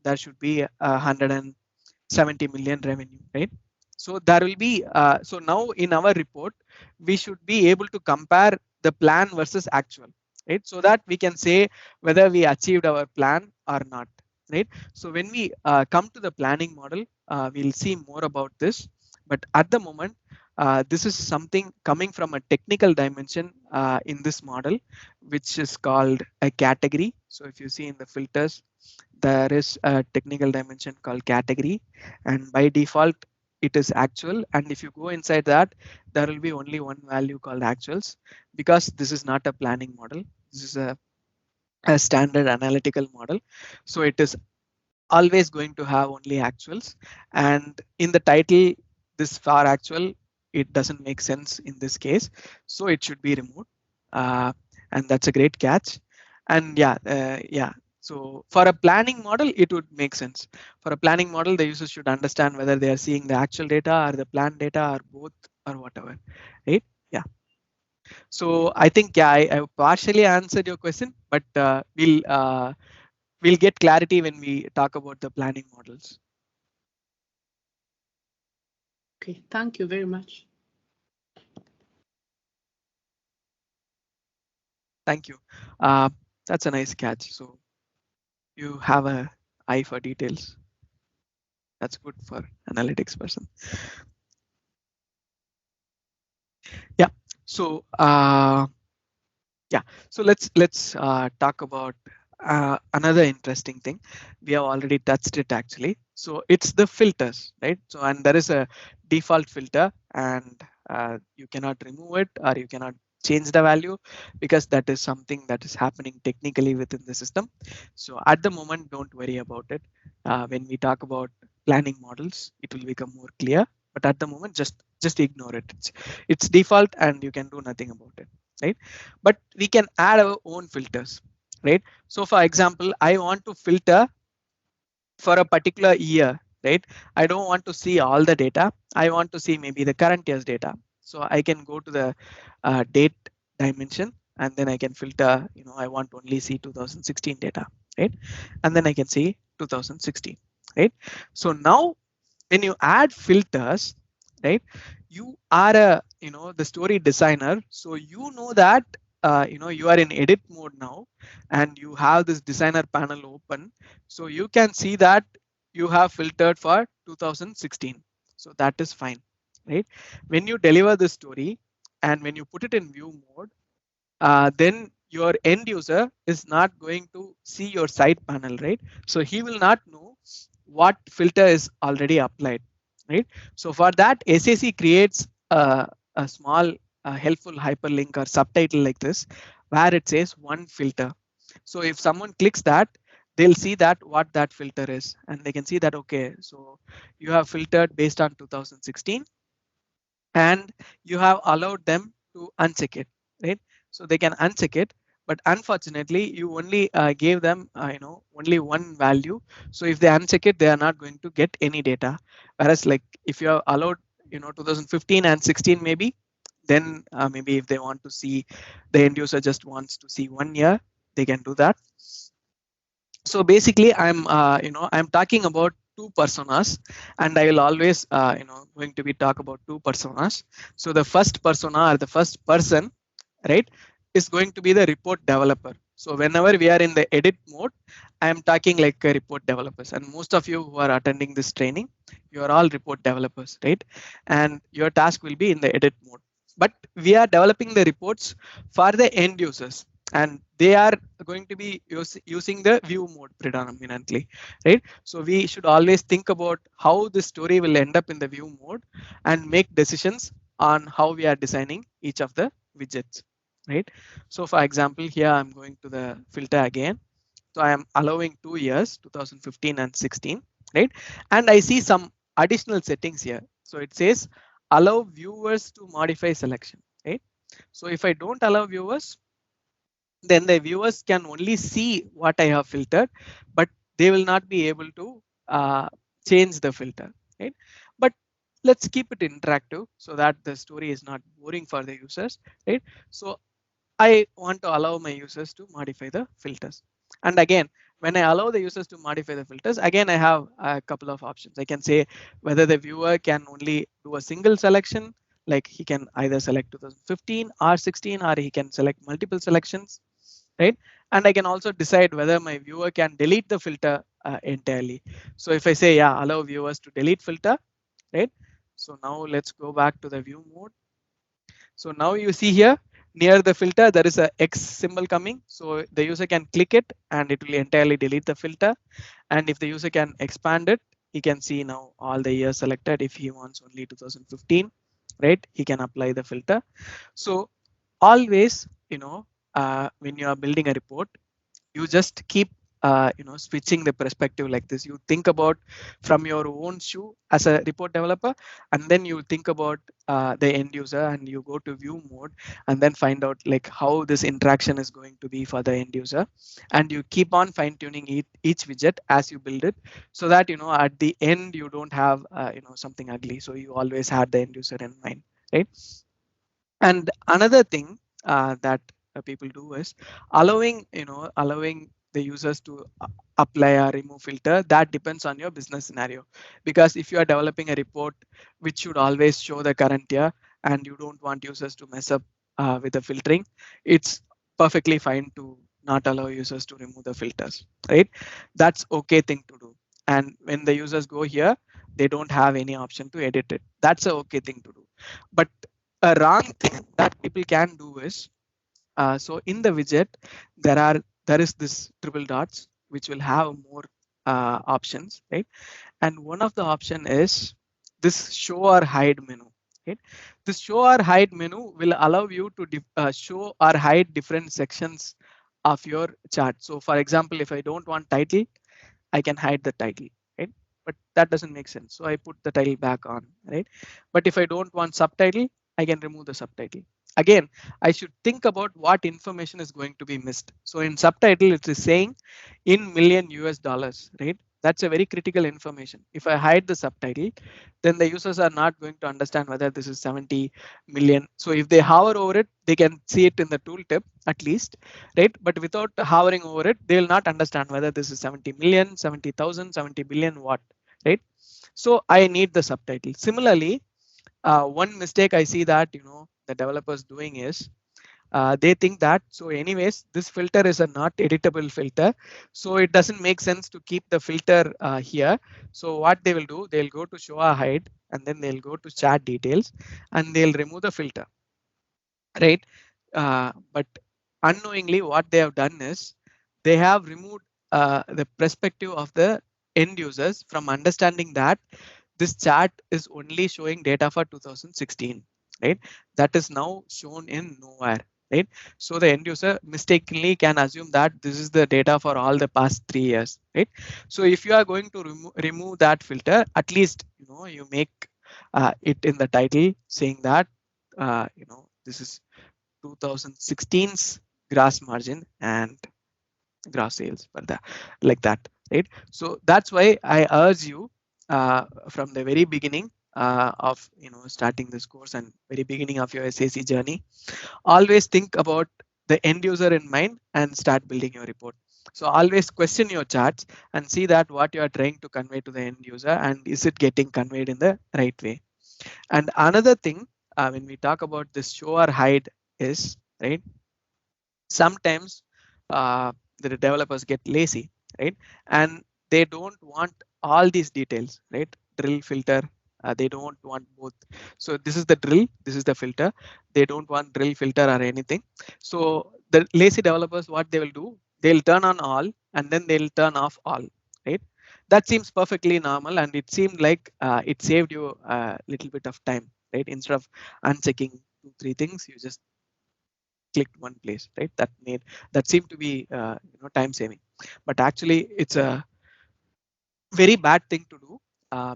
there should be 170 million revenue, right? So there will be, so now in our report, we should be able to compare the plan versus actual, right? So that we can say whether we achieved our plan or not, right? So when we come to the planning model, we'll see more about this. But at the moment, this is something coming from a technical dimension in this model, which is called a category. So if you see in the filters, there is a technical dimension called category, and by default it is actual. And if you go inside that, there will be only one value called actuals, because this is not a planning model. This is a standard analytical model. So it is always going to have only actuals, and in the title, this for actual, it doesn't make sense in this case, so it should be removed. And that's a great catch. And yeah, so for a planning model, it would make sense. For a planning model, the users should understand whether they are seeing the actual data or the planned data or both or whatever, right? Yeah. So I think, yeah, I partially answered your question, but we'll get clarity when we talk about the planning models. Okay, thank you very much. Thank you. That's a nice catch. So you have an eye for details. That's good for analytics person. Yeah. So yeah. So let's talk about another interesting thing. We have already touched it actually. So it's the filters, right? So and there is a default filter, and you cannot remove it or you cannot change the value, because that is something that is happening technically within the system. So at the moment, don't worry about it. When we talk about planning models, it will become more clear. But at the moment, just ignore it. It's default, and you can do nothing about it, right? But we can add our own filters, right? So for example, I want to filter for a particular year, right? I don't want to see all the data. I want to see maybe the current year's data. So I can go to the date dimension, and then I can filter, I want to only see 2016 data, right? And then I can see 2016, right? So now when you add filters, right, you are the story designer, so you know that you are in edit mode now, and you have this designer panel open, so you can see that you have filtered for 2016. So that is fine, right? When you deliver the story and when you put it in view mode, then your end user is not going to see your side panel, right? So he will not know what filter is already applied, right? So for that, SAC creates a small helpful hyperlink or subtitle like this, where it says one filter. So if someone clicks that, they'll see that what that filter is, and they can see that, okay, so you have filtered based on 2016, and you have allowed them to uncheck it, right? So they can uncheck it, but unfortunately you only gave them only one value. So if they uncheck it, they are not going to get any data. Whereas like if you have allowed 2015 and 16 maybe, then maybe if they want to see, the end user just wants to see 1 year, they can do that. So basically I'm talking about two personas, and I will always going to be talk about two personas. So the first persona, or the first person, right, is going to be the report developer. So whenever we are in the edit mode, I am talking like a report developers, and most of you who are attending this training, you are all report developers, right? And your task will be in the edit mode, but we are developing the reports for the end users, and they are going to be using the view mode predominantly, right? So we should always think about how the story will end up in the view mode and make decisions on how we are designing each of the widgets, right? So for example, here I'm going to the filter again. So I am allowing 2 years, 2015 and 16, right? And I see some additional settings here. So it says allow viewers to modify selection, right? So if I don't allow viewers, then the viewers can only see what I have filtered, but they will not be able to change the filter, right? But let's keep it interactive so that the story is not boring for the users, right? So I want to allow my users to modify the filters. And again, when I allow the users to modify the filters, again, I have a couple of options. I can say whether the viewer can only do a single selection, like he can either select 2015 or 16, or he can select multiple selections, right? And I can also decide whether my viewer can delete the filter entirely. So if I say, yeah, allow viewers to delete filter, right? So now let's go back to the view mode. So now you see here near the filter, there is a X symbol coming. So the user can click it and it will entirely delete the filter. And if the user can expand it, he can see now all the years selected. If he wants only 2015, right, he can apply the filter. So always, when you are building a report, you just keep switching the perspective like this. You think about from your own shoe as a report developer, and then you think about the end user, and you go to view mode and then find out like how this interaction is going to be for the end user, and you keep on fine tuning each widget as you build it, so that at the end you don't have something ugly. So you always had the end user in mind, right? And another thing that people do is allowing the users to apply or remove filter. That depends on your business scenario, because if you are developing a report which should always show the current year and you don't want users to mess up with the filtering, it's perfectly fine to not allow users to remove the filters, right? That's okay thing to do. And when the users go here, they don't have any option to edit it. That's a okay thing to do. But a wrong thing that people can do is, so in the widget there is this triple dots which will have more options, right? And one of the option is this show or hide menu, right? This show or hide menu will allow you to show or hide different sections of your chart. So for example, if I don't want title, I can hide the title, right? But that doesn't make sense. So I put the title back on, right? But if I don't want subtitle, I can remove the subtitle. Again, I should think about what information is going to be missed. So in subtitle, it is saying in million US dollars, right? That's a very critical information. If I hide the subtitle, then the users are not going to understand whether this is 70 million. So if they hover over it, they can see it in the tooltip at least, right? But without hovering over it, they will not understand whether this is 70 million, 70,000, 70 billion, what, right? So I need the subtitle. Similarly, one mistake I see that the developers doing is they think that, so anyways, this filter is a not editable filter, so it doesn't make sense to keep the filter here. So what they will do, they'll go to show or hide, and then they'll go to chat details and they'll remove the filter, right? But unknowingly what they have done is they have removed the perspective of the end users from understanding that this chart is only showing data for 2016, right? That is now shown in nowhere, right? So the end user mistakenly can assume that this is the data for all the past 3 years, right? So if you are going to remove that filter, at least you make it in the title saying that this is 2016's gross margin and gross sales for that, like that, right? So that's why I urge you from the very beginning of starting this course and very beginning of your SAC journey, always think about the end user in mind and start building your report. So always question your charts and see that what you are trying to convey to the end user, and is it getting conveyed in the right way. And another thing, when we talk about this show or hide is, right, sometimes the developers get lazy, right? And they don't want all these details, right? Drill, filter, they don't want both. So this is the drill, this is the filter. They don't want drill, filter or anything. So the lazy developers, what they will do, they'll turn on all and then they'll turn off all, right? That seems perfectly normal, and it seemed like it saved you a little bit of time, right? Instead of unchecking 2-3 things, you just clicked one place, right? That seemed to be time saving, but actually it's a very bad thing to do,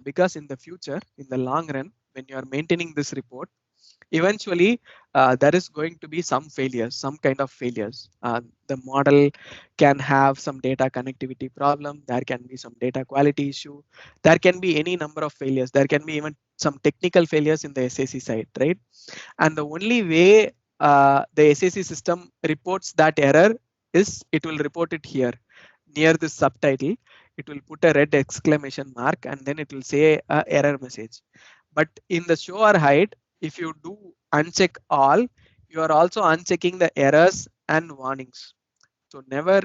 because in the future, in the long run, when you are maintaining this report, eventually there is going to be some failures, some kind of failures. The model can have some data connectivity problem. There can be some data quality issue. There can be any number of failures. There can be even some technical failures in the SAC side, right? And the only way the SAC system reports that error is it will report it here near this subtitle. It will put a red exclamation mark and then it will say error message. But in the show or hide, if you do uncheck all, you are also unchecking the errors and warnings. So never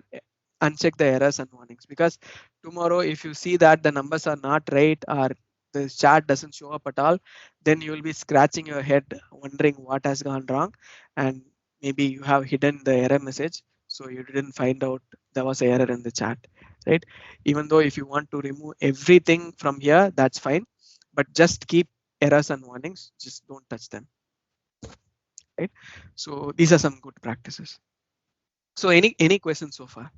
uncheck the errors and warnings, because tomorrow if you see that the numbers are not right or the chart doesn't show up at all, then you will be scratching your head wondering what has gone wrong, and maybe you have hidden the error message, so you didn't find out there was an error in the chart, right? Even though if you want to remove everything from here, that's fine, but just keep errors and warnings, just don't touch them, right? So these are some good practices. So any questions so far?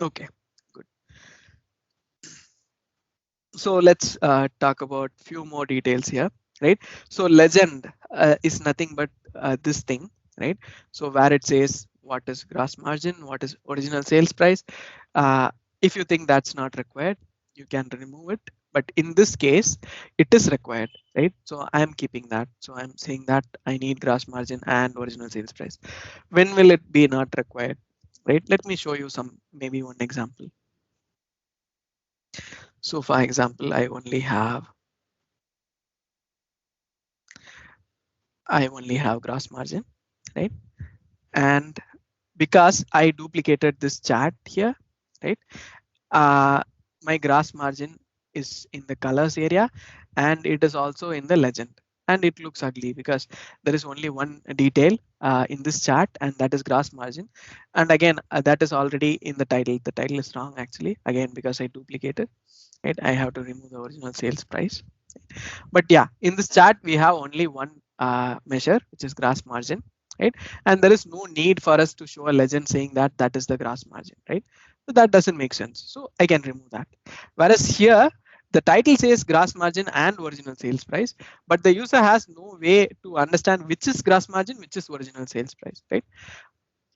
Okay, good. So let's talk about few more details here, right? So legend is nothing but this thing, right? So where it says what is gross margin, what is original sales price. If you think that's not required, you can remove it. But in this case, it is required, right? So I'm keeping that. So I'm saying that I need gross margin and original sales price. When will it be not required, right? Let me show you maybe one example. So for example, I only have gross margin, right? And because I duplicated this chart here, right? My gross margin is in the colors area and it is also in the legend, and it looks ugly because there is only one detail in this chart, and that is gross margin. And again, that is already in the title. The title is wrong actually, again, because I duplicated it. I have to remove the original sales price. But yeah, in this chart we have only one measure, which is gross margin, right? And there is no need for us to show a legend saying that that is the gross margin, right? So that doesn't make sense. So I can remove that. Whereas here the title says gross margin and original sales price, but the user has no way to understand which is gross margin, which is original sales price, right?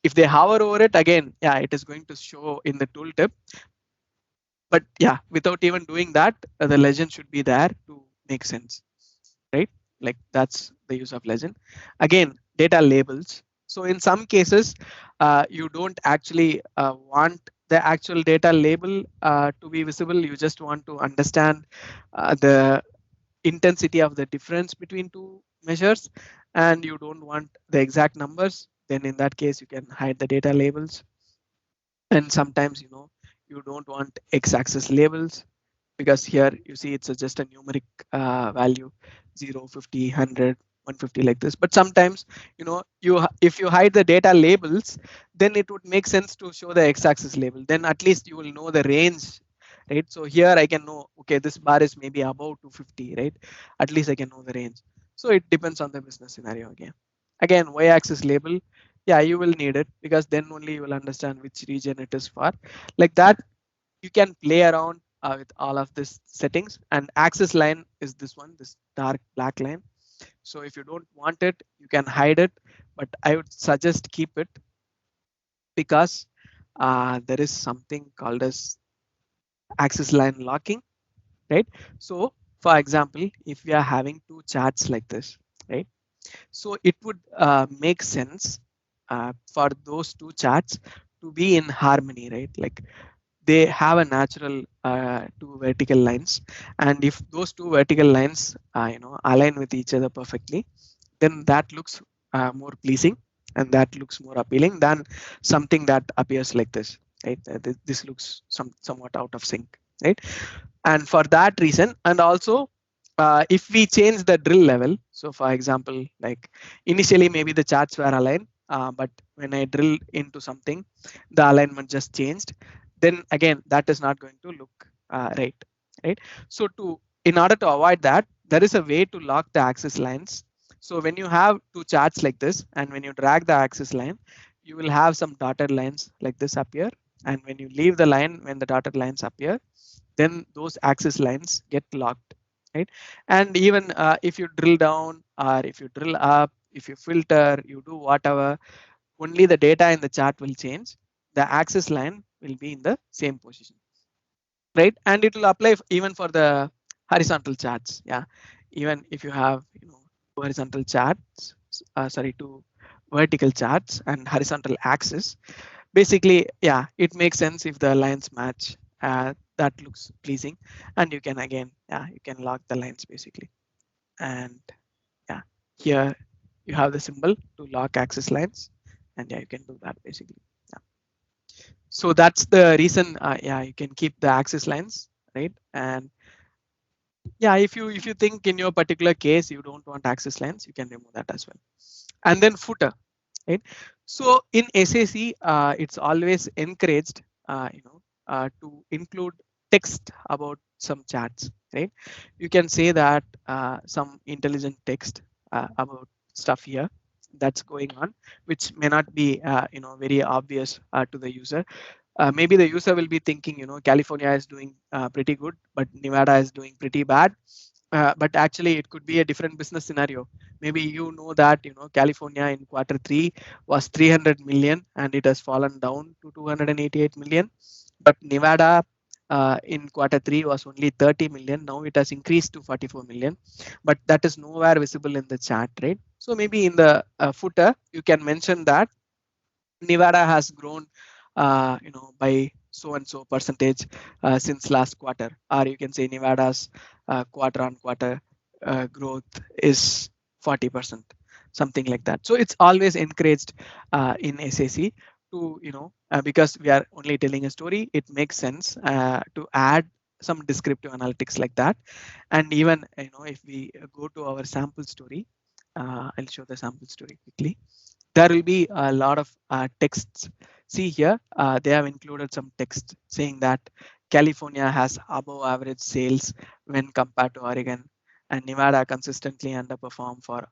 If they hover over it again, yeah, it is going to show in the tooltip. But yeah, without even doing that, the legend should be there to make sense, right? Like that's the use of legend. Again, data labels. So in some cases, you don't actually want the actual data label to be visible. You just want to understand the intensity of the difference between two measures, and you don't want the exact numbers. Then in that case, you can hide the data labels. And sometimes, you don't want x-axis labels, because here you see it's just a numeric value, 0, 50, 100, 150 like this. But sometimes, if you hide the data labels, then it would make sense to show the x-axis label. Then at least you will know the range, right? So here I can know, okay, this bar is maybe above 250, right? At least I can know the range. So it depends on the business scenario again. Again, y-axis label, yeah, you will need it, because then only you will understand which region it is for. Like that, you can play around with all of this settings. And axis line is this one, this dark black line. So if you don't want it, you can hide it, but I would suggest keep it, because there is something called as axis line locking, right? So for example, if we are having two charts like this, right? So it would make sense for those two charts to be in harmony, right? Like they have a natural two vertical lines, and if those two vertical lines align with each other perfectly, then that looks more pleasing, and that looks more appealing than something that appears like this, right? This looks somewhat out of sync, right? And for that reason, and also if we change the drill level, so for example, like initially maybe the charts were aligned, but when I drill into something, the alignment just changed, then again that is not going to look right. So in order to avoid that, there is a way to lock the axis lines. So when you have two charts like this, and when you drag the axis line, you will have some dotted lines like this appear. And when you leave the line, when the dotted lines appear, then those axis lines get locked, right? And even if you drill down or if you drill up, if you filter, you do whatever, only the data in the chart will change. The axis line will be in the same position, right? And it will apply even for the horizontal charts. Yeah, even if you have two horizontal charts, two vertical charts and horizontal axis. Basically, yeah, it makes sense if the lines match. That looks pleasing, and you can again, yeah, you can lock the lines basically. And yeah, here you have the symbol to lock axis lines, and yeah, you can do that basically. Yeah. So that's the reason. Yeah, you can keep the axis lines, right? And yeah, if you think in your particular case you don't want axis lines, you can remove that as well. And then footer, right? So in SAC, it's always encouraged, to include text about some charts, right? You can say that some intelligent text about stuff here that's going on, which may not be, very obvious to the user. Maybe the user will be thinking, California is doing pretty good, but Nevada is doing pretty bad. But actually, it could be a different business scenario. Maybe that California in Q3 was 300 million and it has fallen down to 288 million. But Nevada in Q3 was only 30 million. Now it has increased to 44 million, but that is nowhere visible in the chart, right? So maybe in the footer you can mention that Nevada has grown, by so and so percentage since last quarter, or you can say Nevada's quarter on quarter growth is 40%, something like that. So it's always encouraged in SAC to, because we are only telling a story, it makes sense to add some descriptive analytics like that. And even, if we go to our sample story, I'll show the sample story quickly. There will be a lot of texts. See here, they have included some text saying that California has above average sales when compared to Oregon, and Nevada consistently underperform for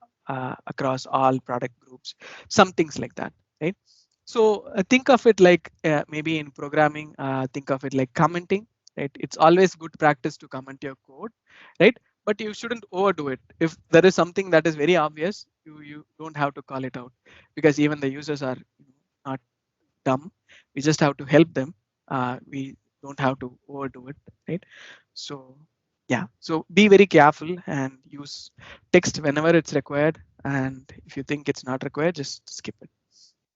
across all product groups, some things like that, right? So think of it like maybe in programming, think of it like commenting, right? It's always good practice to comment your code, right? But you shouldn't overdo it. If there is something that is very obvious, you don't have to call it out, because even the users are not dumb. We just have to help them. We don't have to overdo it, right? So yeah, so be very careful and use text whenever it's required. And if you think it's not required, just skip it.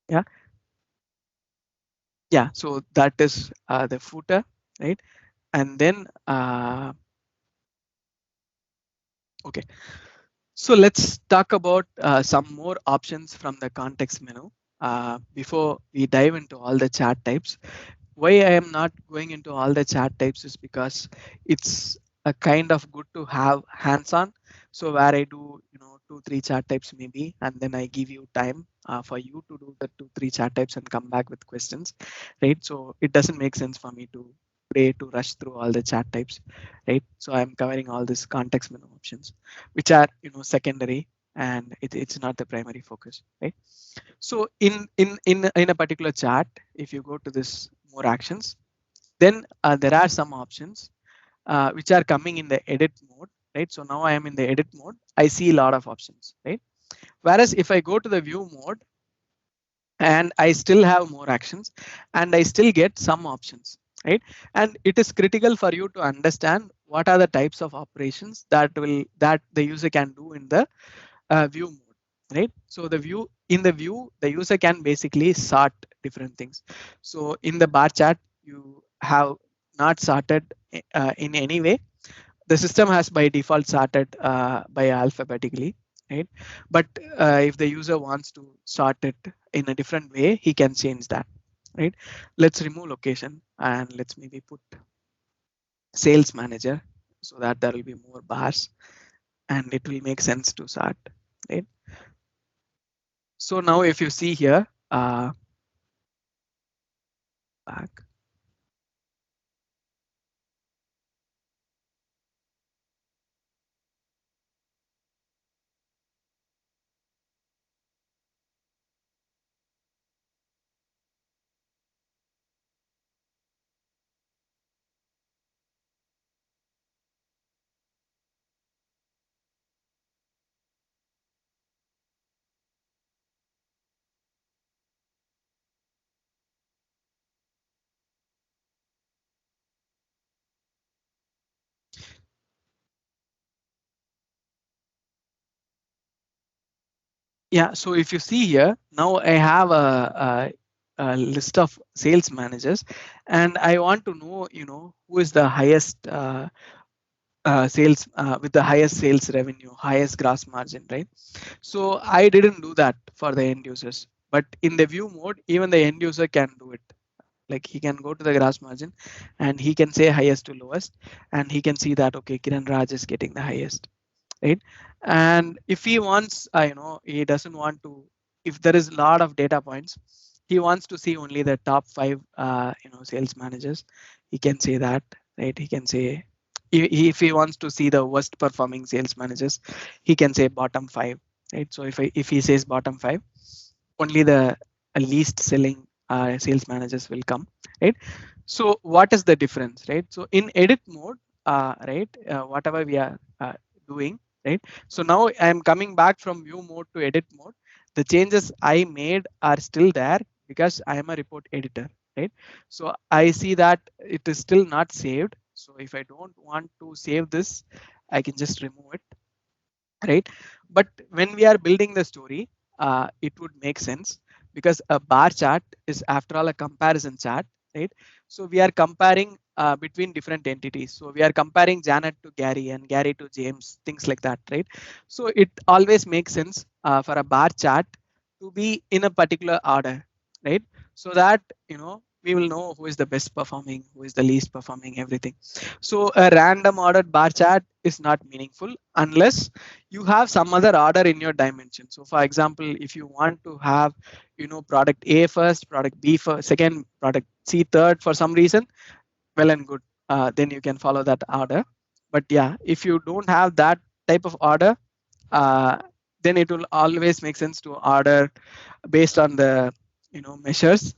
Yeah. Yeah, so that is the footer, right? And then okay, so let's talk about some more options from the context menu before we dive into all the chart types. Why I am not going into all the chart types is because it's a kind of good to have hands-on. So where I do 2-3 chart types maybe, and then I give you time for you to do the 2-3 chart types and come back with questions, right? So it doesn't make sense for me to rush through all the chart types, right? So I'm covering all these context menu options, which are secondary, and it's not the primary focus, right? So in a particular chart, if you go to this more actions, then there are some options which are coming in the edit mode, right? So now I am in the edit mode. I see a lot of options, right? Whereas if I go to the view mode, and I still have more actions, and I still get some options, right? And it is critical for you to understand what are the types of operations that the user can do in the view mode, right? So the view the user can basically sort different things. So in the bar chart, you have not sorted in any way. The system has by default sorted by alphabetically, right? But if the user wants to sort it in a different way, he can change that, right? Let's remove location and let's maybe put sales manager, so that there will be more bars and it will make sense to sort, right? So now if you see here, back. Yeah, so if you see here, now I have a list of sales managers, and I want to know, who is the highest sales with the highest sales revenue, highest gross margin, right? So I didn't do that for the end users, but in the view mode, even the end user can do it. Like he can go to the gross margin and he can say highest to lowest, and he can see that, okay, Kiran Raj is getting the highest, right? And if he wants, he doesn't want to, if there is a lot of data points, he wants to see only the top 5, sales managers. He can say that, right? He can say, if he wants to see the worst performing sales managers, he can say bottom 5, right? So if he says bottom 5, only the least selling sales managers will come, right? So what is the difference, right? So in edit mode, right, whatever we are doing, right? So now I am coming back from view mode to edit mode. The changes I made are still there because I am a report editor, right? So I see that it is still not saved. So if I don't want to save this, I can just remove it, right? But when we are building the story, it would make sense because a bar chart is after all a comparison chart, right? So we are comparing between different entities. So we are comparing Janet to Gary and Gary to James, things like that, right? So it always makes sense for a bar chart to be in a particular order, right? So that, we will know who is the best performing, who is the least performing, everything. So a random ordered bar chart is not meaningful unless you have some other order in your dimension. So for example, if you want to have, product A first, product B first, second, product C third for some reason, well and good, then you can follow that order. But yeah, if you don't have that type of order, uh, then it will always make sense to order based on the measures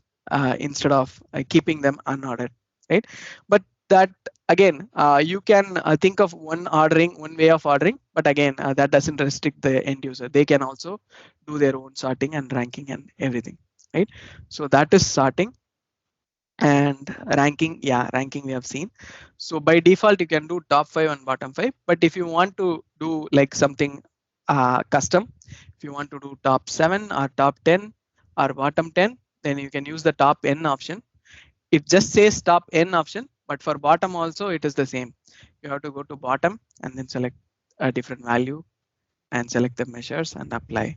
instead of keeping them unordered, right? But that again, you can think of one way of ordering, but again, that doesn't restrict the end user. They can also do their own sorting and ranking and everything, right? So that is sorting. And ranking, yeah, ranking we have seen. So by default you can do top 5 and bottom 5, but if you want to do like something custom, if you want to do top 7 or top 10 or bottom 10, then you can use the top n option. It just says top n option, but for bottom also it is the same. You have to go to bottom and then select a different value and select the measures and apply,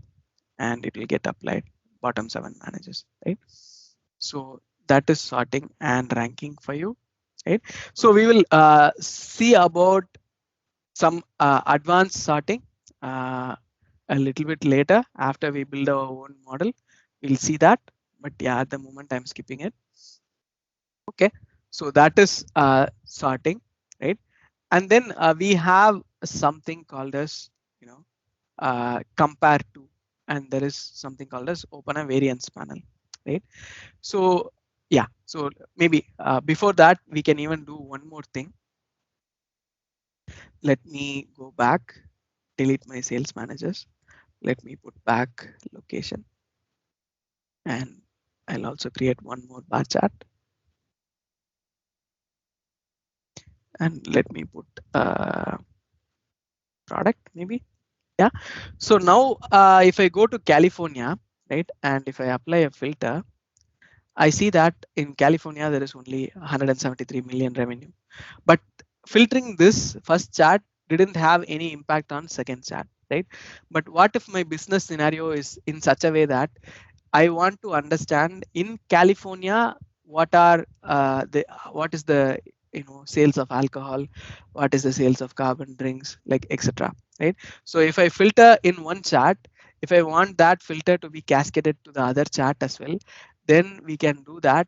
and it will get applied bottom 7 managers, right? So that is sorting and ranking for you, right? So we will see about some advanced sorting a little bit later after we build our own model. We'll see that, but yeah, at the moment I'm skipping it. Okay, so that is sorting, right? And then we have something called as compare to, and there is something called as open a variance panel, right? So yeah, so maybe before that we can even do one more thing. Let me go back, delete my sales managers. Let me put back location, and I'll also create one more bar chart. And let me put product maybe. Yeah. So now if I go to California, right, and if I apply a filter, I see that in California there is only 173 million revenue, but filtering this first chart didn't have any impact on second chart, right? But what if my business scenario is in such a way that I want to understand in California what are what is the sales of alcohol, what is the sales of carbon drinks, like etc. Right? So if I filter in one chart, if I want that filter to be cascaded to the other chart as well, then we can do that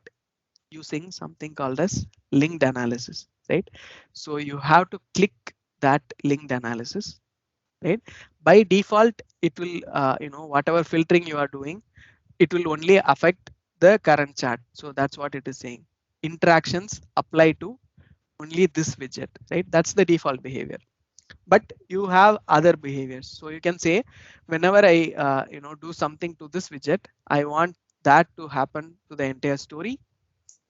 using something called as linked analysis, right? So you have to click that linked analysis, right? By default, it will whatever filtering you are doing, it will only affect the current chart. So that's what it is saying. Interactions apply to only this widget, right? That's the default behavior. But you have other behaviors. So you can say, whenever I do something to this widget, I want that to happen to the entire story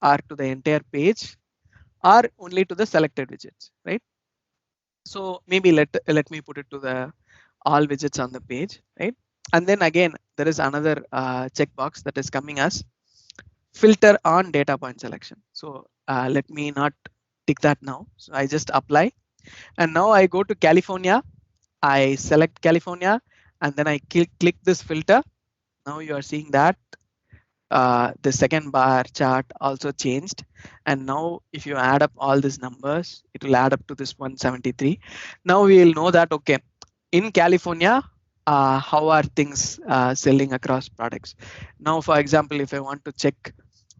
or to the entire page or only to the selected widgets, right? So maybe let me put it to the all widgets on the page, right? And then again, there is another checkbox that is coming as filter on data point selection. So let me not tick that now. So I just apply, and now I go to California. I select California, and then I click this filter. Now you are seeing that the second bar chart also changed, and now if you add up all these numbers, it will add up to this 173. Now we will know that, okay, in California, how are things selling across products. Now for example, if I want to check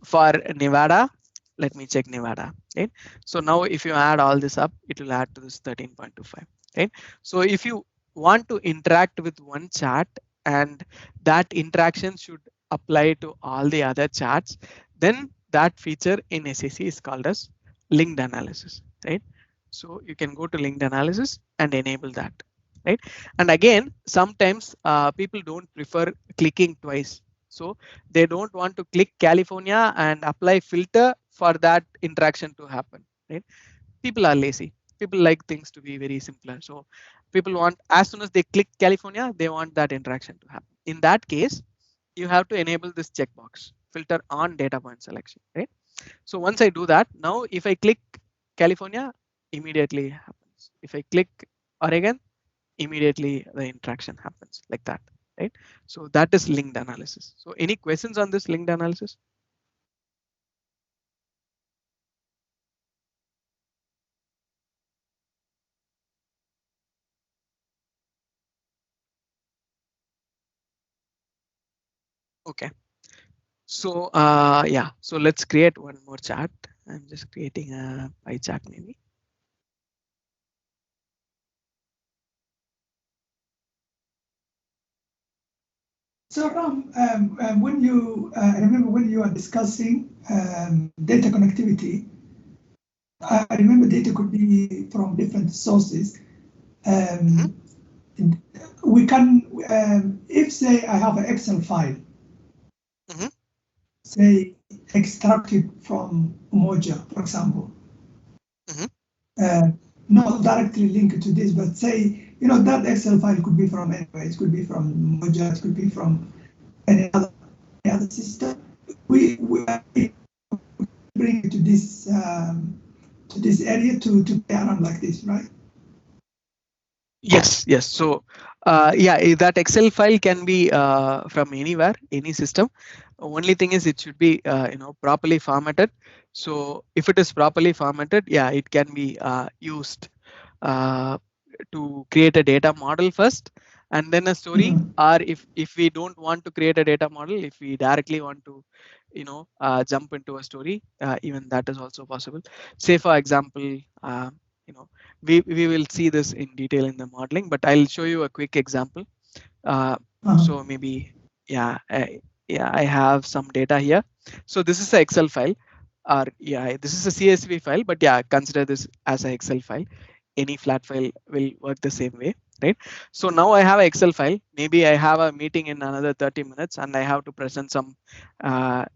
for Nevada, let me check Nevada, right? So now if you add all this up, it will add to this 13.25, right? So if you want to interact with one chart and that interaction should apply to all the other charts, then that feature in SAC is called as linked analysis, right? So you can go to linked analysis and enable that, right? And again, sometimes people don't prefer clicking twice. So they don't want to click California and apply filter for that interaction to happen, right? People are lazy. People like things to be very simpler. So people want, as soon as they click California, they want that interaction to happen. In that case, you have to enable this checkbox, filter on data point selection, right? So once I do that, now if I click California, immediately happens. If I click Oregon, immediately the interaction happens like that, right? So that is linked analysis. So any questions on this linked analysis? Okay. So yeah, so let's create one more chart. I'm just creating a pie chart maybe. So when you remember when you are discussing data connectivity, I remember data could be from different sources. We can, if say I have an Excel file, say extracted from Umoja, for example, not directly linked to this, but say, you know, that Excel file could be from anywhere. It could be from Umoja, it could be from any other system. We bring it to this area to play around like this, right? Yes, yes. So yeah, that Excel file can be from anywhere, any system. Only thing is it should be properly formatted. So if it is properly formatted, yeah, it can be used to create a data model first and then a story. Or if we don't want to create a data model, if we directly want to jump into a story, even that is also possible. Say for example, we will see this in detail in the modeling, but I'll show you a quick example. So maybe I have some data here. So this is an Excel file, or this is a CSV file, but yeah, consider this as an Excel file. Any flat file will work the same way, right? So now I have an Excel file. Maybe I have a meeting in another 30 minutes and I have to present some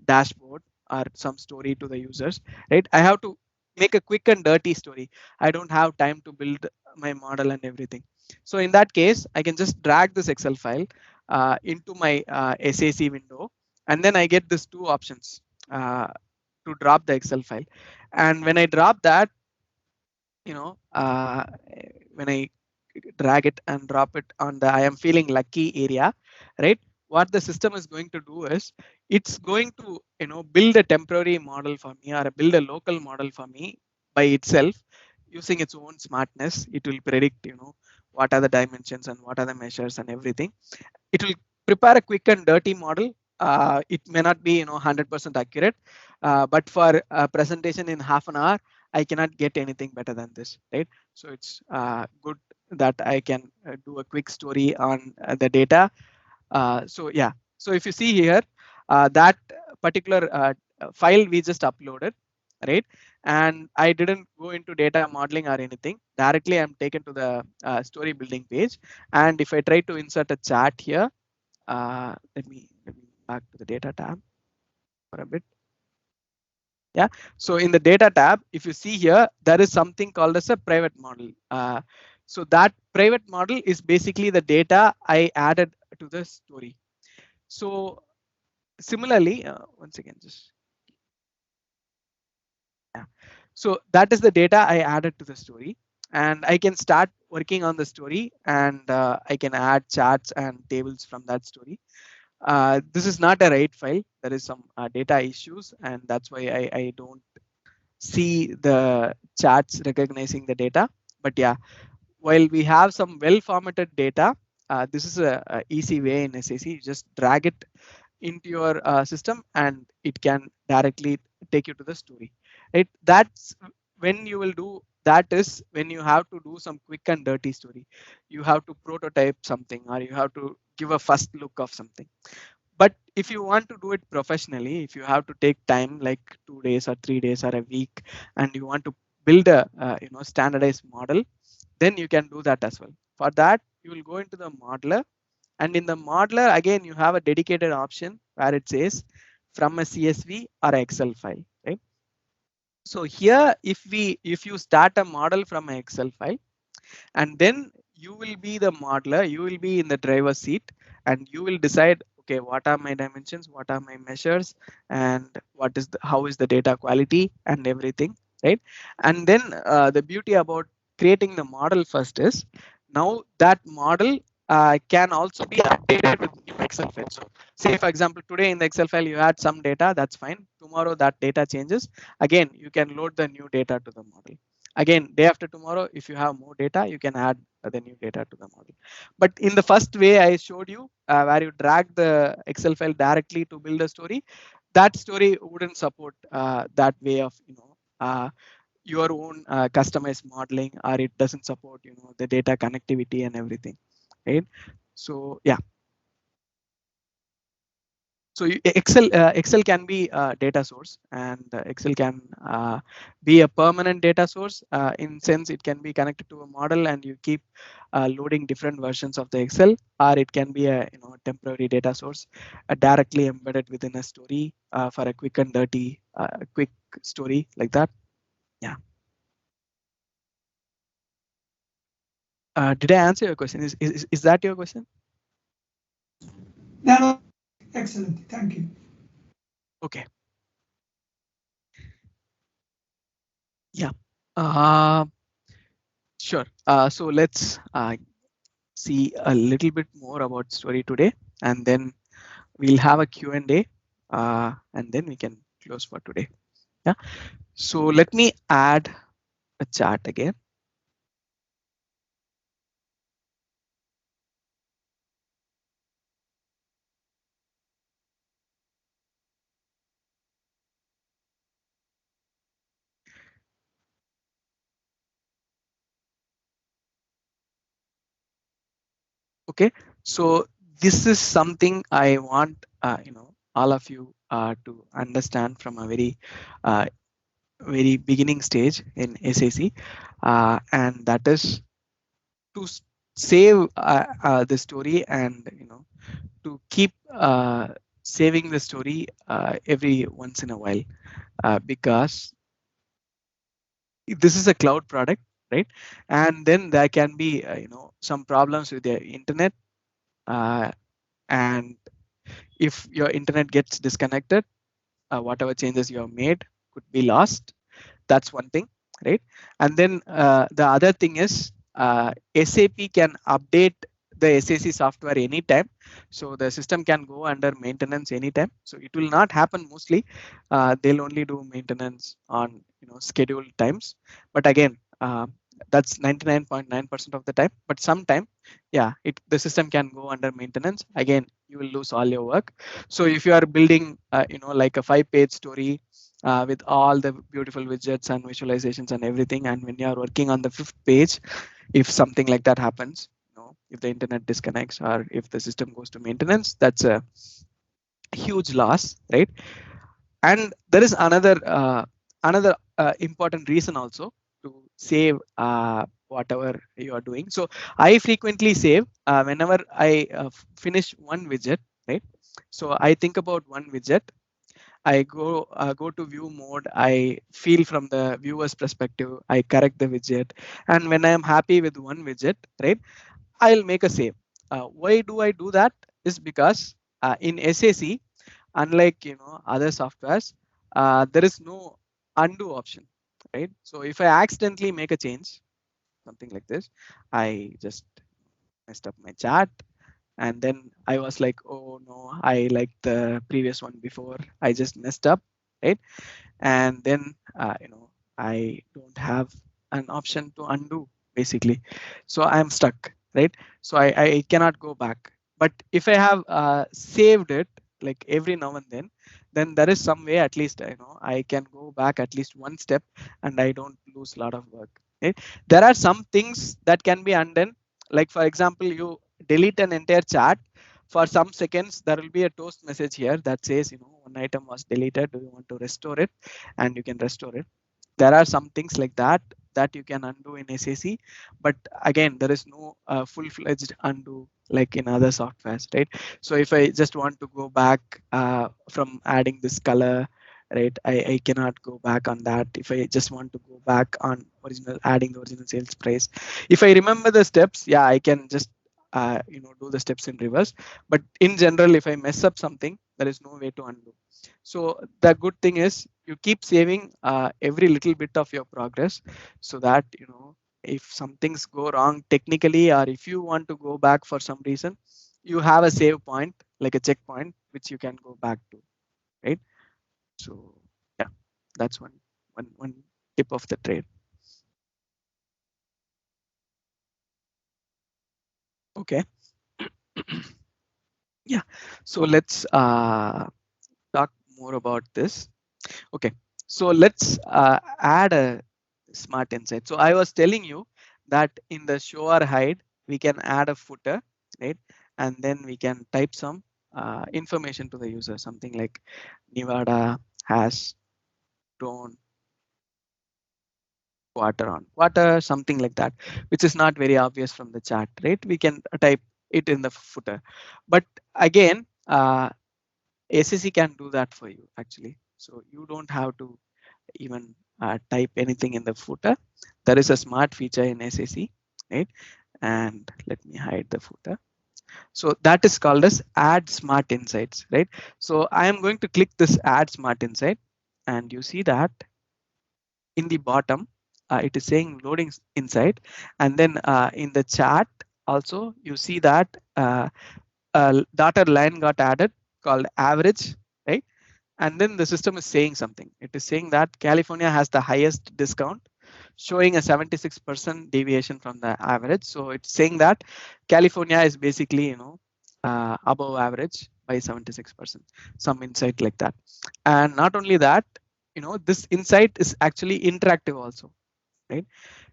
dashboard or some story to the users, right? I have to make a quick and dirty story. I don't have time to build my model and everything. So in that case, I can just drag this Excel file into my SAC window, and then I get these two options to drop the Excel file. And when I drop that, when I drag it and drop it on the I am feeling lucky area, right? What the system is going to do is it's going to build a temporary model for me, or build a local model for me by itself using its own smartness. It will predict what are the dimensions and what are the measures and everything. It will prepare a quick and dirty model. It may not be 100% accurate, but for a presentation in half an hour, I cannot get anything better than this, right? So it's good that I can do a quick story on the data. So yeah, so if you see here, that particular file we just uploaded, right? And I didn't go into data modeling or anything. Directly, I'm taken to the story building page. And if I try to insert a chart here, let me back to the data tab for a bit. Yeah, so in the data tab, if you see here, there is something called as a private model. So that private model is basically the data I added to the story. So similarly, once again, just yeah. So that is the data I added to the story, and I can start working on the story, and I can add charts and tables from that story. This is not a write file. There is some data issues, and that's why I don't see the charts recognizing the data. But yeah, while we have some well formatted data, this is a easy way in SAC. You just drag it into your system and it can directly take you to the story, right? That's when you will do that, is when you have to do some quick and dirty story. You have to prototype something, or you have to give a first look of something. But if you want to do it professionally, if you have to take time like 2 days or 3 days or a week, and you want to build a standardized model, then you can do that as well. For that, you will go into the modeler, and in the modeler again you have a dedicated option where it says from a CSV or Excel file, right? So here, if you start a model from an Excel file, and then you will be the modeler, you will be in the driver's seat, and you will decide, okay, what are my dimensions, what are my measures, and how is the data quality and everything, right? And then the beauty about creating the model first is, now that model can also be updated with new Excel file. So say for example, today in the Excel file you had some data, that's fine. Tomorrow that data changes, again you can load the new data to the model. Again, day after tomorrow, if you have more data, you can add the new data to the model. But in the first way I showed you, where you drag the Excel file directly to build a story, that story wouldn't support that way of your own customized modeling, or it doesn't support the data connectivity and everything, right? So yeah. So Excel can be a data source, and Excel can be a permanent data source in sense it can be connected to a model and you keep loading different versions of the Excel, or it can be a temporary data source directly embedded within a story for a quick and dirty quick story like that. Yeah. Did I answer your question? Is that your question? No, excellent. Thank you. Okay. Yeah. Sure. So let's see a little bit more about story today, and then we'll have a Q&A, and then we can close for today. Yeah. So let me add a chart again. Okay. So this is something I want all of you to understand from a very beginning stage in SAC, and that is to save the story, and to keep saving the story every once in a while, because this is a cloud product, right? And then there can be some problems with the internet, and if your internet gets disconnected, whatever changes you have made could be lost. That's one thing, right? And then the other thing is SAP can update the SAC software anytime, so the system can go under maintenance anytime. So it will not happen mostly. They'll only do maintenance on scheduled times. But again, that's 99.9% of the time. But sometime, yeah, the system can go under maintenance. Again, you will lose all your work. So if you are building, like a 5-page story with all the beautiful widgets and visualizations and everything, and when you are working on the 5th page, if something like that happens, if the internet disconnects or if the system goes to maintenance, that's a huge loss, right? And there is another important reason also to save whatever you are doing. So I frequently save whenever I finish one widget, right? So I think about one widget, I go to view mode, I feel from the viewer's perspective, I correct the widget, and when I am happy with one widget, right, I'll make a save. Why do I do that? Is because in SAC, unlike other softwares, there is no undo option, right? So if I accidentally make a change, something like this, I just messed up my chart, and then I was like, oh no, I like the previous one before, I just messed up, right? And then I don't have an option to undo basically, so I'm stuck, right? So I cannot go back. But if I have saved it like every now and then there is some way, at least I can go back at least one step and I don't lose a lot of work, right? There are some things that can be undone, like for example, you delete an entire chart. For some seconds there will be a toast message here that says one item was deleted, do you want to restore it? And you can restore it. There are some things like that that you can undo in SAC, but again there is no full-fledged undo like in other softwares, right? So if I just want to go back from adding this color, right, I cannot go back on that. If I just want to go back on adding the original sales price, if I remember the steps, yeah, I can just do the steps in reverse. But in general, if I mess up something, there is no way to undo. So the good thing is you keep saving every little bit of your progress, so that if some things go wrong technically, or if you want to go back for some reason, you have a save point, like a checkpoint, which you can go back to, right? So yeah, that's one tip of the trade. Okay. Yeah, so let's talk more about this. Okay, so let's add a smart insight. So I was telling you that in the show or hide, we can add a footer, right? And then we can type some information to the user, something like Nevada has grown quarter on quarter, something like that, which is not very obvious from the chart, right? We can type it in the footer. But again, SAC can do that for you actually. So you don't have to even type anything in the footer. There is a smart feature in SAC, right? And let me hide the footer. So that is called as add smart insights, right? So I am going to click this add smart insight, and you see that in the bottom, it is saying loading insight. And then in the chart also, you see that a dotted line got added called average, right? And then the system is saying something. It is saying that California has the highest discount, showing a 76% deviation from the average. So it's saying that California is basically, above average by 76%, some insight like that. And not only that, this insight is actually interactive also, right?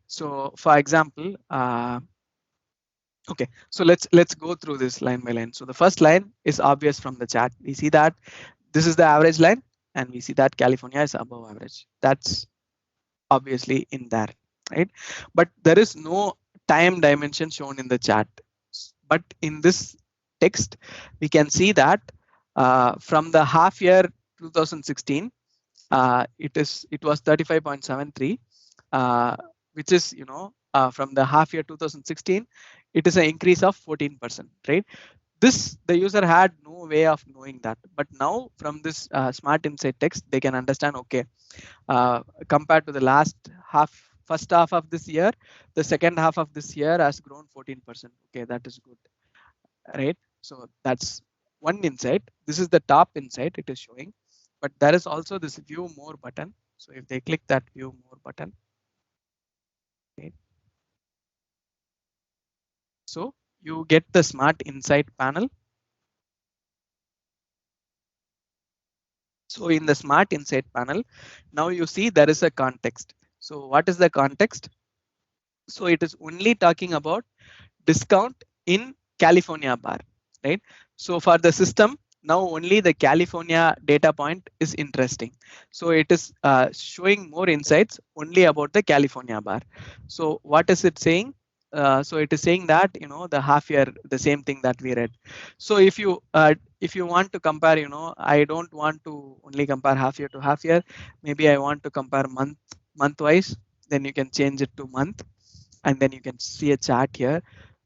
So for example, okay, so let's go through this line by line. So the first line is obvious from the chat. We see that this is the average line, and we see that California is above average. That's obviously in there, right? But there is no time dimension shown in the chart. But in this text, we can see that from the half year 2016, it was 35.73, which is from the half year 2016, it is an increase of 14%, right? This the user had no way of knowing that, but now from this smart insight text, they can understand, okay, compared to the first half of this year, the second half of this year has grown 14%. Okay, that is good, right? So that's one insight. This is the top insight it is showing, but there is also this view more button. So if they click that view more button, okay, so you get the smart insight panel. So in the smart insight panel, now you see there is a context. So what is the context? So it is only talking about discount in California bar, right? So for the system, now only the California data point is interesting. So it is showing more insights only about the California bar. So what is it saying? So it is saying that the half year, the same thing that we read. So if you want to compare, I don't want to only compare half year to half year. Maybe I want to compare month wise. Then you can change it to month, and then you can see a chart here.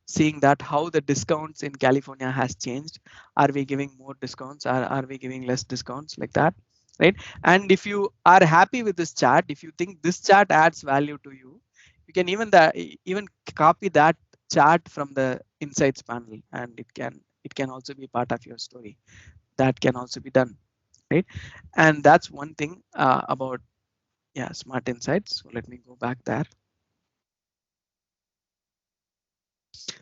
seeing that how the discounts in California has changed. Are we giving more discounts? Are we giving less discounts, like that, right? And if you are happy with this chart, if you think this chart adds value to you, you can even copy that chart from the insights panel, and it can also be part of your story. That can also be done, right? And that's one thing about smart insights. So let me go back there.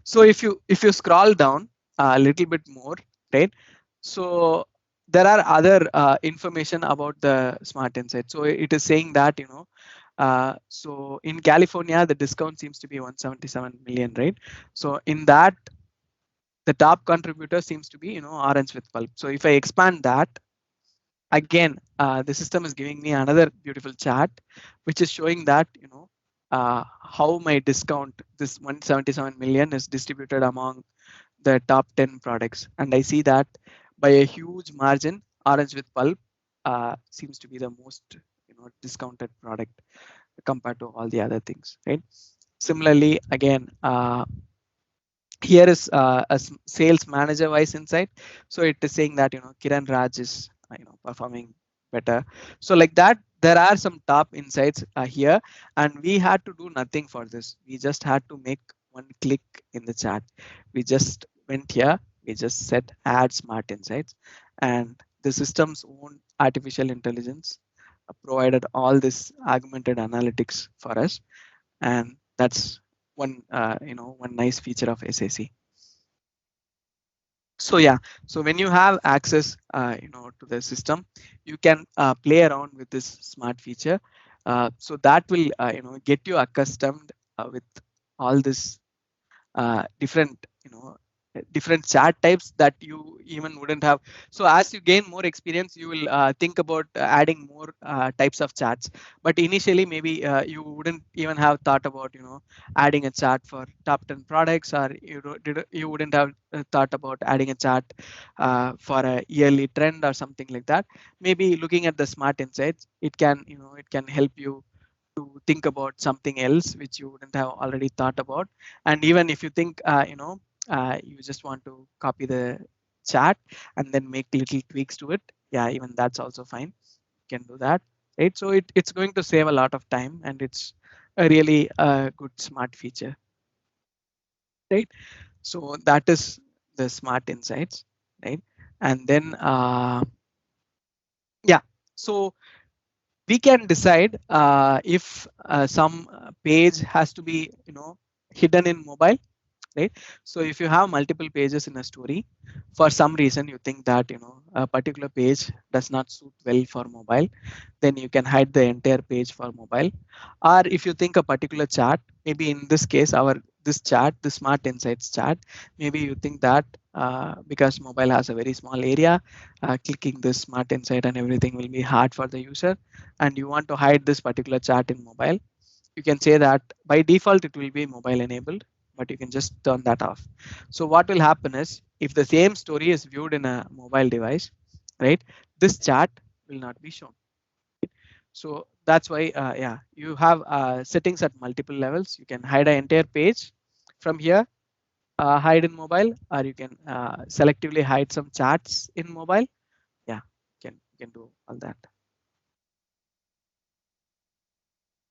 So if you scroll down a little bit more, right? So there are other information about the smart insight. So it is saying that, so in California the discount seems to be 177 million, right? So in that, the top contributor seems to be, orange with pulp. So if I expand that again, the system is giving me another beautiful chart which is showing that, how my discount, this 177 million, is distributed among the top 10 products. And I see that by a huge margin, orange with pulp seems to be the most, discounted product compared to all the other things, right? Similarly, again, here is a sales manager wise insight. So it is saying that, Kiran Raj is performing better. So like that, there are some top insights here, and we had to do nothing for this. We just had to make one click in the chat. We just went here, we just said add smart insights, and the system's own artificial intelligence provided all this augmented analytics for us. And that's one one nice feature of SAC. So yeah, so when you have access to the system, you can play around with this smart feature. So that will get you accustomed with all this different different chart types that you even wouldn't have. So as you gain more experience, you will think about adding more types of charts. But initially, maybe you wouldn't even have thought about adding a chart for top 10 products, or you wouldn't have thought about adding a chart for a yearly trend or something like that. Maybe looking at the smart insights, it can it can help you to think about something else which you wouldn't have already thought about. And even if you think you just want to copy the chart and then make little tweaks to it, yeah, even that's also fine. You can do that, right? So it's going to save a lot of time, and it's a really good smart feature, right? So that is the smart insights, right? And then yeah, so we can decide if some page has to be hidden in mobile, right? So if you have multiple pages in a story, for some reason you think that a particular page does not suit well for mobile, then you can hide the entire page for mobile. Or if you think a particular chart, maybe in this case this chart, the smart insights chart, maybe you think that because mobile has a very small area, clicking this smart insight and everything will be hard for the user, and you want to hide this particular chart in mobile. You can say that by default it will be mobile enabled, but you can just turn that off. So what will happen is, if the same story is viewed in a mobile device, right, this chart will not be shown. So that's why yeah, you have settings at multiple levels. You can hide an entire page from here, hide in mobile, or you can selectively hide some charts in mobile. Yeah, you can do all that.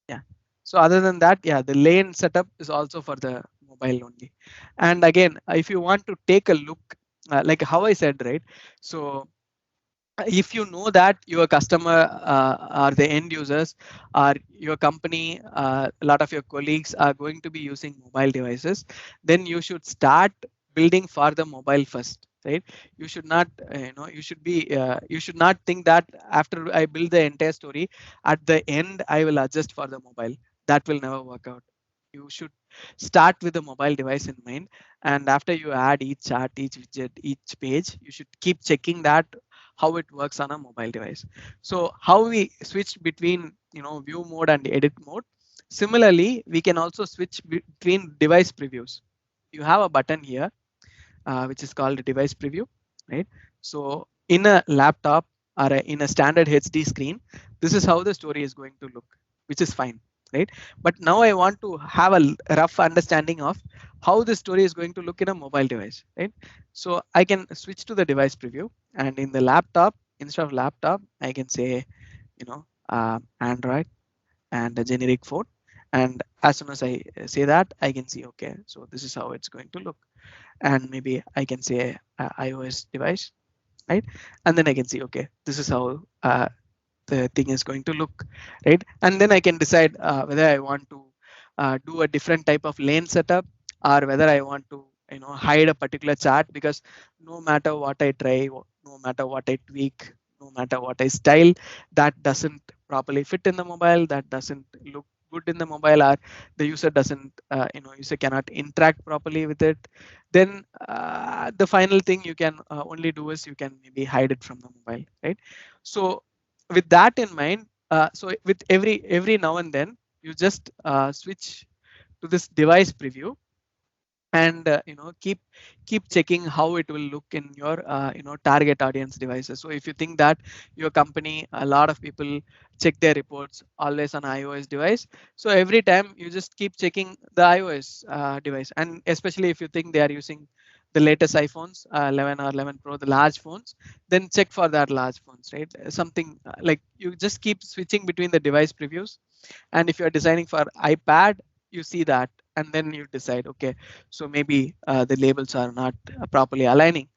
Yeah. So other than that, yeah, the lane setup is also for the mobile only. And again, if you want to take a look, like how I said, right? So if you know that your customer or the end users or your company, a lot of your colleagues are going to be using mobile devices, then you should start building for the mobile first, right? You should not, you should not think that after I build the entire story, at the end I will adjust for the mobile. That will never work out. You should start with the mobile device in mind, and after you add each chart, each widget, each page, you should keep checking that how it works on a mobile device. So how we switch between view mode and edit mode. Similarly, we can also switch between device previews. You have a button here which is called device preview, right? So in a laptop or in a standard HD screen, this is how the story is going to look, which is fine. right? But now I want to have a rough understanding of how this story is going to look in a mobile device, right? So I can switch to the device preview, and in the laptop, instead of laptop, I can say, Android and a generic phone. And as soon as I say that, I can see, okay, so this is how it's going to look. And maybe I can say iOS device, right? And then I can see, okay, this is how the thing is going to look, right? And then I can decide whether I want to do a different type of lane setup, or whether I want to hide a particular chart, because no matter what I try, no matter what I tweak, no matter what I style, that doesn't properly fit in the mobile, that doesn't look good in the mobile, or the user doesn't user cannot interact properly with it, then the final thing you can only do is you can maybe hide it from the mobile, right? So with that in mind, so with every now and then, you just switch to this device preview, and keep checking how it will look in your target audience devices. So if you think that your company, a lot of people check their reports always on iOS device, so every time you just keep checking the iOS device, and especially if you think they are using the latest iPhones, 11 or 11 Pro, the large phones, then check for that large phones, right? Something like you just keep switching between the device previews. And if you're designing for iPad, you see that, and then you decide, okay, so maybe the labels are not properly aligning.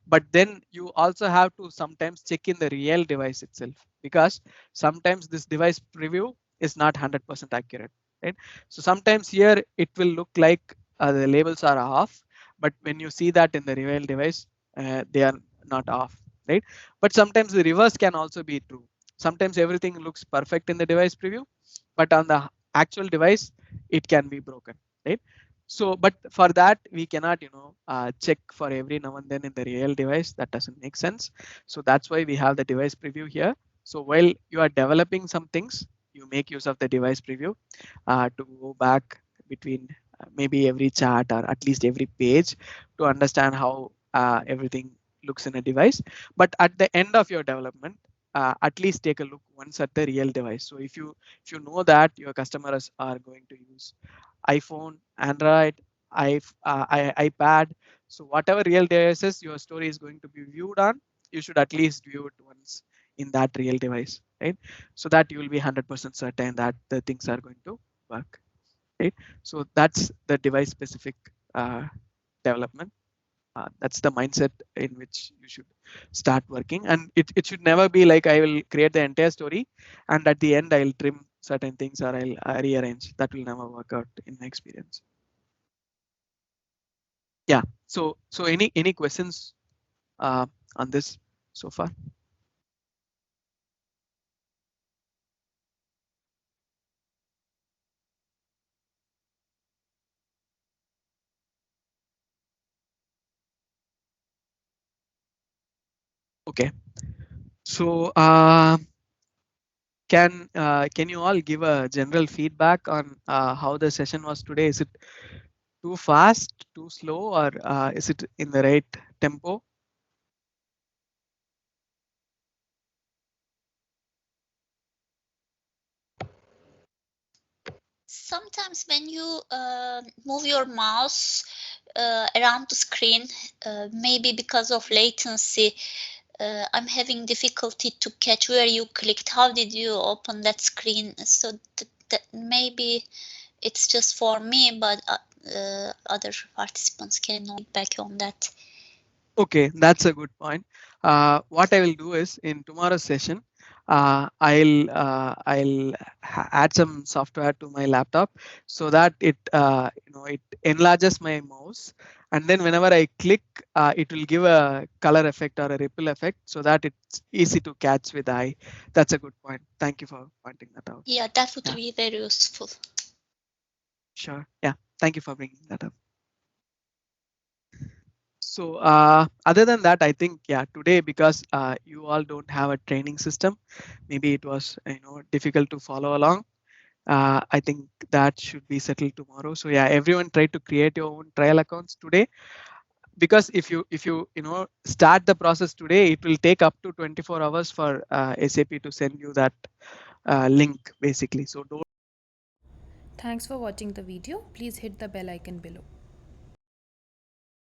But then you also have to sometimes check in the real device itself, because sometimes this device preview is not 100% accurate, right? So sometimes here it will look like the labels are off, but when you see that in the real device, they are not off, right? But sometimes the reverse can also be true. Sometimes everything looks perfect in the device preview, but on the actual device it can be broken, right? So but for that we cannot check for every now and then in the real device. That doesn't make sense. So that's why we have the device preview here. So while you are developing some things, you make use of the device preview to go back between maybe every chart or at least every page to understand how everything looks in a device. But at the end of your development, at least take a look once at the real device. So if you know that your customers are going to use iPhone, Android, iPad, so whatever real devices your story is going to be viewed on, you should at least view it once in that real device, right? So that you will be 100% certain that the things are going to work, right? So that's the device specific development. That's the mindset in which you should start working, and it should never be like I will create the entire story and at the end I'll trim certain things or I'll rearrange. That will never work out in my experience. Yeah, so any questions on this so far? Okay, so can you all give a general feedback on how the session was today? Is it too fast, too slow, or is it in the right tempo? Sometimes when you move your mouse around the screen, maybe because of latency, I'm having difficulty to catch where you clicked. How did you open that screen? So that maybe it's just for me, but other participants can feedback on that. Okay, that's a good point. What I will do is in tomorrow's session, I'll add some software to my laptop so that it it enlarges my mouse, and then whenever I click, it will give a color effect or a ripple effect so that it's easy to catch with the eye. That's a good point. Thank you for pointing that out. Yeah, that would be very useful. Sure. Yeah. Thank you for bringing that up. So other than that, I think today, because you all don't have a training system, maybe it was difficult to follow along. I think that should be settled tomorrow. So everyone try to create your own trial accounts today, because if you start the process today, it will take up to 24 hours for SAP to send you that link basically. So don't Thanks for watching the video. Please hit the bell icon below.